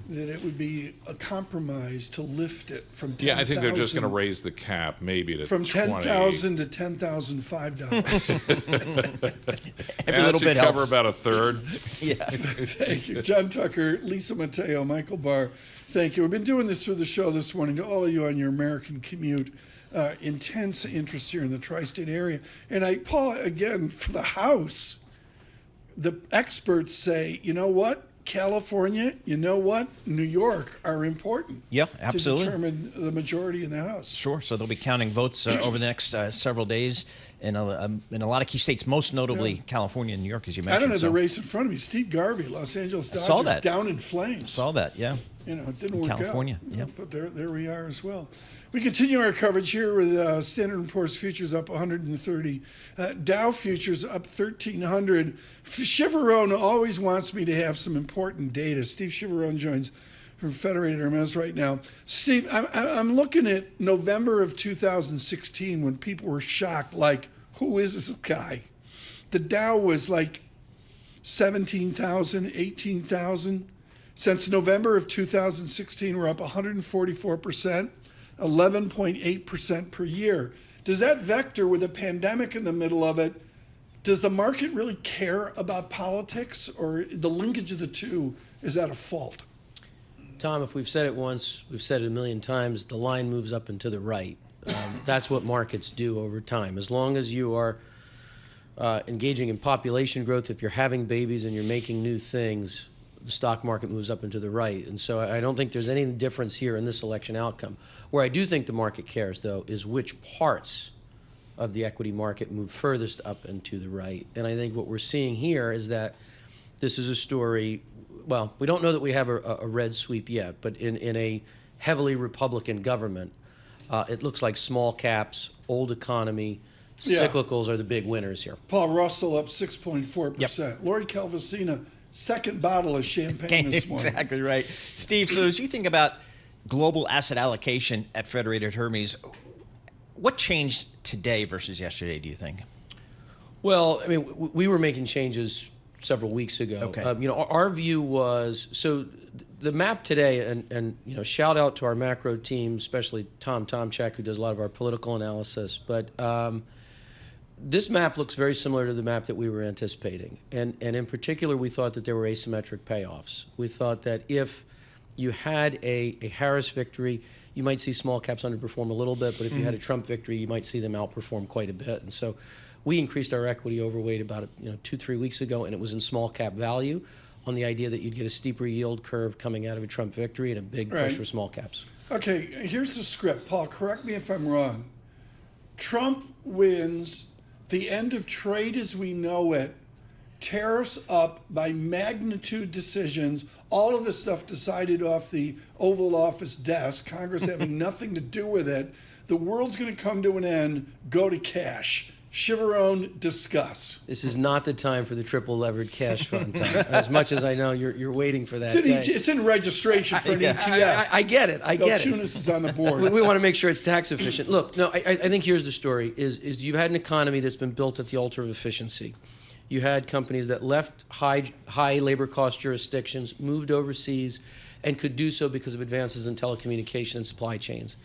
that it would be a compromise to lift it from 10,000. Yeah, I think they're just going to raise the cap maybe to from 10,000 to $10,005. Every little bit cover helps. about a third. Yeah. Thank you. John Tucker, Lisa Mateo, Michael Barr, thank you. We've been doing this through the show this morning to all of you on your American commute. Intense interest here in the tri-state area. And Paul, again, for the House, the experts say, you know what? California, you know what? New York are important. Yeah, absolutely. To determine the majority in the House. Sure. So they'll be counting votes over the next several days in a lot of key states, most notably California and New York, as you mentioned. I don't have the race in front of me. Steve Garvey, Los Angeles Dodgers, saw that. down in flames. Saw that, yeah. You know, it didn't in work California, out. yeah. But there we are as well. We continue our coverage here with Standard & Poor's futures up 130. Dow futures up 1,300. Chivarone always wants me to have some important data. Steve Chivarone joins from Federated Hermes right now. Steve, I'm looking at November of 2016 when people were shocked, like, who is this guy? The Dow was like 17,000, 18,000. Since November of 2016, we're up 144%. 11.8% per year. Does that vector with a pandemic in the middle of it, does the market really care about politics, or the linkage of the two is at a fault? Tom, if we've said it once, we've said it a million times, the line moves up and to the right. That's what markets do over time. As long as you are engaging in population growth, if you're having babies and you're making new things, the stock market moves up and to the right. And so I don't think there's any difference here in this election outcome. Where I do think the market cares, though, is which parts of the equity market move furthest up and to the right. And I think what we're seeing here is that this is a story, well, we don't know that we have a red sweep yet, but in a heavily Republican government, it looks like small caps, old economy, cyclicals are the big winners here. Paul Russell up 6.4%. Yep. Lori Calvasina, second bottle of champagne this morning. Exactly right. Steve, so as you think about global asset allocation at Federated Hermes, what changed today versus yesterday, do you think? Well, I mean, we were making changes several weeks ago. Okay. Our view was, so the map today, and shout out to our macro team, especially Tom Tomchak, who does a lot of our political analysis, but this map looks very similar to the map that we were anticipating. And in particular, we thought that there were asymmetric payoffs. We thought that if you had a Harris victory, you might see small caps underperform a little bit, but if you had a Trump victory, you might see them outperform quite a bit. And so we increased our equity overweight about 2-3 weeks ago, and it was in small cap value on the idea that you'd get a steeper yield curve coming out of a Trump victory and a big push for small caps. Okay, here's the script. Paul, correct me if I'm wrong. Trump wins. The end of trade as we know it tariffs up by magnitude decisions, all of this stuff decided off the Oval Office desk, Congress having nothing to do with it. The world's going to come to an end, go to cash. Chivarone, discuss. This is not the time for the triple levered cash fund, Tom. As much as I know you're waiting for that. It's in registration for an ETF. I get it. I get it. Tunis is on the board. We want to make sure it's tax efficient. Look, no, I think here's the story: is you've had an economy that's been built at the altar of efficiency. You had companies that left high labor cost jurisdictions, moved overseas, and could do so because of advances in telecommunication and supply chains.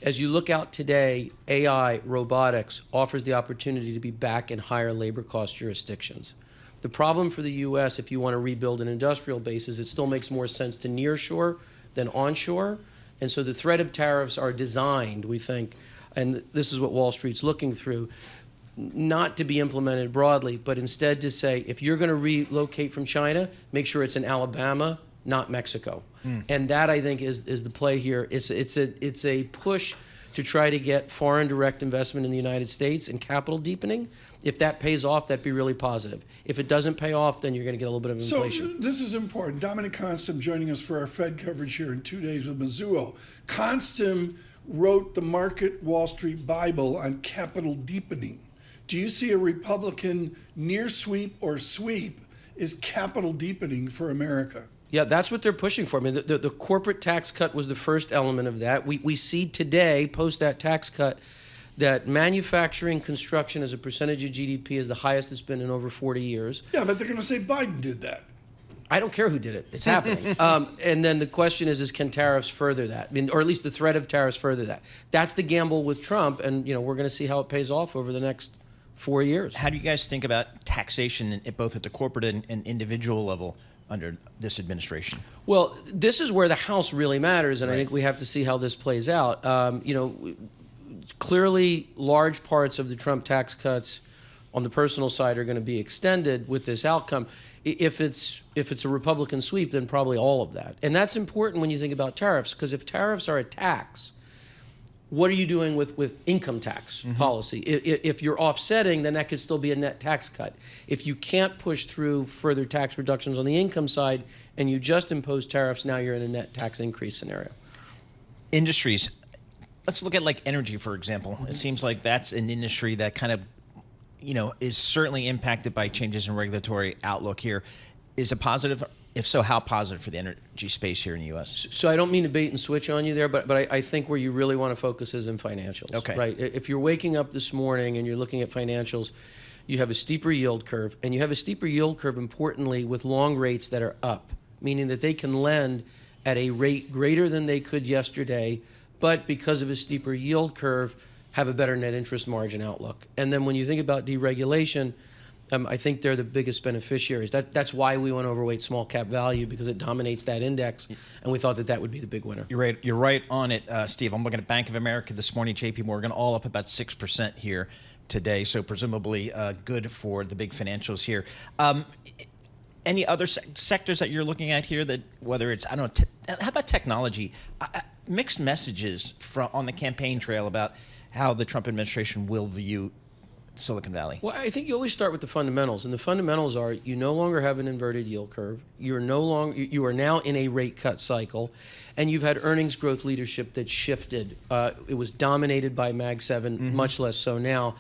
As you look out today, AI, robotics, offers the opportunity to be back in higher labor cost jurisdictions. The problem for the U.S., if you want to rebuild an industrial base, is it still makes more sense to nearshore than onshore. And so the threat of tariffs are designed, we think, and this is what Wall Street's looking through, not to be implemented broadly, but instead to say, if you're going to relocate from China, make sure it's in Alabama, not Mexico. And that, I think, is the play here. It's a push to try to get foreign direct investment in the United States and capital deepening. If that pays off, that'd be really positive. If it doesn't pay off, then you're going to get a little bit of inflation. So this is important. Dominic Constam joining us for our Fed coverage here in 2 days with Mizuho. Constam wrote the Market Wall Street Bible on capital deepening. Do you see a Republican near sweep or sweep is capital deepening for America? Yeah, that's what they're pushing for. I mean, the corporate tax cut was the first element of that. We see today, post that tax cut, that manufacturing construction as a percentage of GDP is the highest it's been in over 40 years. Yeah, but they're going to say Biden did that. I don't care who did it. It's happening. And then the question is can tariffs further that? I mean, or at least the threat of tariffs further that? That's the gamble with Trump, and we're going to see how it pays off over the next 4 years. How do you guys think about taxation both at the corporate and individual level under this administration? Well, this is where the House really matters, and I think we have to see how this plays out. Clearly, large parts of the Trump tax cuts on the personal side are going to be extended with this outcome. If it's a Republican sweep, then probably all of that. And that's important when you think about tariffs, because if tariffs are a tax, what are you doing with income tax policy? If you're offsetting, then that could still be a net tax cut. If you can't push through further tax reductions on the income side and you just impose tariffs, now you're in a net tax increase scenario. Industries. Let's look at like energy, for example. It seems like that's an industry that kind of, is certainly impacted by changes in regulatory outlook here. Is it positive? If so, how positive for the energy space here in the U.S.? So I don't mean to bait and switch on you there, but I think where you really want to focus is in financials. Okay. Right? If you're waking up this morning and you're looking at financials, you have a steeper yield curve, and you have a steeper yield curve, importantly, with long rates that are up, meaning that they can lend at a rate greater than they could yesterday, but because of a steeper yield curve, have a better net interest margin outlook. And then when you think about deregulation, I think they're the biggest beneficiaries. That's why we went overweight small cap value, because it dominates that index, and we thought that would be the big winner. You're right on it, Steve. I'm looking at Bank of America this morning, J.P. Morgan, all up about 6% here today, so presumably good for the big financials here. Any other sectors that you're looking at here that, whether it's, how about technology? Mixed messages on the campaign trail about how the Trump administration will view Silicon Valley. Well, I think you always start with the fundamentals, and the fundamentals are you no longer have an inverted yield curve. You are now in a rate cut cycle, and you've had earnings growth leadership that shifted. It was dominated by Mag 7, much less so now.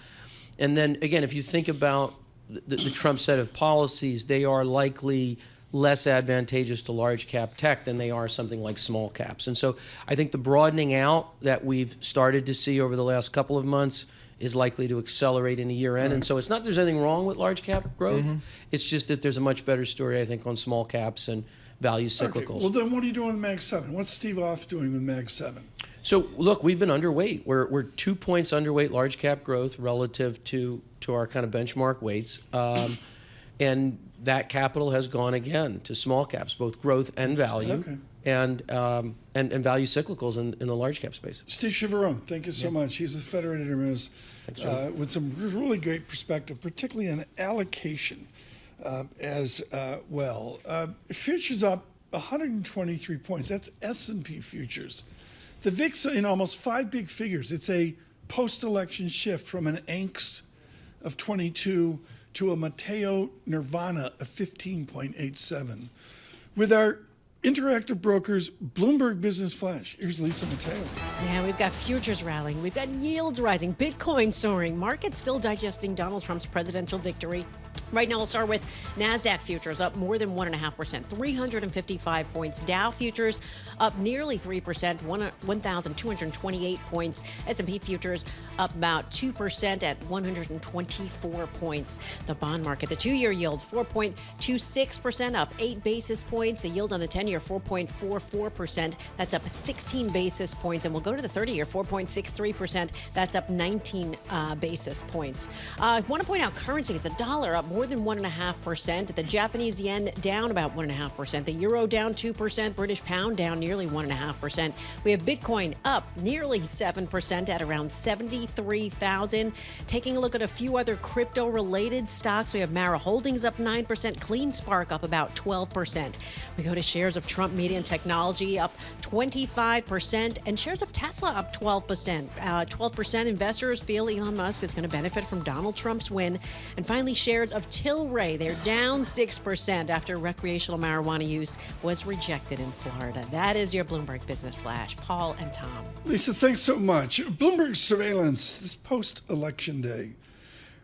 And then again, if you think about the Trump set of policies, they are likely less advantageous to large cap tech than they are something like small caps. And so I think the broadening out that we've started to see over the last couple of months is likely to accelerate in the year end. Right. And so it's not there's anything wrong with large cap growth. It's just that there's a much better story, I think, on small caps and value cyclicals. Okay. Well, then what are you doing with Mag 7? What's Steve Auth doing with Mag 7? So, look, we've been underweight. We're 2 points underweight large cap growth relative to our kind of benchmark weights. And that capital has gone again to small caps, both growth and value, and value cyclicals in the large cap space. Steve Chivarone, thank you so much. He's with Federated Hermes with some really great perspective, particularly on allocation as well. Futures up 123 points. That's S&P futures. The VIX in almost 5 big figures. It's a post-election shift from an angst of 22 to a Mateo Nirvana of 15.87. With our interactive brokers, Bloomberg Business Flash. Here's Lisa Mateo. Yeah, we've got futures rallying. We've got yields rising, Bitcoin soaring, markets still digesting Donald Trump's presidential victory. Right now, we'll start with NASDAQ futures up more than 1.5%, 355 points. Dow futures up nearly 3%, 1,228 points. S&P futures up about 2% at 124 points. The bond market, the 2-year yield, 4.26%, up 8 basis points. The yield on the 10-year, 4.44%. That's up 16 basis points. And we'll go to the 30-year, 4.63%. That's up 19 basis points. I want to point out currency. The dollar up more than 1.5%. The Japanese yen down about 1.5%. The euro down 2%. British pound down nearly 1.5%. We have Bitcoin up nearly 7% at around 73,000. Taking a look at a few other crypto-related stocks, we have Mara Holdings up 9%. CleanSpark up about 12%. We go to shares of Trump Media and Technology up 25%, and shares of Tesla up 12%. 12% investors feel Elon Musk is going to benefit from Donald Trump's win. And finally, shares of Tilray, they're down 6% after recreational marijuana use was rejected in Florida. That is your Bloomberg Business Flash. Paul and Tom. Lisa, thanks so much. Bloomberg Surveillance this post-election day.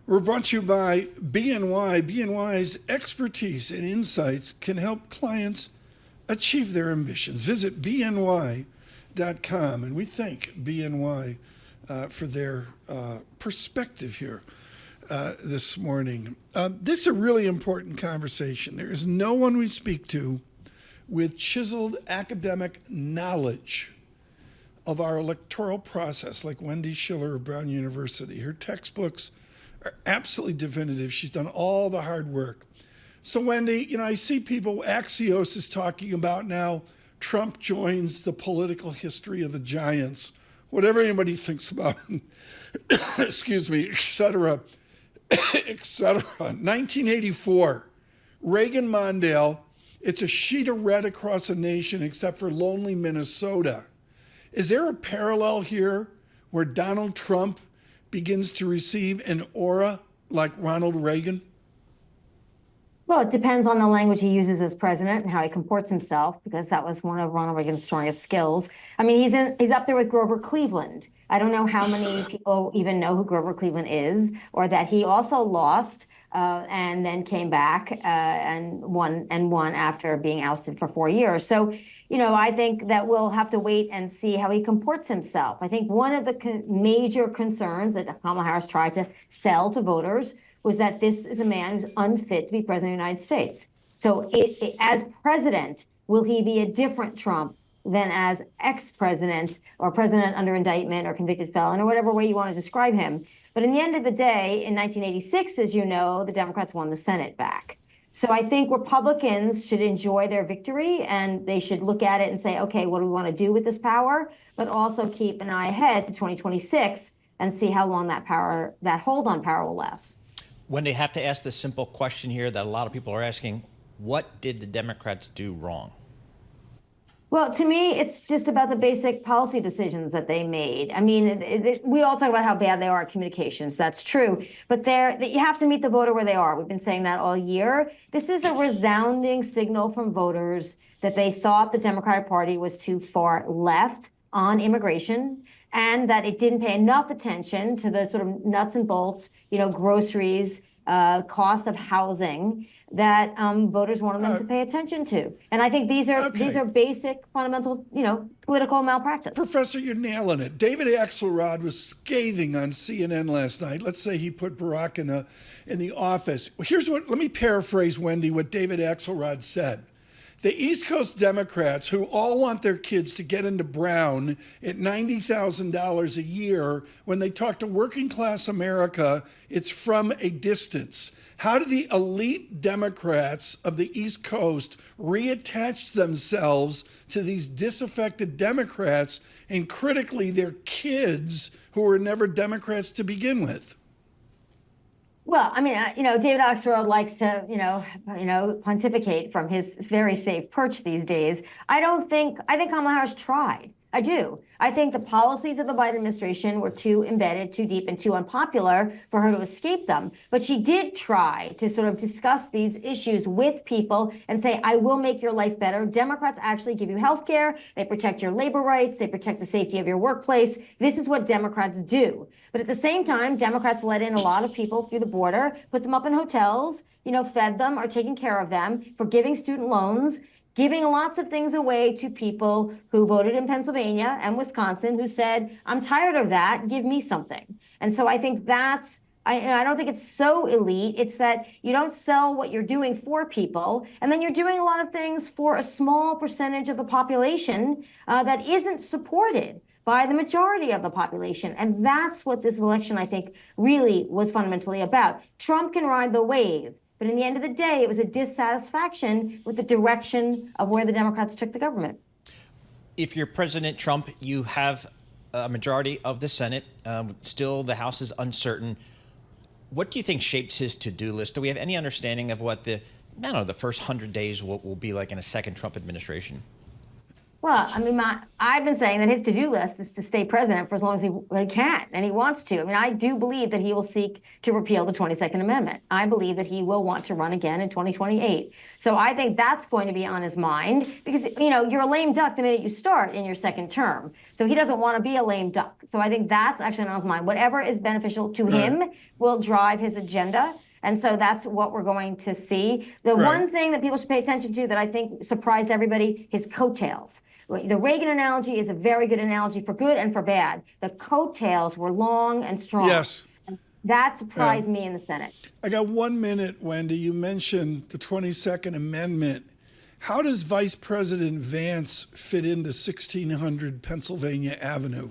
We're brought to you by BNY. BNY's expertise and insights can help clients achieve their ambitions. Visit BNY.com, and we thank BNY for their perspective here this morning. This is a really important conversation. There is no one we speak to with chiseled academic knowledge of our electoral process like Wendy Schiller of Brown University. Her textbooks are absolutely definitive. She's done all the hard work. So Wendy, I see people, Axios is talking about now Trump joins the political history of the giants, whatever anybody thinks about him, excuse me, et cetera, et cetera. 1984, Reagan Mondale, it's a sheet of red across the nation except for lonely Minnesota. Is there a parallel here where Donald Trump begins to receive an aura like Ronald Reagan? Well, it depends on the language he uses as president and how he comports himself, because that was one of Ronald Reagan's strongest skills. I mean, he's up there with Grover Cleveland. I don't know how many people even know who Grover Cleveland is, or that he also lost and then came back and won after being ousted for 4 years. So, I think that we'll have to wait and see how he comports himself. I think one of the major concerns that Kamala Harris tried to sell to voters was that this is a man who's unfit to be president of the United States. So as president, will he be a different Trump than as ex-president or president under indictment or convicted felon or whatever way you want to describe him? But in the end of the day, in 1986, as you know, the Democrats won the Senate back. So I think Republicans should enjoy their victory, and they should look at it and say, okay, what do we want to do with this power? But also keep an eye ahead to 2026 and see how long that hold on power will last. When they have to ask this simple question here that a lot of people are asking, what did the Democrats do wrong? Well, to me, it's just about the basic policy decisions that they made. I mean, we all talk about how bad they are at communications. That's true. But you have to meet the voter where they are. We've been saying that all year. This is a resounding signal from voters that they thought the Democratic Party was too far left on immigration, and that it didn't pay enough attention to the sort of nuts and bolts, groceries, cost of housing, that voters wanted them to pay attention to. And I think these are basic, fundamental, political malpractice. Professor, you're nailing it. David Axelrod was scathing on CNN last night. Let's say he put Barack in the office. Let me paraphrase, Wendy, what David Axelrod said. The East Coast Democrats, who all want their kids to get into Brown at $90,000 a year, when they talk to working class America, it's from a distance. How do the elite Democrats of the East Coast reattach themselves to these disaffected Democrats, and critically their kids who were never Democrats to begin with? Well, I mean, David Axelrod likes to, pontificate from his very safe perch these days. I think Kamala Harris tried. I do. I think the policies of the Biden administration were too embedded, too deep, and too unpopular for her to escape them. But she did try to sort of discuss these issues with people and say, I will make your life better. Democrats actually give you health care. They protect your labor rights. They protect the safety of your workplace. This is what Democrats do. But at the same time, Democrats let in a lot of people through the border, put them up in hotels, fed them, are taking care of them, forgiving student loans, giving lots of things away to people who voted in Pennsylvania and Wisconsin who said, I'm tired of that, give me something. And so I think I don't think it's so elite. It's that you don't sell what you're doing for people, and then you're doing a lot of things for a small percentage of the population that isn't supported by the majority of the population. And that's what this election, I think, really was fundamentally about. Trump can ride the wave, but in the end of the day, it was a dissatisfaction with the direction of where the Democrats took the government. If you're President Trump, you have a majority of the Senate. Still, the House is uncertain. What do you think shapes his to-do list? Do we have any understanding of what the first 100 days will be like in a second Trump administration? Well, I mean, I've been saying that his to-do list is to stay president for as long as he can, and he wants to. I mean, I do believe that he will seek to repeal the 22nd Amendment. I believe that he will want to run again in 2028. So I think that's going to be on his mind because, you're a lame duck the minute you start in your second term. So he doesn't want to be a lame duck. So I think that's actually on his mind. Whatever is beneficial to him will drive his agenda. And so that's what we're going to see. The one thing that people should pay attention to that I think surprised everybody, his coattails. The Reagan analogy is a very good analogy for good and for bad. The coattails were long and strong. Yes. And that surprised me in the Senate. I got 1 minute, Wendy. You mentioned the 22nd Amendment. How does Vice President Vance fit into 1600 Pennsylvania Avenue?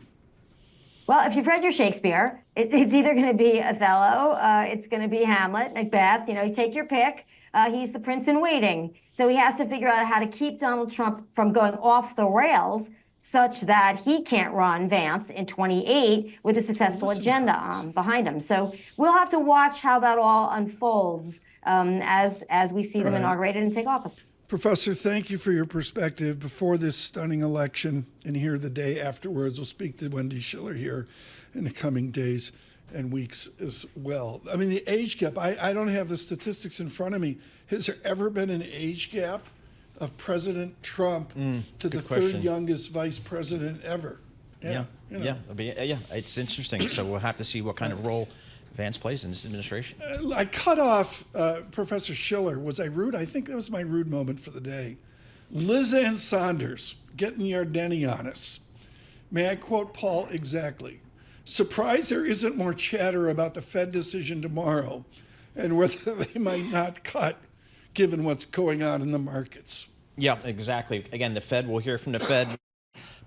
Well, if you've read your Shakespeare, it's either going to be Othello, it's going to be Hamlet, Macbeth, you take your pick. He's the prince in waiting. So he has to figure out how to keep Donald Trump from going off the rails such that he can't run Vance in 28 with a successful agenda behind him. So we'll have to watch how that all unfolds as we see them inaugurated and take office. Professor, thank you for your perspective before this stunning election and here the day afterwards. We'll speak to Wendy Schiller here in the coming days and weeks as well. I mean, the age gap, I don't have the statistics in front of me. Has there ever been an age gap of President Trump to the third youngest vice president ever? Yeah, it's interesting. So we'll have to see what kind of role Vance plays in this administration. I cut off Professor Schiller. Was I rude? I think that was my rude moment for the day. Liz Ann Saunders getting the Ardeni on us. May I quote Paul exactly? Surprised there isn't more chatter about the Fed decision tomorrow and whether they might not cut given what's going on in the markets. Yeah, exactly. Again, the Fed, we'll hear from the Fed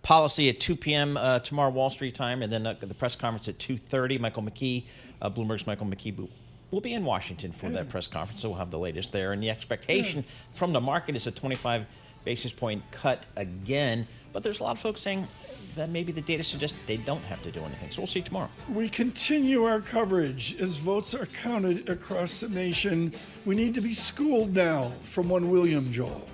policy at 2 p.m. Tomorrow, Wall Street time, and then the press conference at 2:30. Michael McKee, Bloomberg's Michael McKee, will be in Washington for that press conference, so we'll have the latest there. And the expectation from the market is a 25 basis point cut again, but there's a lot of folks saying that maybe the data suggests they don't have to do anything. So we'll see tomorrow. We continue our coverage as votes are counted across the nation. We need to be schooled now from one William Joel.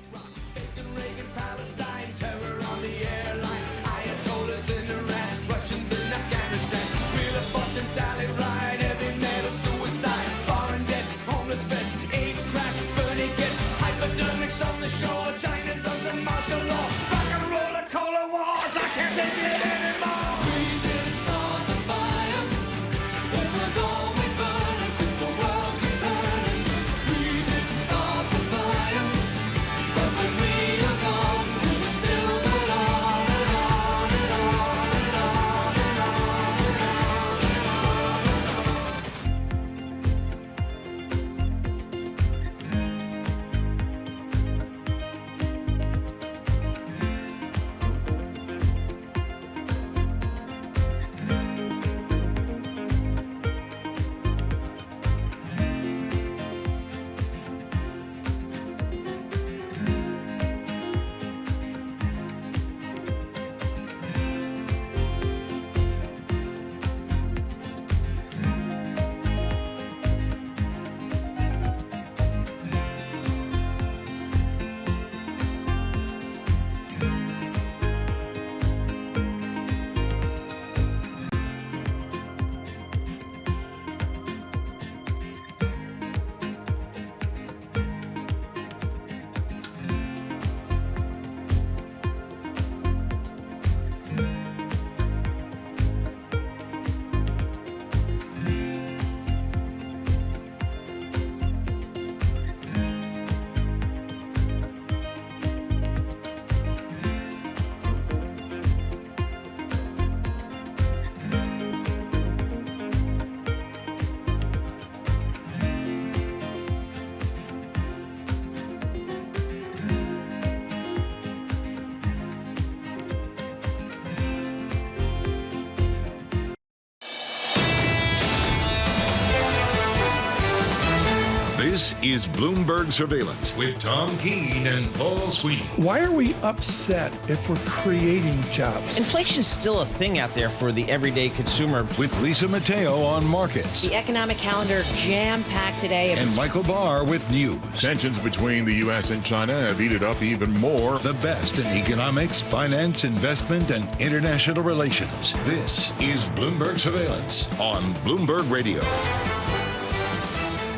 This is Bloomberg Surveillance with Tom Keene and Paul Sweeney. Why are we upset if we're creating jobs? Inflation's still a thing out there for the everyday consumer. With Lisa Mateo on markets. The economic calendar jam-packed today. And Michael Barr with news. Tensions between the U.S. and China have heated up even more. The best in economics, finance, investment, and international relations. This is Bloomberg Surveillance on Bloomberg Radio.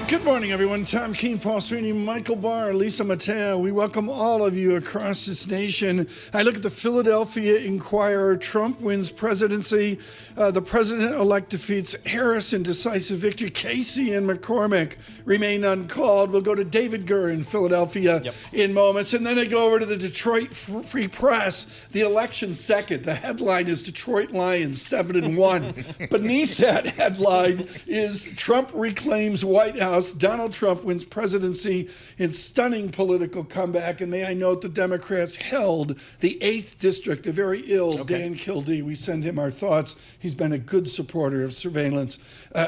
Good morning, everyone. Tom Keene, Paul Sweeney, Michael Barr, Lisa Mateo. We welcome all of you across this nation. I look at the Philadelphia Inquirer. Trump wins presidency. The president-elect defeats Harris in decisive victory. Casey and McCormick remain uncalled. We'll go to David Gurr in Philadelphia in moments. And then I go over to the Detroit Free Press. The election second. The headline is Detroit Lions 7-1. Beneath that headline is Trump reclaims White House. Donald Trump wins presidency in stunning political comeback. And may I note the Democrats held the 8th district, a very ill Dan Kildee. We send him our thoughts. He's been a good supporter of surveillance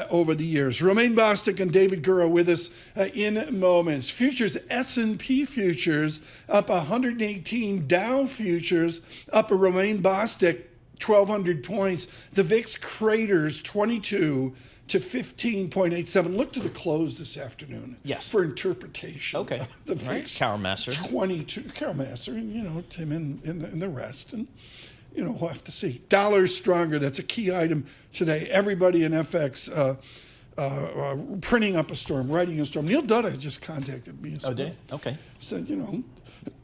over the years. Romaine Bostick and David Gurr with us in moments. Futures, S&P futures up 118. Dow futures up a Romaine Bostick 1,200 points. The VIX craters 22 to 15.87. Look to the close this afternoon. Yes. For interpretation. Okay. The VIX. Carol Master. 22. Carol Master, and, Tim and the rest. And, we'll have to see. Dollar's stronger. That's a key item today. Everybody in FX printing up a storm, writing a storm. Neil Dutta just contacted me. Oh, did? Okay. Said,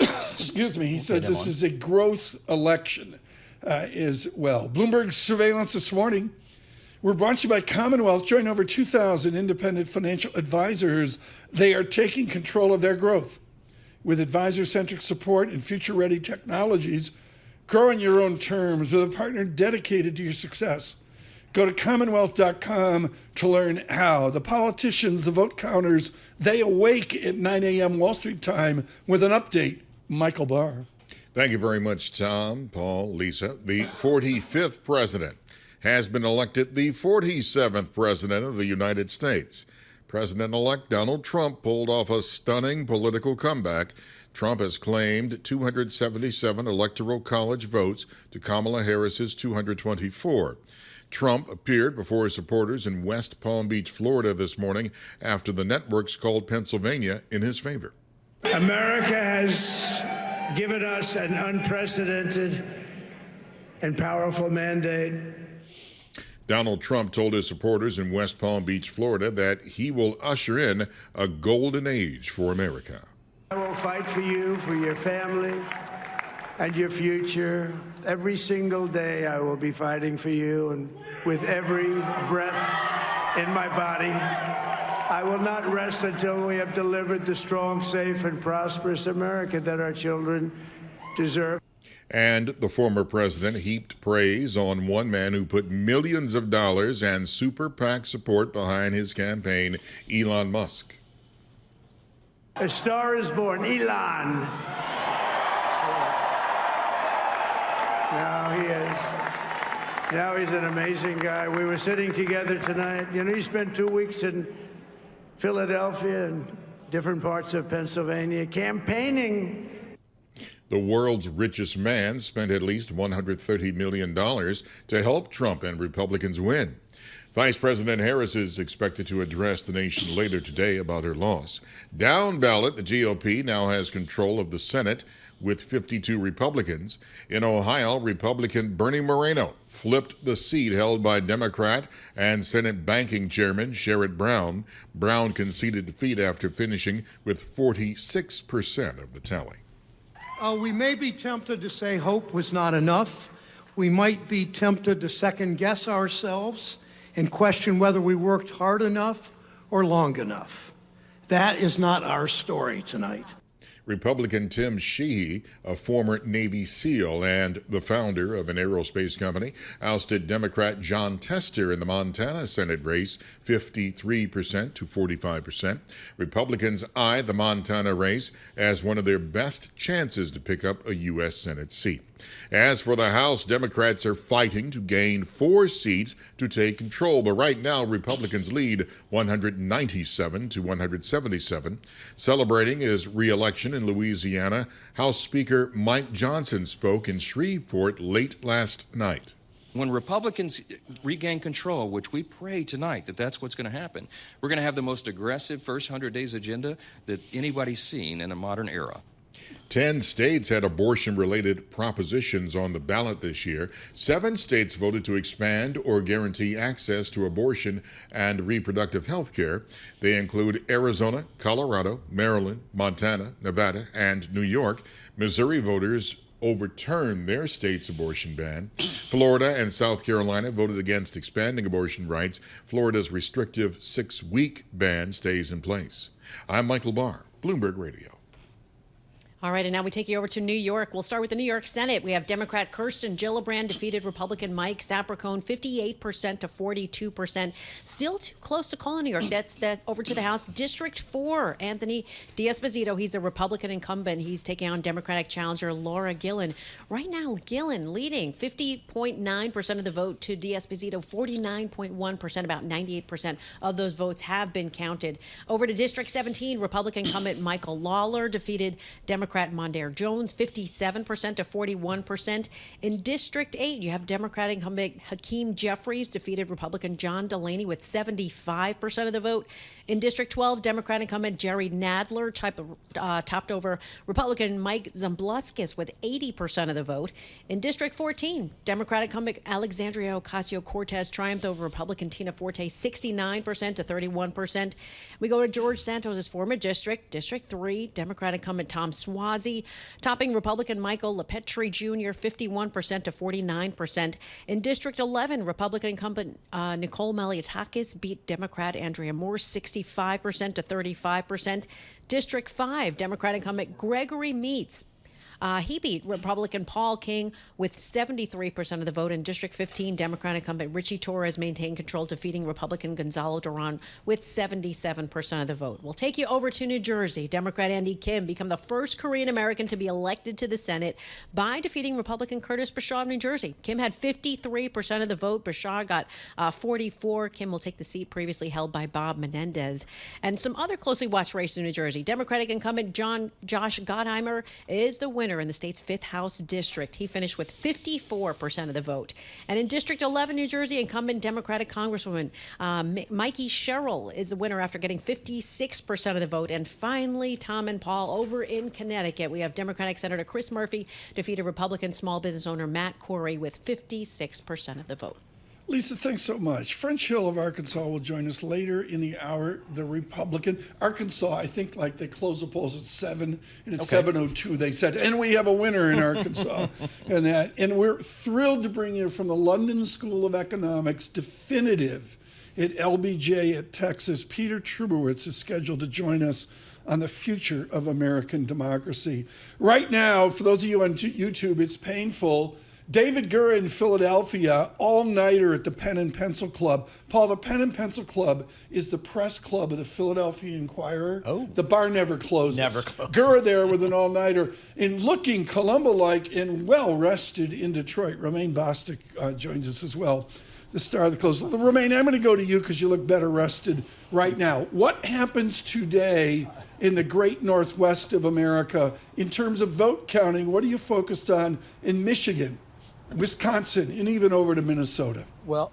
excuse me. He says this is a growth election as well. Bloomberg surveillance this morning. We're brought to you by Commonwealth. Join over 2,000 independent financial advisors. They are taking control of their growth with advisor-centric support and future-ready technologies. Grow on your own terms with a partner dedicated to your success. Go to commonwealth.com to learn how. The politicians, the vote counters, they awake at 9 a.m. Wall Street time with an update. Michael Barr. Thank you very much, Tom, Paul, Lisa. The 45th president has been elected the 47th president of the United States. President-elect Donald Trump pulled off a stunning political comeback. Trump has claimed 277 electoral college votes to Kamala Harris's 224. Trump appeared before his supporters in West Palm Beach, Florida this morning after the networks called Pennsylvania in his favor. America has given us an unprecedented and powerful mandate. Donald Trump told his supporters in West Palm Beach, Florida, that he will usher in a golden age for America. I will fight for you, for your family, and your future. Every single day I will be fighting for you, and with every breath in my body, I will not rest until we have delivered the strong, safe, and prosperous America that our children deserve. And the former president heaped praise on one man who put millions of dollars and super PAC support behind his campaign, Elon Musk. A star is born, Elon. Now he is. Now he's an amazing guy. We were sitting together tonight. He spent 2 weeks in Philadelphia and different parts of Pennsylvania campaigning. The world's richest man spent at least $130 million to help Trump and Republicans win. Vice President Harris is expected to address the nation later today about her loss. Down ballot, the GOP now has control of the Senate with 52 Republicans. In Ohio, Republican Bernie Moreno flipped the seat held by Democrat and Senate Banking Chairman Sherrod Brown. Brown conceded defeat after finishing with 46% of the tally. We may be tempted to say hope was not enough. We might be tempted to second-guess ourselves and question whether we worked hard enough or long enough. That is not our story tonight. Republican Tim Sheehy, a former Navy SEAL and the founder of an aerospace company, ousted Democrat John Tester in the Montana Senate race, 53% to 45%. Republicans eye the Montana race as one of their best chances to pick up a U.S. Senate seat. As for the House, Democrats are fighting to gain 4 seats to take control, but right now Republicans lead 197 to 177. Celebrating his re-election in Louisiana, House Speaker Mike Johnson spoke in Shreveport late last night. When Republicans regain control, which we pray tonight that that's what's going to happen, we're going to have the most aggressive first 100 days agenda that anybody's seen in a modern era. 10 states had abortion-related propositions on the ballot this year. 7 states voted to expand or guarantee access to abortion and reproductive health care. They include Arizona, Colorado, Maryland, Montana, Nevada, and New York. Missouri voters overturned their state's abortion ban. Florida and South Carolina voted against expanding abortion rights. Florida's restrictive 6-week ban stays in place. I'm Michael Barr, Bloomberg Radio. All right, and now we take you over to New York. We'll start with the New York Senate. We have Democrat Kirsten Gillibrand defeated Republican Mike Sapercohn 58% to 42%. Still too close to call in New York. That's that over to the House. District 4, Anthony D'Esposito. He's a Republican incumbent. He's taking on Democratic challenger Laura Gillen. Right now, Gillen leading 50.9% of the vote to D'Esposito, 49.1%. About 98% of those votes have been counted. Over to District 17, Republican incumbent Michael Lawler defeated Democrat Mondaire Jones, 57% to 41%. In District 8, you have Democratic incumbent Hakeem Jeffries defeated Republican John Delaney with 75% of the vote. In District 12, Democratic incumbent Jerry Nadler topped over Republican Mike Zumbluskis with 80% of the vote. In District 14, Democratic incumbent Alexandria Ocasio-Cortez triumphed over Republican Tina Forte 69% to 31%. We go to George Santos' former district, District 3, Democratic incumbent Tom Suozzi topping Republican Michael LePetri Jr. 51% to 49%. In District 11, Republican incumbent Nicole Maliotakis beat Democrat Andrea Moore 65% to 35%. District 5, Democratic incumbent Gregory Meeks. He beat Republican Paul King with 73% of the vote. In District 15, Democratic incumbent Richie Torres maintained control, defeating Republican Gonzalo Duran with 77% of the vote. We'll take you over to New Jersey. Democrat Andy Kim became the first Korean American to be elected to the Senate by defeating Republican Curtis Bashar of New Jersey. Kim had 53% of the vote. Bashar got 44. Kim will take the seat previously held by Bob Menendez. And some other closely watched races in New Jersey. Democratic incumbent Josh Gottheimer is the winner in the state's 5th House district. He finished with 54% of the vote. And in District 11, New Jersey, incumbent Democratic Congresswoman Mikey Sherrill is the winner after getting 56% of the vote. And finally, Tom and Paul, over in Connecticut, we have Democratic Senator Chris Murphy defeated Republican small business owner Matt Corey with 56% of the vote. Lisa, thanks so much. French Hill of Arkansas will join us later in the hour. The Republican Arkansas, I think, like they close the polls at 7, and at 7:02 they said, and we have a winner in Arkansas, and we're thrilled to bring you from the London School of Economics, definitive at LBJ at Texas. Peter Trubowitz is scheduled to join us on the future of American democracy. Right now, for those of you on YouTube, it's painful. David Gura in Philadelphia, all-nighter at the Pen and Pencil Club. Paul, the Pen and Pencil Club is the press club of the Philadelphia Inquirer. Oh. The bar never closes. Never closes. Gura there with an all-nighter and looking Columbo-like and well-rested in Detroit. Romaine Bostick joins us as well, the star of the close. Romaine, I'm going to go to you because you look better rested right now. What happens today in the great Northwest of America in terms of vote counting? What are you focused on in Michigan, Wisconsin, and even over to Minnesota? Well,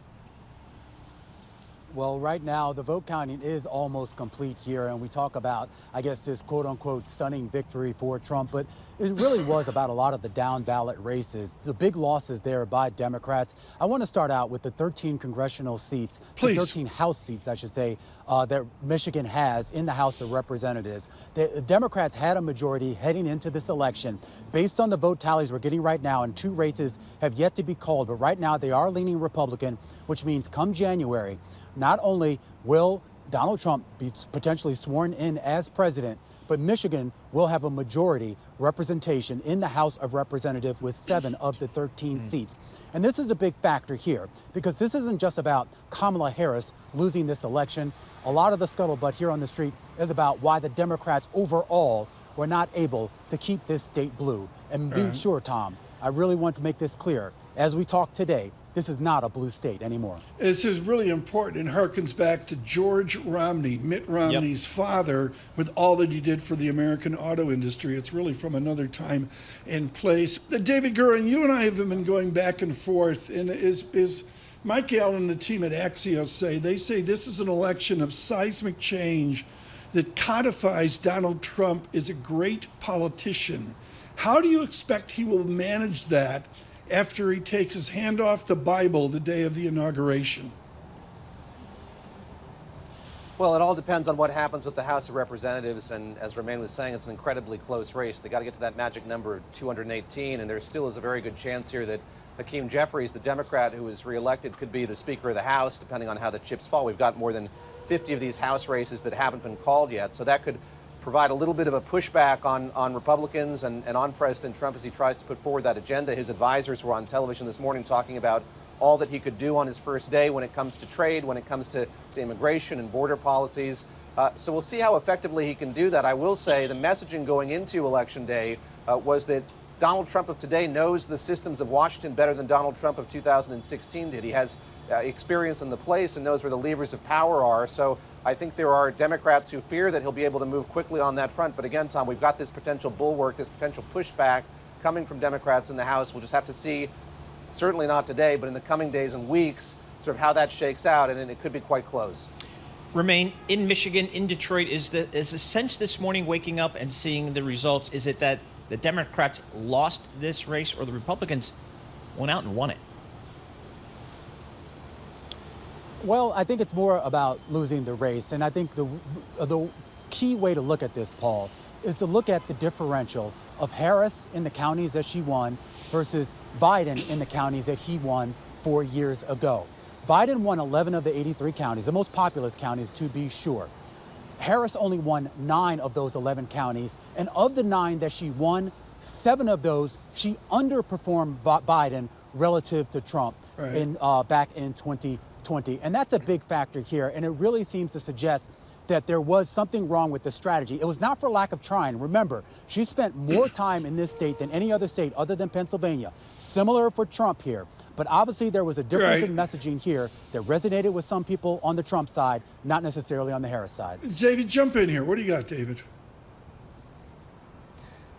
right now, the vote counting is almost complete here, and we talk about, I guess, this quote-unquote stunning victory for Trump, but it really was about a lot of the down-ballot races, the big losses there by Democrats. I want to start out with the 13 congressional seats, the 13 House seats, I should say, that Michigan has in the House of Representatives. The Democrats had a majority heading into this election. Based on the vote tallies we're getting right now, and 2 races have yet to be called, but right now they are leaning Republican, which means come January, not only will Donald Trump be potentially sworn in as president, but Michigan will have a majority representation in the House of Representatives with 7 of the 13 seats. And this is a big factor here, because this isn't just about Kamala Harris losing this election. A lot of the scuttlebutt here on the street is about why the Democrats overall were not able to keep this state blue. And be sure, Tom, I really want to make this clear. As we talk today, this is not a blue state anymore. This is really important and harkens back to George Romney, Mitt Romney's father, with all that he did for the American auto industry. It's really from another time and place. David Gurran, you and I have been going back and forth, and is Mike Allen and the team at Axios say this is an election of seismic change that codifies Donald Trump as a great politician. How do you expect he will manage that after he takes his hand off the Bible the day of the inauguration? Well, it all depends on what happens with the House of Representatives, and as Romaine was saying, it's an incredibly close race. They got to get to that magic number of 218, and there still is a very good chance here that Hakeem Jeffries, the Democrat who was reelected, could be the Speaker of the House, depending on how the chips fall. We've got more than 50 of these House races that haven't been called yet, so that could provide a little bit of a pushback on Republicans and on President Trump as he tries to put forward that agenda. His advisors were on television this morning talking about all that he could do on his first day when it comes to trade, when it comes to immigration and border policies. So we'll see how effectively he can do that. I will say the messaging going into Election Day was that Donald Trump of today knows the systems of Washington better than Donald Trump of 2016 did. He has experience in the place and knows where the levers of power are. So I think there are Democrats who fear that he'll be able to move quickly on that front. But again, Tom, we've got this potential bulwark, this potential pushback coming from Democrats in the House. We'll just have to see, certainly not today, but in the coming days and weeks, sort of how that shakes out. And it could be quite close. Romaine, in Michigan, in Detroit, is the sense this morning waking up and seeing the results, is it that the Democrats lost this race or the Republicans went out and won it? Well, I think it's more about losing the race. And I think the key way to look at this, Paul, is to look at the differential of Harris in the counties that she won versus Biden in the counties that he won 4 years ago. Biden won 11 of the 83 counties, the most populous counties to be sure. Harris only won 9 of those 11 counties, and of the 9 that she won, 7 of those she underperformed Biden relative to Trump back in 2020. And that's a big factor here, and it really seems to suggest that there was something wrong with the strategy. It was not for lack of trying. Remember, she spent more time in this state than any other state other than Pennsylvania. Similar for Trump here. But obviously there was a difference in messaging here that resonated with some people on the Trump side, not necessarily on the Harris side. David, jump in here. What do you got, David?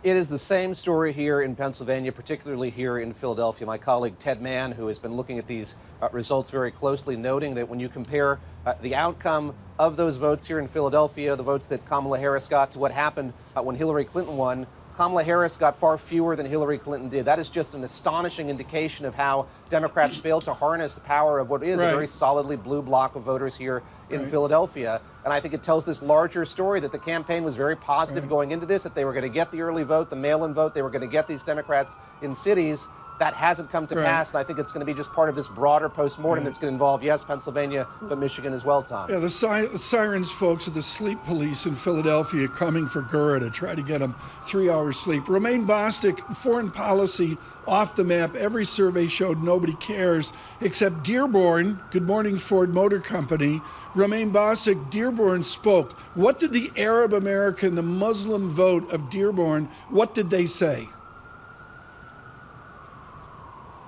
It is the same story here in Pennsylvania, particularly here in Philadelphia. My colleague Ted Mann, who has been looking at these results very closely, noting that when you compare the outcome of those votes here in Philadelphia, the votes that Kamala Harris got, to what happened when Hillary Clinton won, Kamala Harris got far fewer than Hillary Clinton did. That is just an astonishing indication of how Democrats failed to harness the power of what is a very solidly blue bloc of voters here in Philadelphia. And I think it tells this larger story that the campaign was very positive going into this, that they were going to get the early vote, the mail-in vote, they were going to get these Democrats in cities. That hasn't come to pass, and I think it's going to be just part of this broader postmortem that's going to involve, yes, Pennsylvania, but Michigan as well, Tom. Yeah, the sirens, folks, of the sleep police in Philadelphia coming for Gura to try to get him 3 hours sleep. Romaine Bostick, foreign policy off the map. Every survey showed nobody cares except Dearborn. Good morning, Ford Motor Company. Romaine Bostick, Dearborn spoke. What did the Arab American, the Muslim vote of Dearborn, what did they say?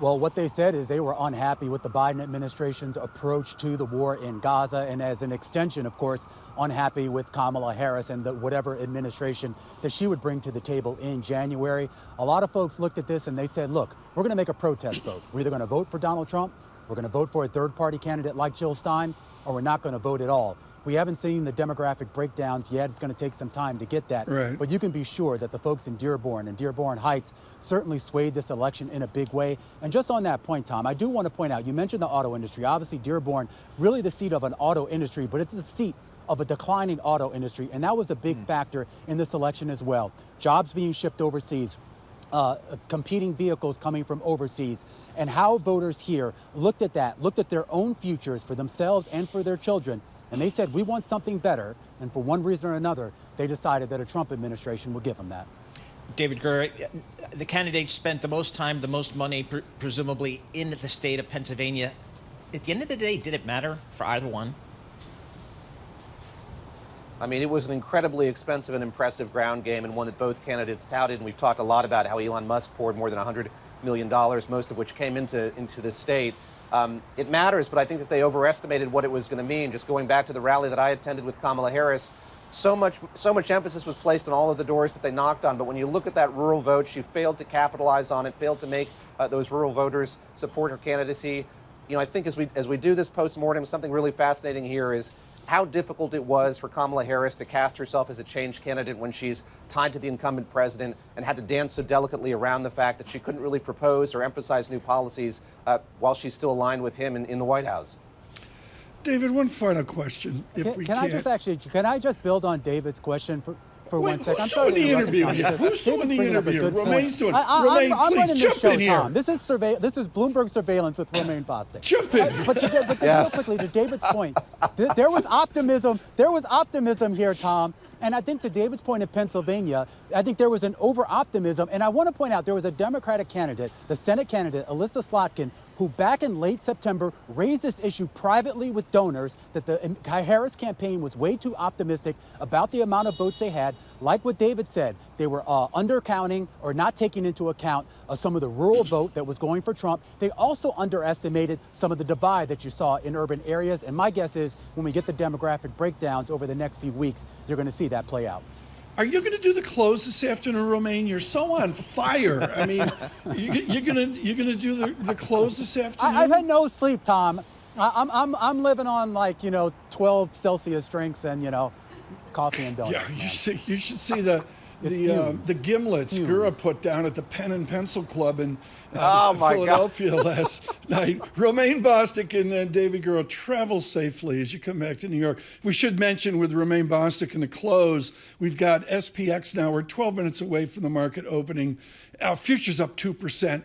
Well, what they said is they were unhappy with the Biden administration's approach to the war in Gaza, and as an extension, of course, unhappy with Kamala Harris and whatever administration that she would bring to the table in January. A lot of folks looked at this and they said, look, we're going to make a protest vote. We're either going to vote for Donald Trump, we're going to vote for a third-party candidate like Jill Stein, or we're not going to vote at all. We haven't seen the demographic breakdowns yet. It's going to take some time to get that. But you can be sure that the folks in Dearborn and Dearborn Heights certainly swayed this election in a big way. And just on that point, Tom, I do want to point out, you mentioned the auto industry. Obviously, Dearborn, really the seat of an auto industry, but it's the seat of a declining auto industry. And that was a big factor in this election as well. Jobs being shipped overseas, competing vehicles coming from overseas, and how voters here looked at that, looked at their own futures for themselves and for their children. And they said, we want something better. And for one reason or another, they decided that a Trump administration would give them that. David Gurra, the candidates spent the most time, the most money, presumably, in the state of Pennsylvania. At the end of the day, did it matter for either one? I mean, it was an incredibly expensive and impressive ground game, and one that both candidates touted. And we've talked a lot about how Elon Musk poured more than $100 million, most of which came into this state. It matters, but I think that they overestimated what it was going to mean. Just going back to the rally that I attended with Kamala Harris, so much emphasis was placed on all of the doors that they knocked on. But when you look at that rural vote, she failed to capitalize on it, failed to make those rural voters support her candidacy. You know, I think as we do this postmortem, something really fascinating here is how difficult it was for Kamala Harris to cast herself as a change candidate when she's tied to the incumbent president and had to dance so delicately around the fact that she couldn't really propose or emphasize new policies while she's still aligned with him in the White House. David, one final question, if we can. Can I just build on David's question for 1 second? Who's doing the interview? Who's doing the interview? Romain's doing it. I'm Romain, please jump in here. Tom. This is Bloomberg surveillance with Romain Bostic. Jump in. But real quickly, to David's point, there was optimism. There was optimism here, Tom. And I think to David's point in Pennsylvania, I think there was an over-optimism. And I want to point out there was a Democratic candidate, the Senate candidate, Alyssa Slotkin, who back in late September raised this issue privately with donors that the Harris campaign was way too optimistic about the amount of votes they had. Like what David said, they were undercounting or not taking into account some of the rural vote that was going for Trump. They also underestimated some of the divide that you saw in urban areas. And my guess is when we get the demographic breakdowns over the next few weeks, you're going to see that play out. Are you going to do the close this afternoon, Romain? You're so on fire. I mean, you're going to do the close this afternoon? I've had no sleep, Tom. I'm living on 12 Celsius drinks and coffee and donuts. Yeah, you should see the gimlets Gura put down at the Pen and Pencil Club in Philadelphia last night. Romain Bostic and David Gura, travel safely as you come back to New York. We should mention with Romain Bostic in the close, we've got SPX now. We're 12 minutes away from the market opening. Futures up 2%.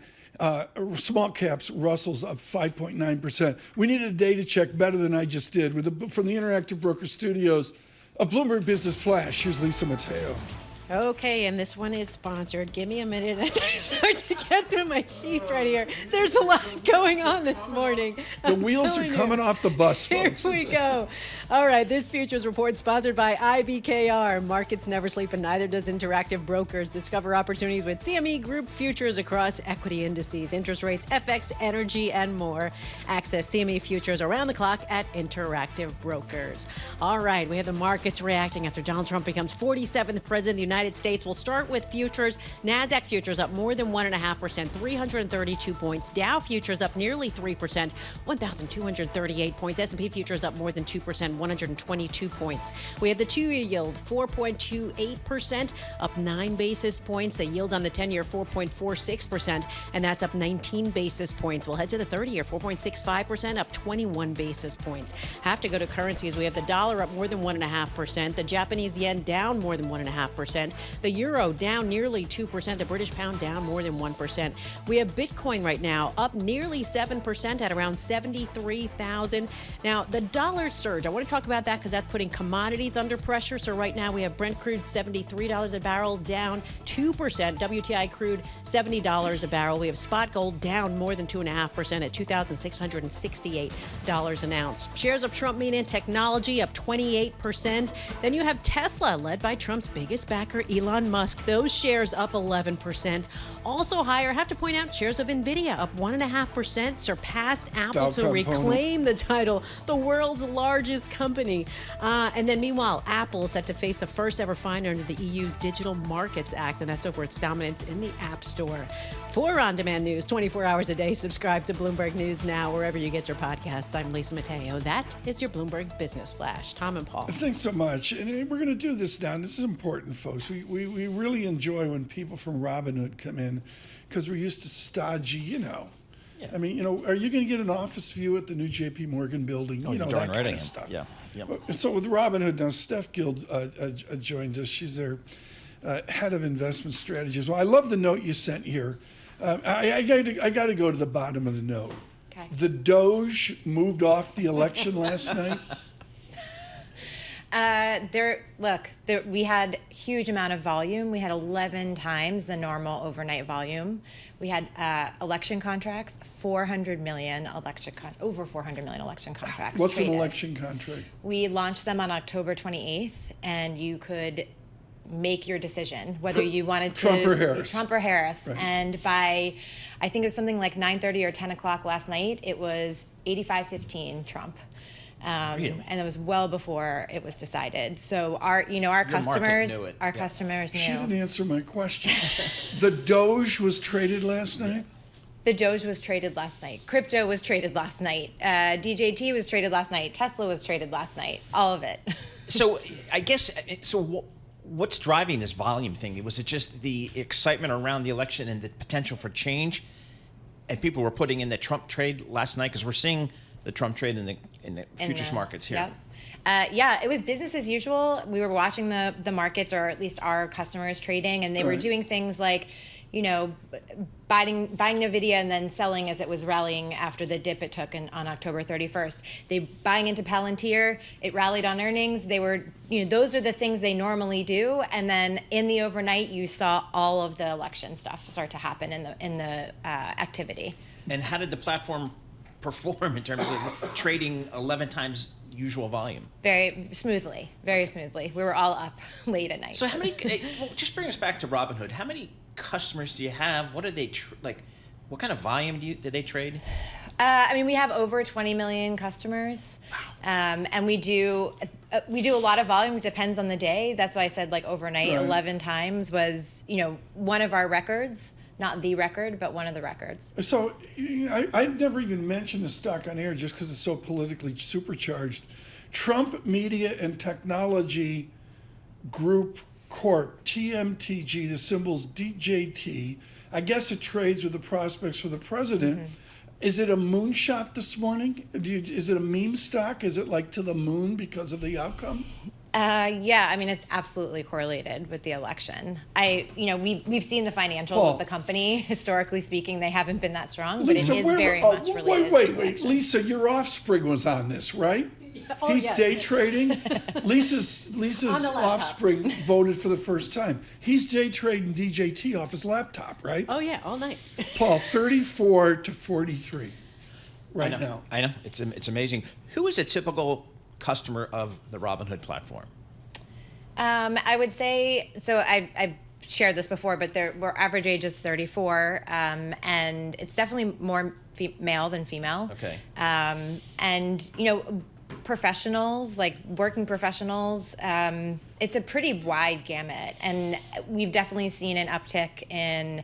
Small caps, Russell's up 5.9%. We needed a data check better than I just did from the Interactive Broker Studios. A Bloomberg Business Flash. Here's Lisa Mateo. Okay, and this one is sponsored. Give me a minute as I start to get through my sheets right here. There's a lot going on this morning. The wheels are coming off the bus, folks. Here we go. All right, this futures report sponsored by IBKR. Markets never sleep, and neither does Interactive Brokers. Discover opportunities with CME Group futures across equity indices, interest rates, FX, energy, and more. Access CME futures around the clock at Interactive Brokers. All right, we have the markets reacting after Donald Trump becomes 47th president of the United States. We'll start with futures. NASDAQ futures up more than 1.5%, 332 points. Dow futures up nearly 3%, 1,238 points. S&P futures up more than 2%, 122 points. We have the 2-year yield, 4.28%, up 9 basis points. The yield on the 10-year, 4.46%, and that's up 19 basis points. We'll head to the 30-year, 4.65%, up 21 basis points. Have to go to currencies. We have the dollar up more than 1.5%, the Japanese yen down more than 1.5%, the euro down nearly 2%, the British pound down more than 1%. We have Bitcoin right now up nearly 7% at around 73,000. Now, the dollar surge, I want to talk about that because that's putting commodities under pressure. So right now we have Brent crude $73 a barrel, down 2%. WTI crude $70 a barrel. We have spot gold down more than 2.5% at $2,668 an ounce. Shares of Trump mean in technology up 28%. Then you have Tesla, led by Trump's biggest backer, Elon Musk. Those shares up 11%. Also higher, I have to point out, shares of NVIDIA up 1.5%, surpassed Apple to reclaim the title, the world's largest company. And then meanwhile, Apple is set to face the first ever fine under the EU's Digital Markets Act, and that's over its dominance in the App Store. For on-demand news 24 hours a day, subscribe to Bloomberg News Now, wherever you get your podcasts. I'm Lisa Mateo. That is your Bloomberg Business Flash. Tom and Paul. Thanks so much. And we're going to do this now. This is important, folks. We really enjoy when people from Robinhood come in because we're used to stodgy, Yeah. I mean, are you going to get an office view at the new J.P. Morgan building? That kind of stuff. Yeah. So with Robinhood now, Steph Guild joins us. She's their head of investment strategies. Well, I love the note you sent here. I got to go to the bottom of the note. Okay. The Doge moved off the election last night. We had huge amount of volume. We had 11 times the normal overnight volume. We had election contracts, over 400 million election contracts. What's traded. an election contract? We launched them on October 28th, and you could make your decision whether you wanted to Trump or Harris. Right. And by, I think it was something like 9:30 or 10 o'clock last night, it was 85-15 Trump. Really? And it was well before it was decided. So our customers, customers knew. She didn't answer my question. The Doge was traded last night? The Doge was traded last night. Crypto was traded last night. DJT was traded last night. Tesla was traded last night. All of it. So I guess, what's driving this volume thing? Was it just the excitement around the election and the potential for change? And people were putting in the Trump trade last night? Because we're seeing the Trump trade in the futures markets here. Yeah, it was business as usual. We were watching the markets, or at least our customers trading, and they were doing things like, buying NVIDIA and then selling as it was rallying after the dip it took on October 31st. They buying into Palantir, it rallied on earnings. They were, those are the things they normally do. And then in the overnight, you saw all of the election stuff start to happen in the activity. And how did the platform perform in terms of trading 11 times usual volume? Very smoothly. We were all up late at night. So how many, just bring us back to Robinhood. How many customers do you have? What do they what kind of volume do they trade? We have over 20 million customers. Wow. And we do a lot of volume. It depends on the day. That's why I said overnight, 11 times was, one of our records. Not the record, but one of the records. So I'd never even mentioned the stock on air just because it's so politically supercharged. Trump Media and Technology Group Corp, TMTG, the symbol's DJT. I guess it trades with the prospects for the president. Mm-hmm. Is it a moonshot this morning? Is it a meme stock? Is it to the moon because of the outcome? Yeah, it's absolutely correlated with the election. We've seen the financials of the company. Historically speaking, they haven't been that strong, but Lisa, it is very much related. Wait, Lisa, your offspring was on this, right? He's day trading. Lisa's offspring voted for the first time. He's day trading DJT off his laptop, right? Oh yeah, all night. Paul, 34 to 43 right now. I know. It's amazing. Who is a typical customer of the Robinhood platform? I would say, so I shared this before, but our average age is 34, and it's definitely more male than female. Okay. And professionals, working professionals, it's a pretty wide gamut, and we've definitely seen an uptick in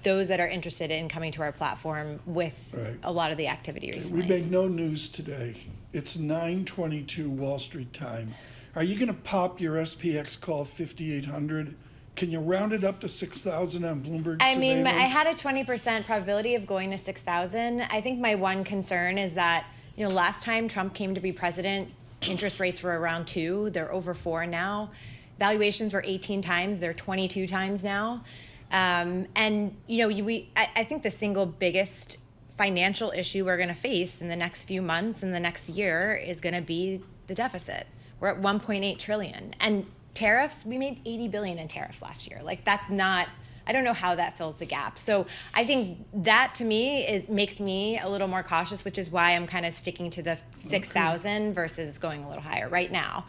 those that are interested in coming to our platform with a lot of the activity recently. We made no news today. It's 9:22 Wall Street time. Are you going to pop your SPX call 5,800? Can you round it up to 6,000 on Bloomberg surveillance? I had a 20% probability of going to 6,000. I think my one concern is that, last time Trump came to be president, interest rates were around 2. They're over 4 now. Valuations were 18 times. They're 22 times now. I think the single biggest financial issue we're going to face in the next few months and the next year is going to be the deficit. We're at 1.8 trillion. And tariffs, we made 80 billion in tariffs last year. That's not, I don't know how that fills the gap. So I think that to me makes me a little more cautious, which is why I'm kind of sticking to the 6,000 versus going a little higher right now.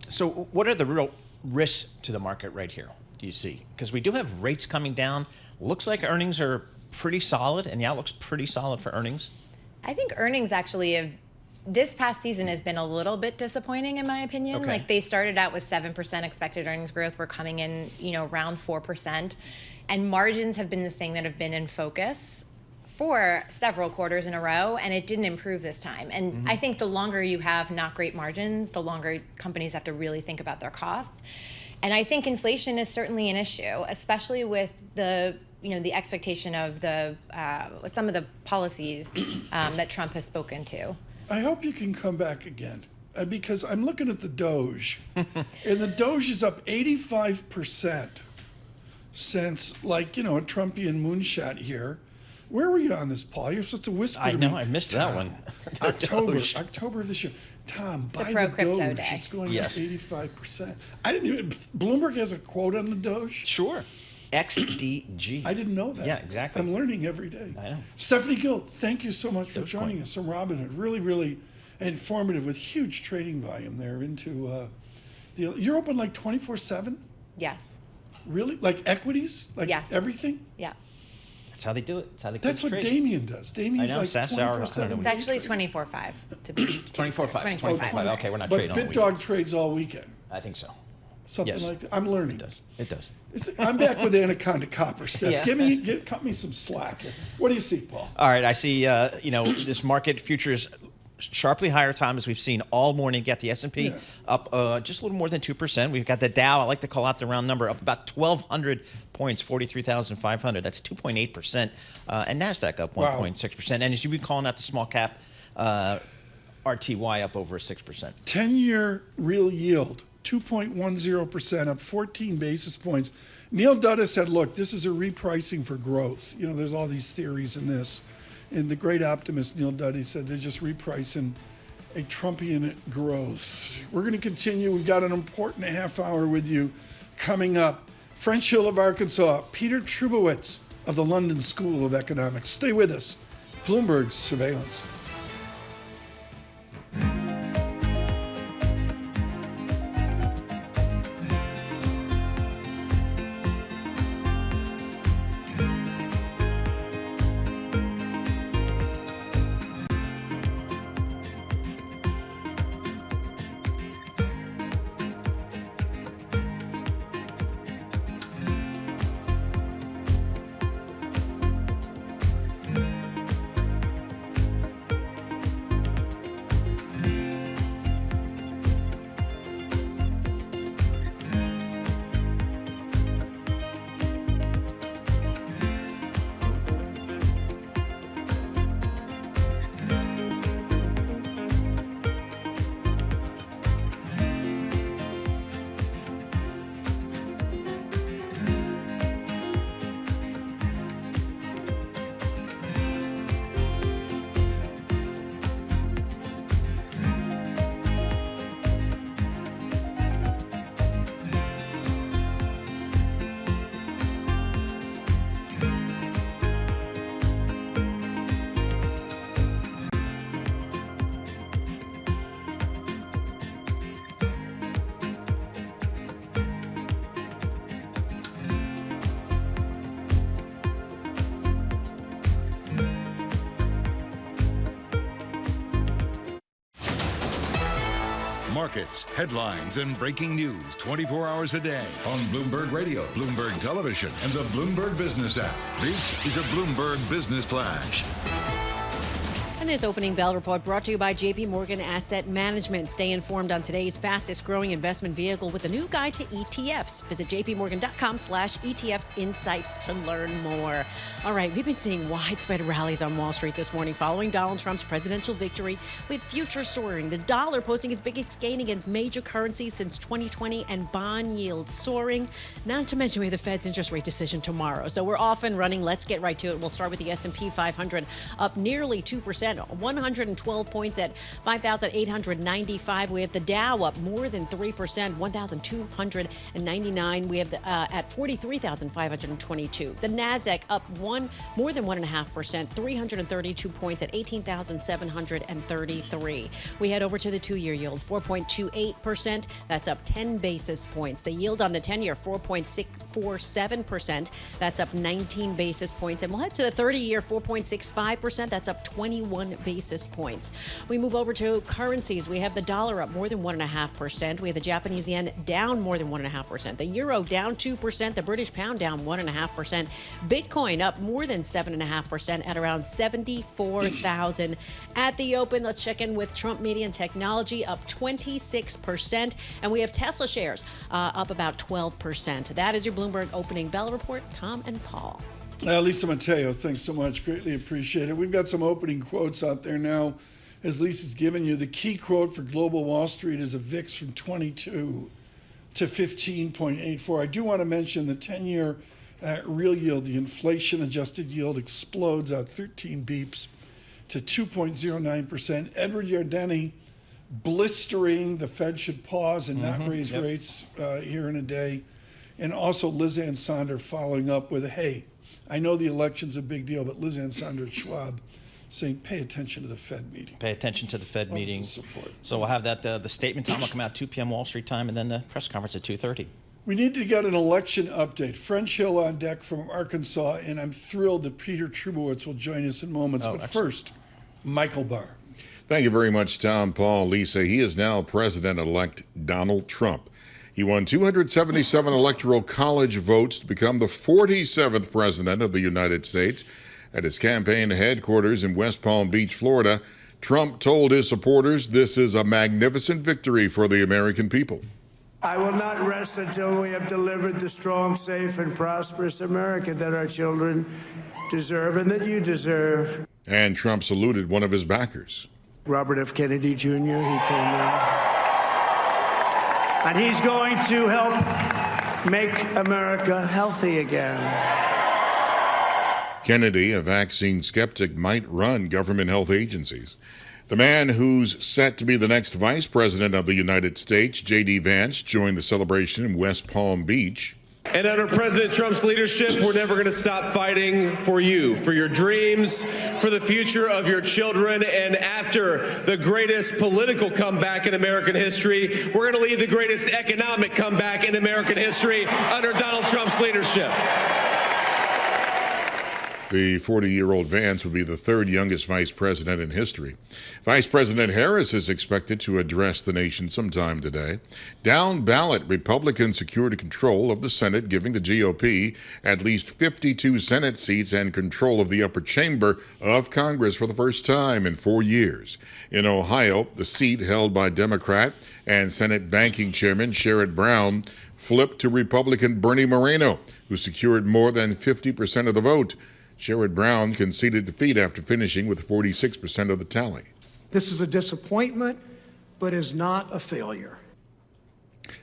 So what are the real risks to the market right here, do you see? Because we do have rates coming down. Looks like earnings are pretty solid, and the outlook's pretty solid for earnings. I think earnings actually this past season has been a little bit disappointing in my opinion. Okay. They started out with 7% expected earnings growth. We're coming in, around 4%. And margins have been the thing that have been in focus for several quarters in a row, and it didn't improve this time. And I think the longer you have not great margins, the longer companies have to really think about their costs. And I think inflation is certainly an issue, especially with the expectation of some of the policies that Trump has spoken to. I hope you can come back again, because I'm looking at the Doge, and the Doge is up 85% since, a Trumpian moonshot here. Where were you on this, Paul? You're supposed to whisper to me. I know, I missed that one. October of this year. Tom, buy the Doge. Day. It's going up 85%. I didn't even. Bloomberg has a quote on the Doge. Sure. XDG. I didn't know that. Yeah, exactly. I'm learning every day. I know. Stephanie Gill, thank you so much for joining us on Robinhood. Really, really informative with huge trading volume there into You're open like 24/7? Yes. Really? Like equities? Like Yes. everything? Yeah. That's how they do it. That's how they That's what trade. Damien does. Damien's I know, like Sass Hour, I don't 24/7. It's actually 24/5 to be 24/5. 24/5. Okay, we're not But trading on the BitDog weekends. trades all weekend. I think so. Something Yes. like that. I'm learning. It does. I'm back with Anaconda Copper, Steph. Yeah. Cut me some slack here. What do you see, Paul? All right, I see. This market futures sharply higher time as we've seen all morning. Get the S&P up just a little more than 2%. We've got the Dow. I like to call out the round number, up about 1,200 points, 43,500. That's 2.8%, and Nasdaq up 1.6%. And as you've been calling out the small cap, RTY up over 6%. 10-year real yield, 2.10%, up 14 basis points. Neil Dutta said, look, this is a repricing for growth. There's all these theories in this. And the great optimist, Neil Dutta, said they're just repricing a Trumpian growth. We're going to continue. We've got an important half hour with you coming up. French Hill of Arkansas, Peter Trubowitz of the London School of Economics. Stay with us. Bloomberg Surveillance. Markets, headlines, and breaking news 24 hours a day on Bloomberg Radio, Bloomberg Television, and the Bloomberg Business app. This is a Bloomberg Business Flash. And this opening bell report brought to you by JP Morgan Asset Management. Stay informed on today's fastest growing investment vehicle with a new guide to ETFs. Visit jpmorgan.com/ETFs insights to learn more. All right, we've been seeing widespread rallies on Wall Street this morning following Donald Trump's presidential victory, with futures soaring, the dollar posting its biggest gain against major currencies since 2020, and bond yields soaring. Not to mention we have the Fed's interest rate decision tomorrow. So we're off and running. Let's get right to it. We'll start with the S&P 500 up nearly 2%. 112 points at 5,895. We have the Dow up more than 3%, 1,299. We have the at 43,522. The Nasdaq up more than 1.5%, 332 points at 18,733. We head over to the 2-year yield, 4.28%. That's up 10 basis points. The yield on the 10-year, 4.647%. That's up 19 basis points. And we'll head to the 30-year, 4.65%. That's up 21 basis points. We move over to currencies. We have the dollar up more than 1.5%. We have the Japanese yen down more than 1.5%. The euro down 2%. The British pound down 1.5%. Bitcoin up more than 7.5% at around 74,000 at the open. Let's check in with Trump Media and Technology, up 26%. And we have Tesla shares up about 12%. That is your Bloomberg opening bell report. Tom and Paul. Lisa Mateo, thanks so much. Greatly appreciate it. We've got some opening quotes out there now, as Lisa's given you. The key quote for Global Wall Street is a VIX from 22 to 15.84. I do want to mention the 10-year real yield, the inflation-adjusted yield, explodes out 13 beeps to 2.09%. Edward Yardeni blistering the Fed should pause and not raise rates here in a day. And also Liz Ann Sonder following up with, hey, I know the election's a big deal, but Liz Ann Sonder at Schwab saying pay attention to the Fed meeting. Pay attention to the Fed Lots of meeting. support. So we'll have that the statement time will come out 2 p.m. Wall Street time, and then the press conference at 2:30. We need to get an election update. French Hill on deck from Arkansas, and I'm thrilled that Peter Trubowitz will join us in moments. But excellent. first, Michael Barr. Thank you very much, Tom, Paul, Lisa. He is now President-elect Donald Trump. He won 277 electoral college votes to become the 47th president of the United States. At his campaign headquarters in West Palm Beach, Florida, Trump told his supporters this is a magnificent victory for the American people. I will not rest until we have delivered the strong, safe, and prosperous America that our children deserve and that you deserve. And Trump saluted one of his backers. Robert F. Kennedy Jr., he came in. And he's going to help make America healthy again. Kennedy, a vaccine skeptic, might run government health agencies. The man who's set to be the next vice president of the United States, J.D. Vance, joined the celebration in West Palm Beach. And under President Trump's leadership, we're never going to stop fighting for you, for your dreams, for the future of your children. And after the greatest political comeback in American history, we're going to lead the greatest economic comeback in American history under Donald Trump's leadership. The 40-year-old Vance would be the third youngest vice president in history. Vice President Harris is expected to address the nation sometime today. Down-ballot Republicans secured control of the Senate, giving the GOP at least 52 Senate seats and control of the upper chamber of Congress for the first time in 4 years. In Ohio, the seat held by Democrat and Senate Banking Chairman Sherrod Brown flipped to Republican Bernie Moreno, who secured more than 50% of the vote. Sherrod Brown conceded defeat after finishing with 46% of the tally. This is a disappointment, but is not a failure.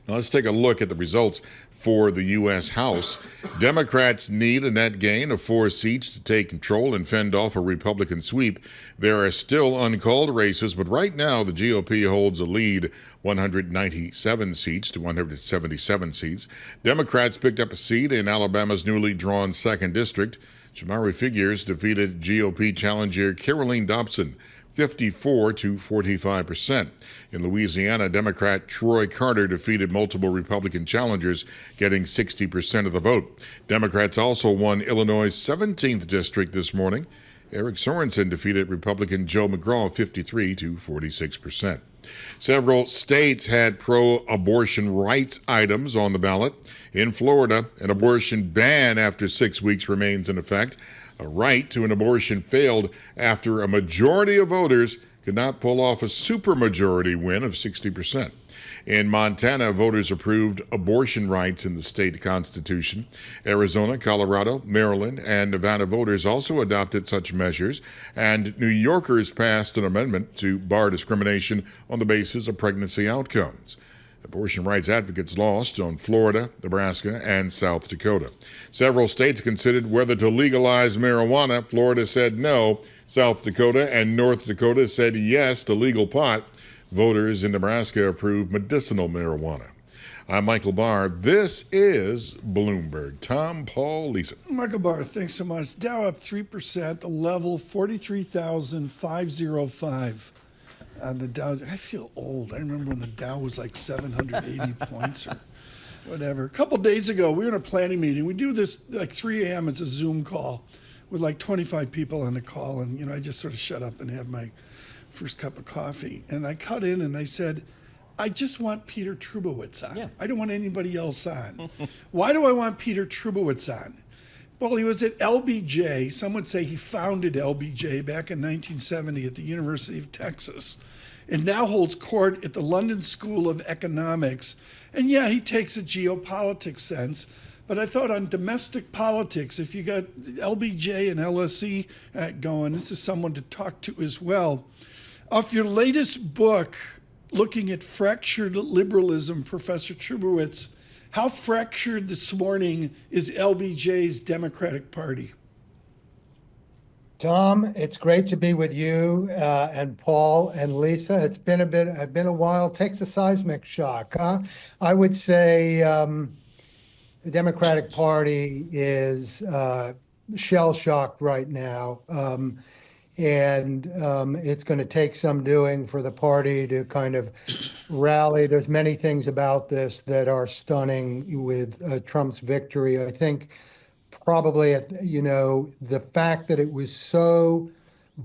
Now let's take a look at the results for the U.S. House. Democrats need a net gain of 4 seats to take control and fend off a Republican sweep. There are still uncalled races, but right now the GOP holds a lead, 197 seats to 177 seats. Democrats picked up a seat in Alabama's newly drawn 2nd District. Shamari Figures defeated GOP challenger Caroline Dobson 54 to 45%. In Louisiana, Democrat Troy Carter defeated multiple Republican challengers, getting 60% of the vote. Democrats also won Illinois' 17th district this morning. Eric Sorensen defeated Republican Joe McGraw 53 to 46%. Several states had pro-abortion rights items on the ballot. In Florida, an abortion ban after 6 weeks remains in effect. A right to an abortion failed after a majority of voters could not pull off a supermajority win of 60%. In Montana, voters approved abortion rights in the state constitution. Arizona, Colorado, Maryland, and Nevada voters also adopted such measures, and New Yorkers passed an amendment to bar discrimination on the basis of pregnancy outcomes. Abortion rights advocates lost on Florida, Nebraska, and South Dakota. Several states considered whether to legalize marijuana. Florida said no. South Dakota and North Dakota said yes to legal pot. Voters in Nebraska approved medicinal marijuana. I'm Michael Barr. This is Bloomberg. Tom, Paul, Lisa. Michael Barr, thanks so much. Dow up 3%, the level 43,505. The Dow, I feel old. I remember when the Dow was like 780 points or whatever. A couple days ago, we were in a planning meeting. We do this like 3 a.m. It's a Zoom call with like 25 people on the call. And, I just sort of shut up and have my first cup of coffee. And I cut in and I said, I just want Peter Trubowitz on. Yeah. I don't want anybody else on. Why do I want Peter Trubowitz on? Well, he was at LBJ. Some would say he founded LBJ back in 1970 at the University of Texas, and now holds court at the London School of Economics. And yeah, he takes a geopolitics sense, but I thought on domestic politics, if you got LBJ and LSE going, this is someone to talk to as well. Off your latest book, looking at fractured liberalism, Professor Trubowitz, how fractured this morning is LBJ's Democratic Party? Tom, it's great to be with you and Paul and Lisa. It's been a while. Takes a seismic shock, huh? I would say the Democratic Party is shell-shocked right now. And it's going to take some doing for the party to kind of rally. There's many things about this that are stunning with Trump's victory. I think probably, the fact that it was so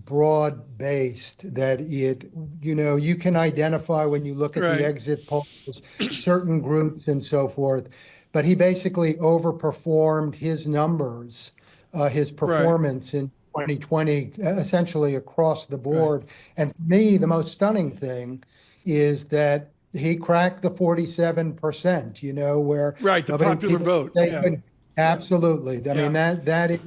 broad-based that you can identify when you look at Right. the exit polls, certain groups and so forth. But he basically overperformed his numbers, his performance in 2020, essentially across the board. And for me, the most stunning thing is that he cracked the 47%, where Right, the popular vote. Yeah. Absolutely. I mean, that is,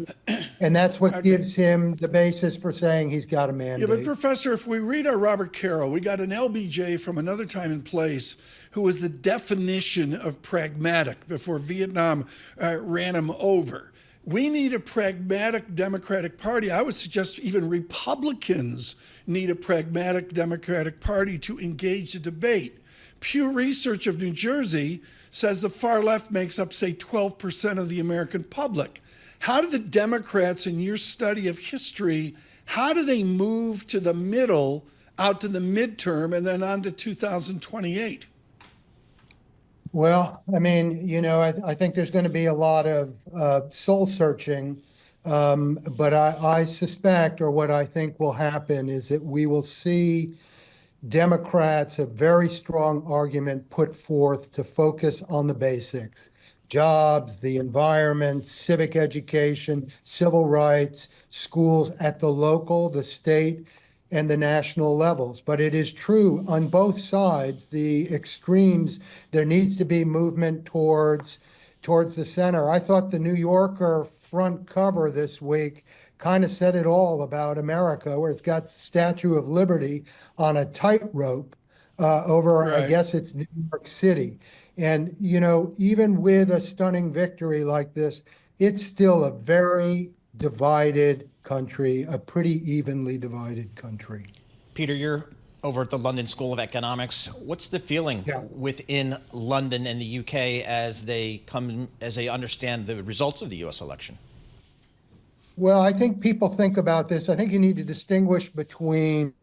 and that's what gives him the basis for saying he's got a mandate. Yeah, but Professor, if we read our Robert Caro, we got an LBJ from another time and place who was the definition of pragmatic before Vietnam ran him over. We need a pragmatic Democratic Party. I would suggest even Republicans need a pragmatic Democratic Party to engage the debate. Pew Research of New Jersey says the far left makes up, say, 12% of the American public. How do the Democrats, in your study of history, how do they move to the middle, out to the midterm, and then on to 2028? Well, I mean, I think there's going to be a lot of soul searching, but I suspect, or what I think will happen, is that we will see Democrats, a very strong argument put forth to focus on the basics: jobs, the environment, civic education, civil rights, schools at the local, the state, and the national levels. But it is true on both sides, the extremes, there needs to be movement towards the center. I thought the New Yorker front cover this week kind of said it all about America, where it's got the Statue of Liberty on a tightrope over, I guess it's New York City. And, even with a stunning victory like this, it's still a very divided country, a pretty evenly divided country. Peter, you're over at the London School of Economics. What's the feeling within London and the UK as they understand the results of the U.S. election? Well, I think people think about this. I think you need to distinguish between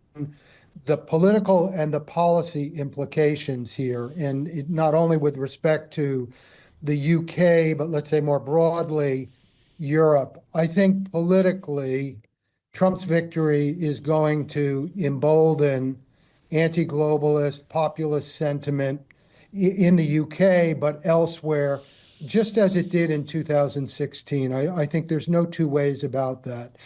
the political and the policy implications here, and not only with respect to the UK, but let's say more broadly, Europe. I think politically, Trump's victory is going to embolden anti-globalist, populist sentiment in the UK, but elsewhere, just as it did in 2016. I think there's no two ways about that.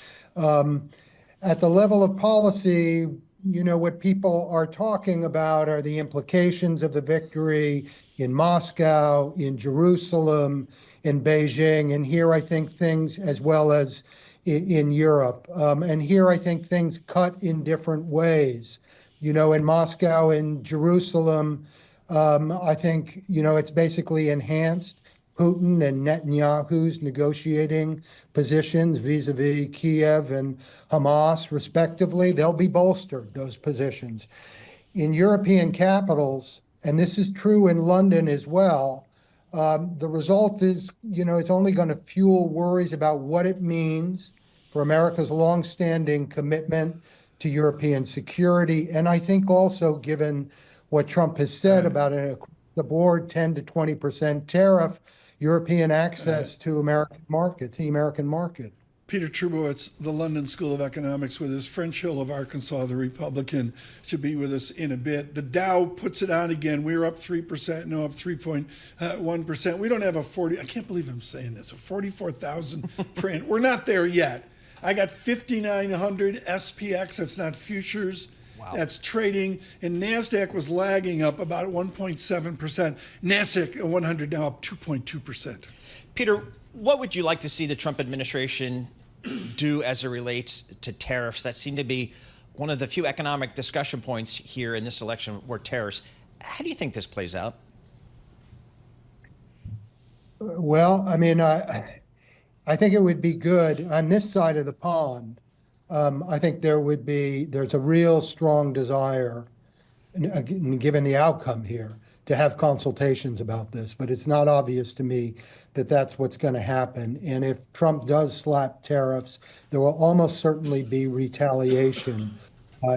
At the level of policy, what people are talking about are the implications of the victory in Moscow, in Jerusalem, in Beijing, and here I think things, as well as in Europe. And here I think things cut in different ways. In Moscow and Jerusalem, I think, it's basically enhanced Putin and Netanyahu's negotiating positions vis-a-vis Kiev and Hamas, respectively. They'll be bolstered, those positions. In European capitals, and this is true in London as well, the result is, it's only going to fuel worries about what it means for America's longstanding commitment to European security. And I think also, given what Trump has said about the board 10 to 20% tariff, European access to the American market. Peter Trubowitz, the London School of Economics, with his French Hill of Arkansas, the Republican, should be with us in a bit. The Dow puts it on again. We're up 3%, no, up 3.1%. We don't have I can't believe I'm saying this, a 44,000 print. We're not there yet. I got 5,900 SPX, that's not futures. Wow. That's trading, and NASDAQ was lagging up about 1.7%. NASDAQ 100 now up 2.2%. Peter, what would you like to see the Trump administration do as it relates to tariffs? That seem to be one of the few economic discussion points here in this election were tariffs. How do you think this plays out? Well, I mean, I think it would be good on this side of the pond. I think there's a real strong desire, given the outcome here, to have consultations about this, but it's not obvious to me that that's what's going to happen. And if Trump does slap tariffs, there will almost certainly be retaliation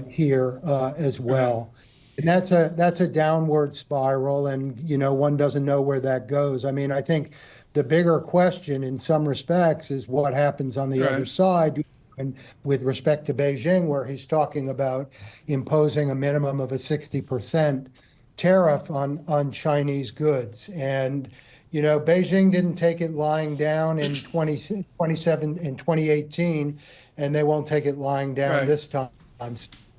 here as well. And that's a downward spiral, and one doesn't know where that goes. I mean, I think the bigger question in some respects is what happens on the other side. And with respect to Beijing, where he's talking about imposing a minimum of a 60% tariff on Chinese goods. And, Beijing didn't take it lying down in 2018, and they won't take it lying down this time.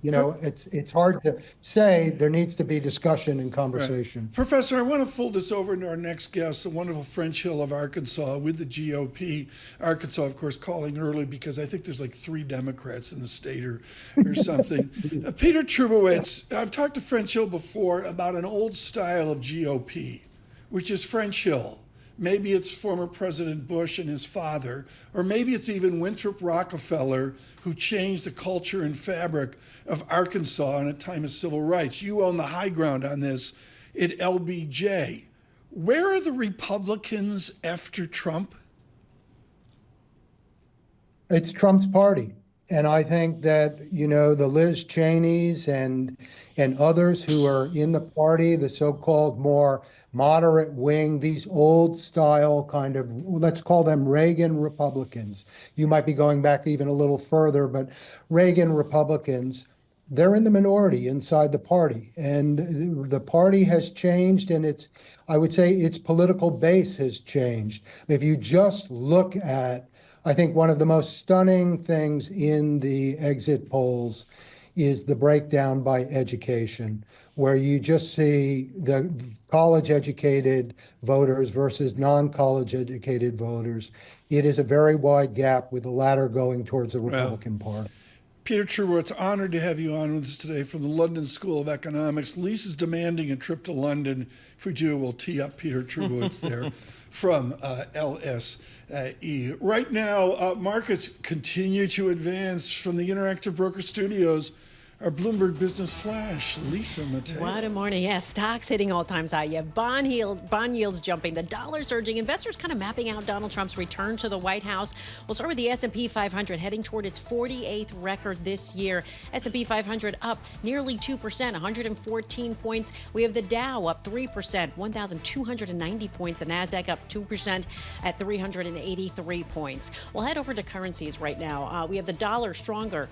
It's hard to say. There needs to be discussion and conversation. Right. Professor, I want to fold this over into our next guest, the wonderful French Hill of Arkansas with the GOP. Arkansas, of course, calling early because I think there's like 3 Democrats in the state or something. Peter Trubowitz, I've talked to French Hill before about an old style of GOP, which is French Hill. Maybe it's former President Bush and his father, or maybe it's even Winthrop Rockefeller who changed the culture and fabric of Arkansas in a time of civil rights. You own the high ground on this at LBJ. Where are the Republicans after Trump? It's Trump's party. And I think that, the Liz Cheneys and others who are in the party, the so-called more moderate wing, these old style kind of, let's call them Reagan Republicans. You might be going back even a little further, but Reagan Republicans, they're in the minority inside the party. And the party has changed, and I would say its political base has changed. If you just look at, I think one of the most stunning things in the exit polls is the breakdown by education, where you just see the college-educated voters versus non-college educated voters. It is a very wide gap, with the latter going towards the Republican Party. Peter Trubowitz, honored to have you on with us today from the London School of Economics. Lisa's demanding a trip to London. If we do, we'll tee up Peter Trubowitz there from LSE. Right now, markets continue to advance from the Interactive Broker Studios. Our Bloomberg Business Flash, Lisa Mateo. What a morning. Yeah, stocks hitting all-time high. You have bond yields jumping, the dollar surging, investors kind of mapping out Donald Trump's return to the White House. We'll start with the S&P 500 heading toward its 48th record this year. S&P 500 up nearly 2%, 114 points. We have the Dow up 3%, 1,290 points. The NASDAQ up 2% at 383 points. We'll head over to currencies right now. We have the dollar stronger.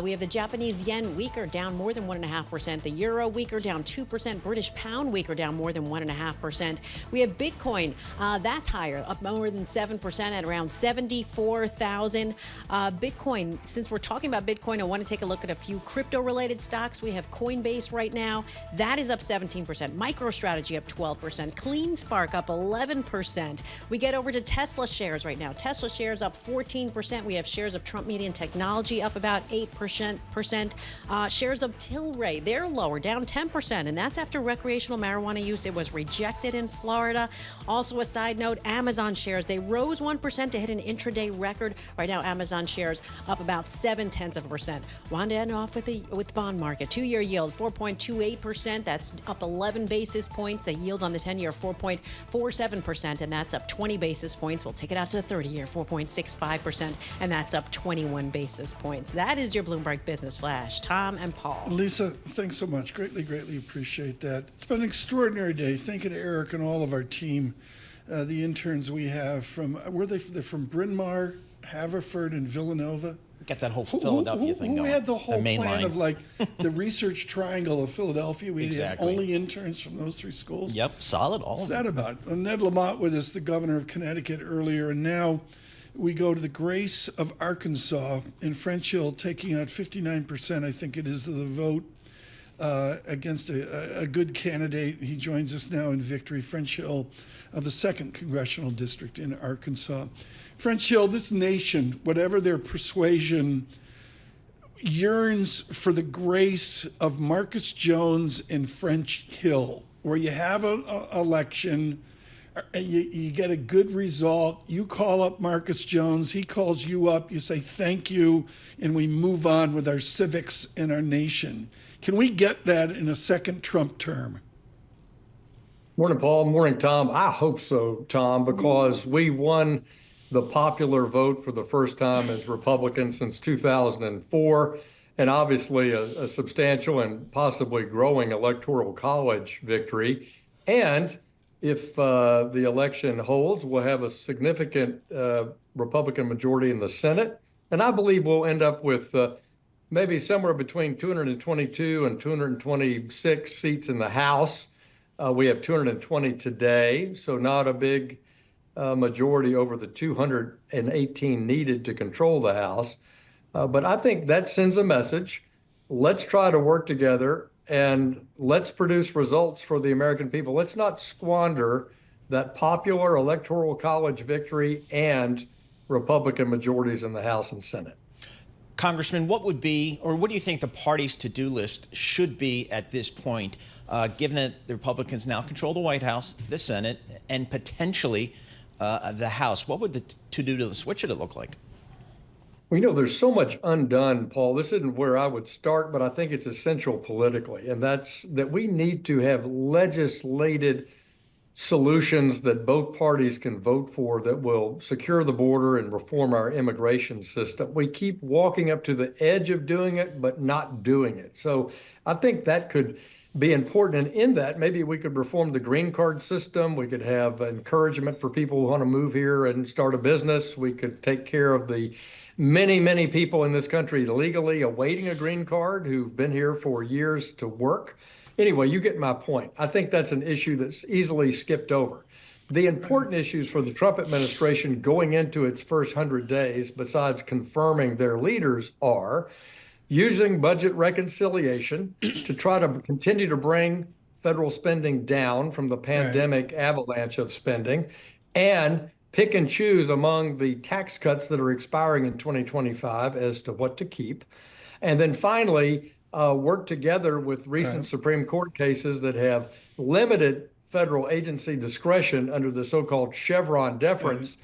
We have the Japanese yen weaker, down more than 1.5%. The euro weaker, down 2%. British pound weaker, down more than 1.5%. We have Bitcoin, that's higher, up more than 7% at around 74,000. Bitcoin, since we're talking about Bitcoin, I want to take a look at a few crypto-related stocks. We have Coinbase right now. That is up 17%. MicroStrategy up 12%. CleanSpark up 11%. We get over to Tesla shares right now. Tesla shares up 14%. We have shares of Trump Media and Technology up about 8%. Shares of Tilray, they're lower, down 10%, and that's after recreational marijuana use. It was rejected in Florida. Also, a side note, Amazon shares, they rose 1% to hit an intraday record. Right now, Amazon shares up about 0.7%. Want to end off with the bond market. 2-year yield, 4.28%. That's up 11 basis points. A yield on the 10-year, 4.47%, and that's up 20 basis points. We'll take it out to the 30-year, 4.65%, and that's up 21 basis points. That is your Bloomberg Business Flash. Tom and Paul. Lisa, thanks so much. Greatly appreciate that. It's been an extraordinary day. Thank you to Eric and all of our team, the interns we have from, they're from Bryn Mawr, Haverford, and Villanova. Get that whole Philadelphia thing going. We had the whole main plan line of like the research triangle of Philadelphia. We Exactly. had only interns from those 3 schools. Yep, solid. All What's of that them. about? Ned Lamont with us, the governor of Connecticut earlier, and now we go to the Grace of Arkansas in French Hill, taking out 59%, I think it is, of the vote against a good candidate. He joins us now in victory. French Hill of the 2nd Congressional District in Arkansas. French Hill, this nation, whatever their persuasion, yearns for the grace of Marcus Jones in French Hill, where you have an election, you get a good result, you call up Marcus Jones, he calls you up, you say thank you, and we move on with our civics and our nation. Can we get that in a second Trump term? Morning, Paul. Morning, Tom. I hope so, Tom, because we won the popular vote for the first time as Republicans since 2004, and obviously a substantial and possibly growing electoral college victory. And if the election holds, we'll have a significant Republican majority in the Senate. And I believe we'll end up with maybe somewhere between 222 and 226 seats in the House. We have 220 today, so not a big majority over the 218 needed to control the House. But I think that sends a message. Let's try to work together and let's produce results for the American people. Let's not squander that popular electoral college victory and Republican majorities in the House and Senate. Congressman, what would be, or what do you think the party's to-do list should be at this point, given that the Republicans now control the White House, the Senate, and potentially the House? What would the to-do list, what should it look like? Well, there's so much undone, Paul. This isn't where I would start, but I think it's essential politically, and that's that we need to have legislated solutions that both parties can vote for that will secure the border and reform our immigration system. We keep walking up to the edge of doing it, but not doing it. So I think that could be important. And in that, maybe we could reform the green card system. We could have encouragement for people who want to move here and start a business. We could take care of the many, many people in this country legally awaiting a green card who've been here for years to work. Anyway, you get my point. I think that's an issue that's easily skipped over. The important issues for the Trump administration going into its first 100 days, besides confirming their leaders, are using budget reconciliation to try to continue to bring federal spending down from the pandemic avalanche of spending, and pick and choose among the tax cuts that are expiring in 2025 as to what to keep. And then finally, work together with recent Supreme Court cases that have limited federal agency discretion under the so-called Chevron deference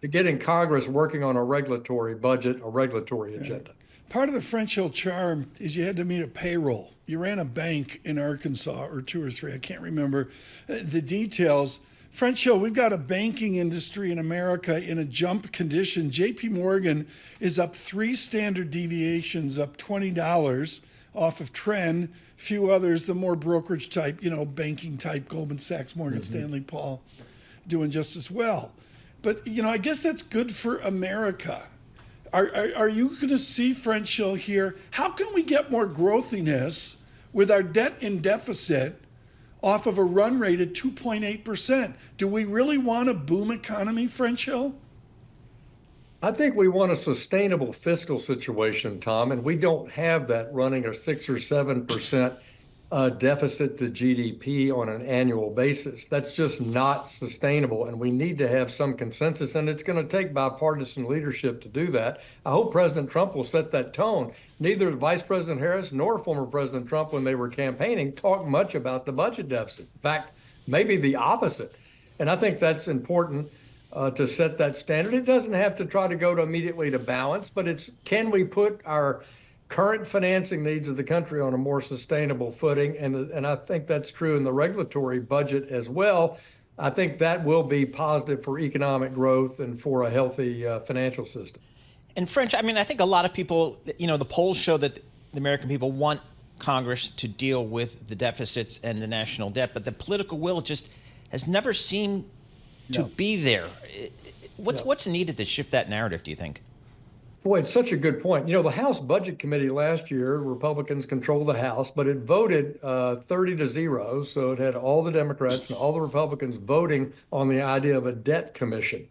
to getting Congress working on a regulatory budget, a regulatory agenda. Part of the French Hill charm is you had to meet a payroll. You ran a bank in Arkansas, or two or three, I can't remember the details. French Hill, we've got a banking industry in America in a jump condition. JP Morgan is up 3 standard deviations, up $20 off of trend. Few others, the more brokerage type, banking type, Goldman Sachs, Morgan Stanley, Paul, doing just as well. But, I guess that's good for America. Are you going to see, French Hill, here? How can we get more growthiness with our debt and deficit off of a run rate at 2.8%? Do we really want a boom economy, French Hill? I think we want a sustainable fiscal situation, Tom, and we don't have that running a 6 or 7% deficit to GDP on an annual basis. That's just not sustainable, and we need to have some consensus, and it's going to take bipartisan leadership to do that. I hope President Trump will set that tone. Neither Vice President Harris nor former President Trump, when they were campaigning, talked much about the budget deficit. In fact, maybe the opposite. And I think that's important to set that standard. It doesn't have to try to go to immediately to balance, but it's, can we put our current financing needs of the country on a more sustainable footing? And I think that's true in the regulatory budget as well. I think that will be positive for economic growth and for a healthy financial system. And French, I think a lot of people, the polls show that the American people want Congress to deal with the deficits and the national debt, but the political will just has never seemed to be there. What's needed to shift that narrative, do you think? Boy, it's such a good point. The House Budget Committee last year, Republicans controlled the House, but it voted 30-0. So it had all the Democrats and all the Republicans voting on the idea of a debt commission.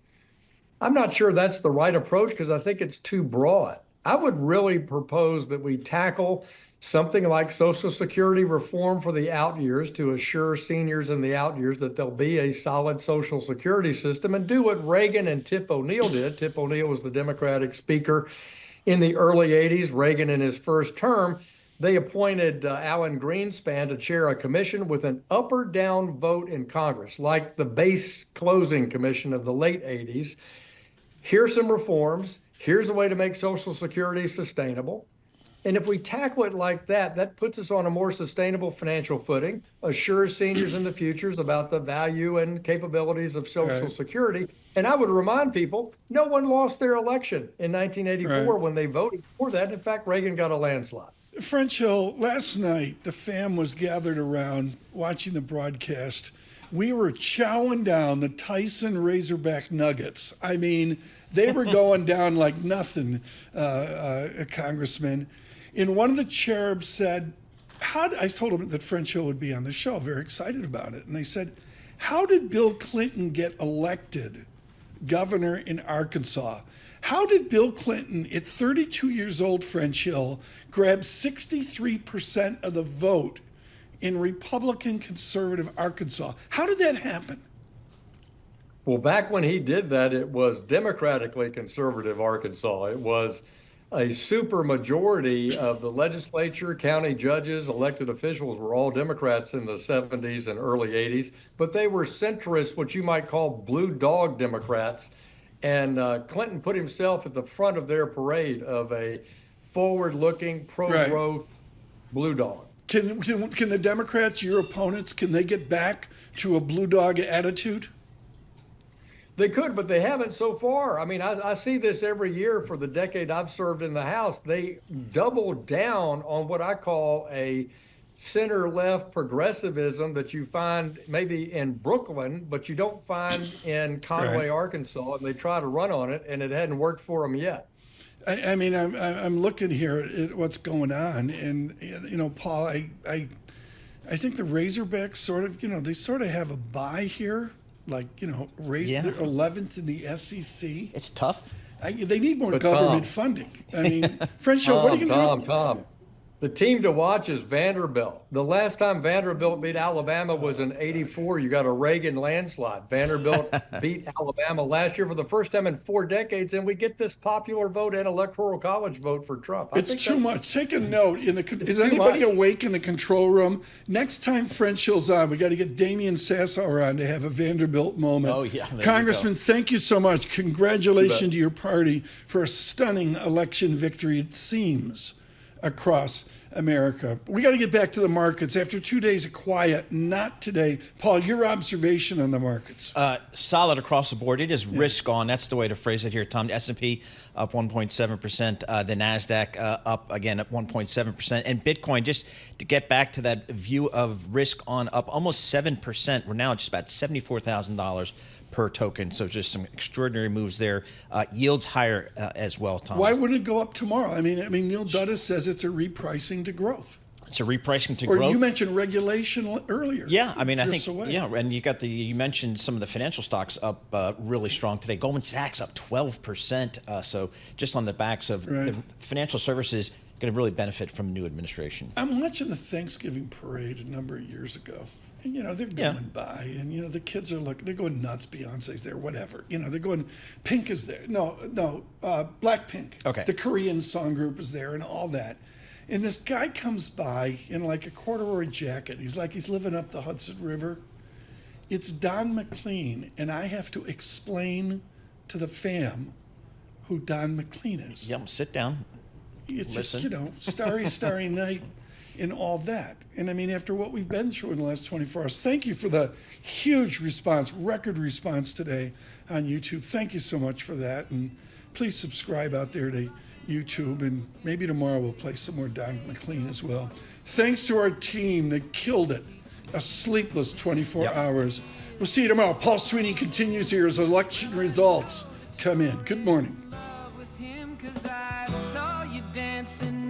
I'm not sure that's the right approach because I think it's too broad. I would really propose that we tackle something like Social Security reform for the out years to assure seniors in the out years that there'll be a solid Social Security system, and do what Reagan and Tip O'Neill did. Tip O'Neill was the Democratic speaker in the early 80s. Reagan, in his first term, they appointed Alan Greenspan to chair a commission with an up or down vote in Congress, like the base closing commission of the late 80s. Here's some reforms. Here's a way to make Social Security sustainable. And if we tackle it like that, that puts us on a more sustainable financial footing, assures seniors in the futures about the value and capabilities of Social Security. And I would remind people, no one lost their election in 1984 when they voted for that. In fact, Reagan got a landslide. French Hill, last night, the fam was gathered around watching the broadcast. We were chowing down the Tyson Razorback nuggets. I mean, they were going down like nothing, Congressman. And one of the cherubs said, I told him that French Hill would be on the show, very excited about it. And they said, how did Bill Clinton get elected governor in Arkansas? How did Bill Clinton, at 32 years old, French Hill, grab 63% of the vote in Republican conservative Arkansas? How did that happen? Well, back when he did that, it was democratically conservative Arkansas. It was a super majority of the legislature, county judges, elected officials were all Democrats in the 70s and early 80s, but they were centrist, what you might call blue dog Democrats. And Clinton put himself at the front of their parade of a forward-looking, pro-growth blue dog. Can the Democrats, your opponents, can they get back to a blue dog attitude? They could, but they haven't so far. I mean, I see this every year for the decade I've served in the House. They double down on what I call a center-left progressivism that you find maybe in Brooklyn, but you don't find in Conway, Arkansas, and they try to run on it, and it hadn't worked for them yet. I mean, I'm looking here at what's going on, and you know, Paul, I think the Razorbacks sort of, you know, they sort of have a bye here. Like, you know, they're 11th in the SEC. It's tough. They need more government funding. I mean, French Hill, what are you going to do? Tom, the team to watch is Vanderbilt. The last time Vanderbilt beat Alabama was in '84. You got a Reagan landslide. Vanderbilt beat Alabama last year for the first time in 4 decades, and we get this popular vote and electoral college vote for Trump. It's too much. Take a note. Is anybody awake in the control room? Next time French Hill's on, we got to get Damian Sassower on to have a Vanderbilt moment. Oh, yeah. Congressman, thank you so much. Congratulations to your party for a stunning election victory, it seems, across America. We got to get back to the markets after 2 days of quiet. Not today. Paul, your observation on the markets? Solid across the board. It is risk on. That's the way to phrase it here, Tom. The S&P up 1.7%. The NASDAQ up again at 1.7%. And Bitcoin, just to get back to that view of risk on, up almost 7%. We're now at just about $74,000 per token. So just some extraordinary moves there. Yields higher as well, Tom. Why wouldn't it go up tomorrow? I mean, Neil Dudis says it's a repricing to growth. It's a repricing to growth. Or you mentioned regulation earlier. Yeah, I mean, I think, and you mentioned some of the financial stocks up really strong today. Goldman Sachs up 12%. So just on the backs of the financial services, going to really benefit from new administration. I'm watching the Thanksgiving parade a number of years ago. And, you know, they're going by, and, you know, the kids are they're going nuts. Beyonce's there, whatever. You know, they're going, Pink is there. No, Blackpink. Okay. The Korean song group is there and all that. And this guy comes by in like a corduroy jacket. He's living up the Hudson River. It's Don McLean, and I have to explain to the fam who Don McLean is. Yeah, sit down. Listen. You know, starry night and all that. And I mean, after what we've been through in the last 24 hours, thank you for the huge response, record response today on YouTube. Thank you so much for that. And please subscribe out there to YouTube, and maybe tomorrow we'll play some more Don McLean as well. Thanks to our team that killed it. A sleepless 24 hours. We'll see you tomorrow. Paul Sweeney continues here as election results come in. Good morning. I saw you dancing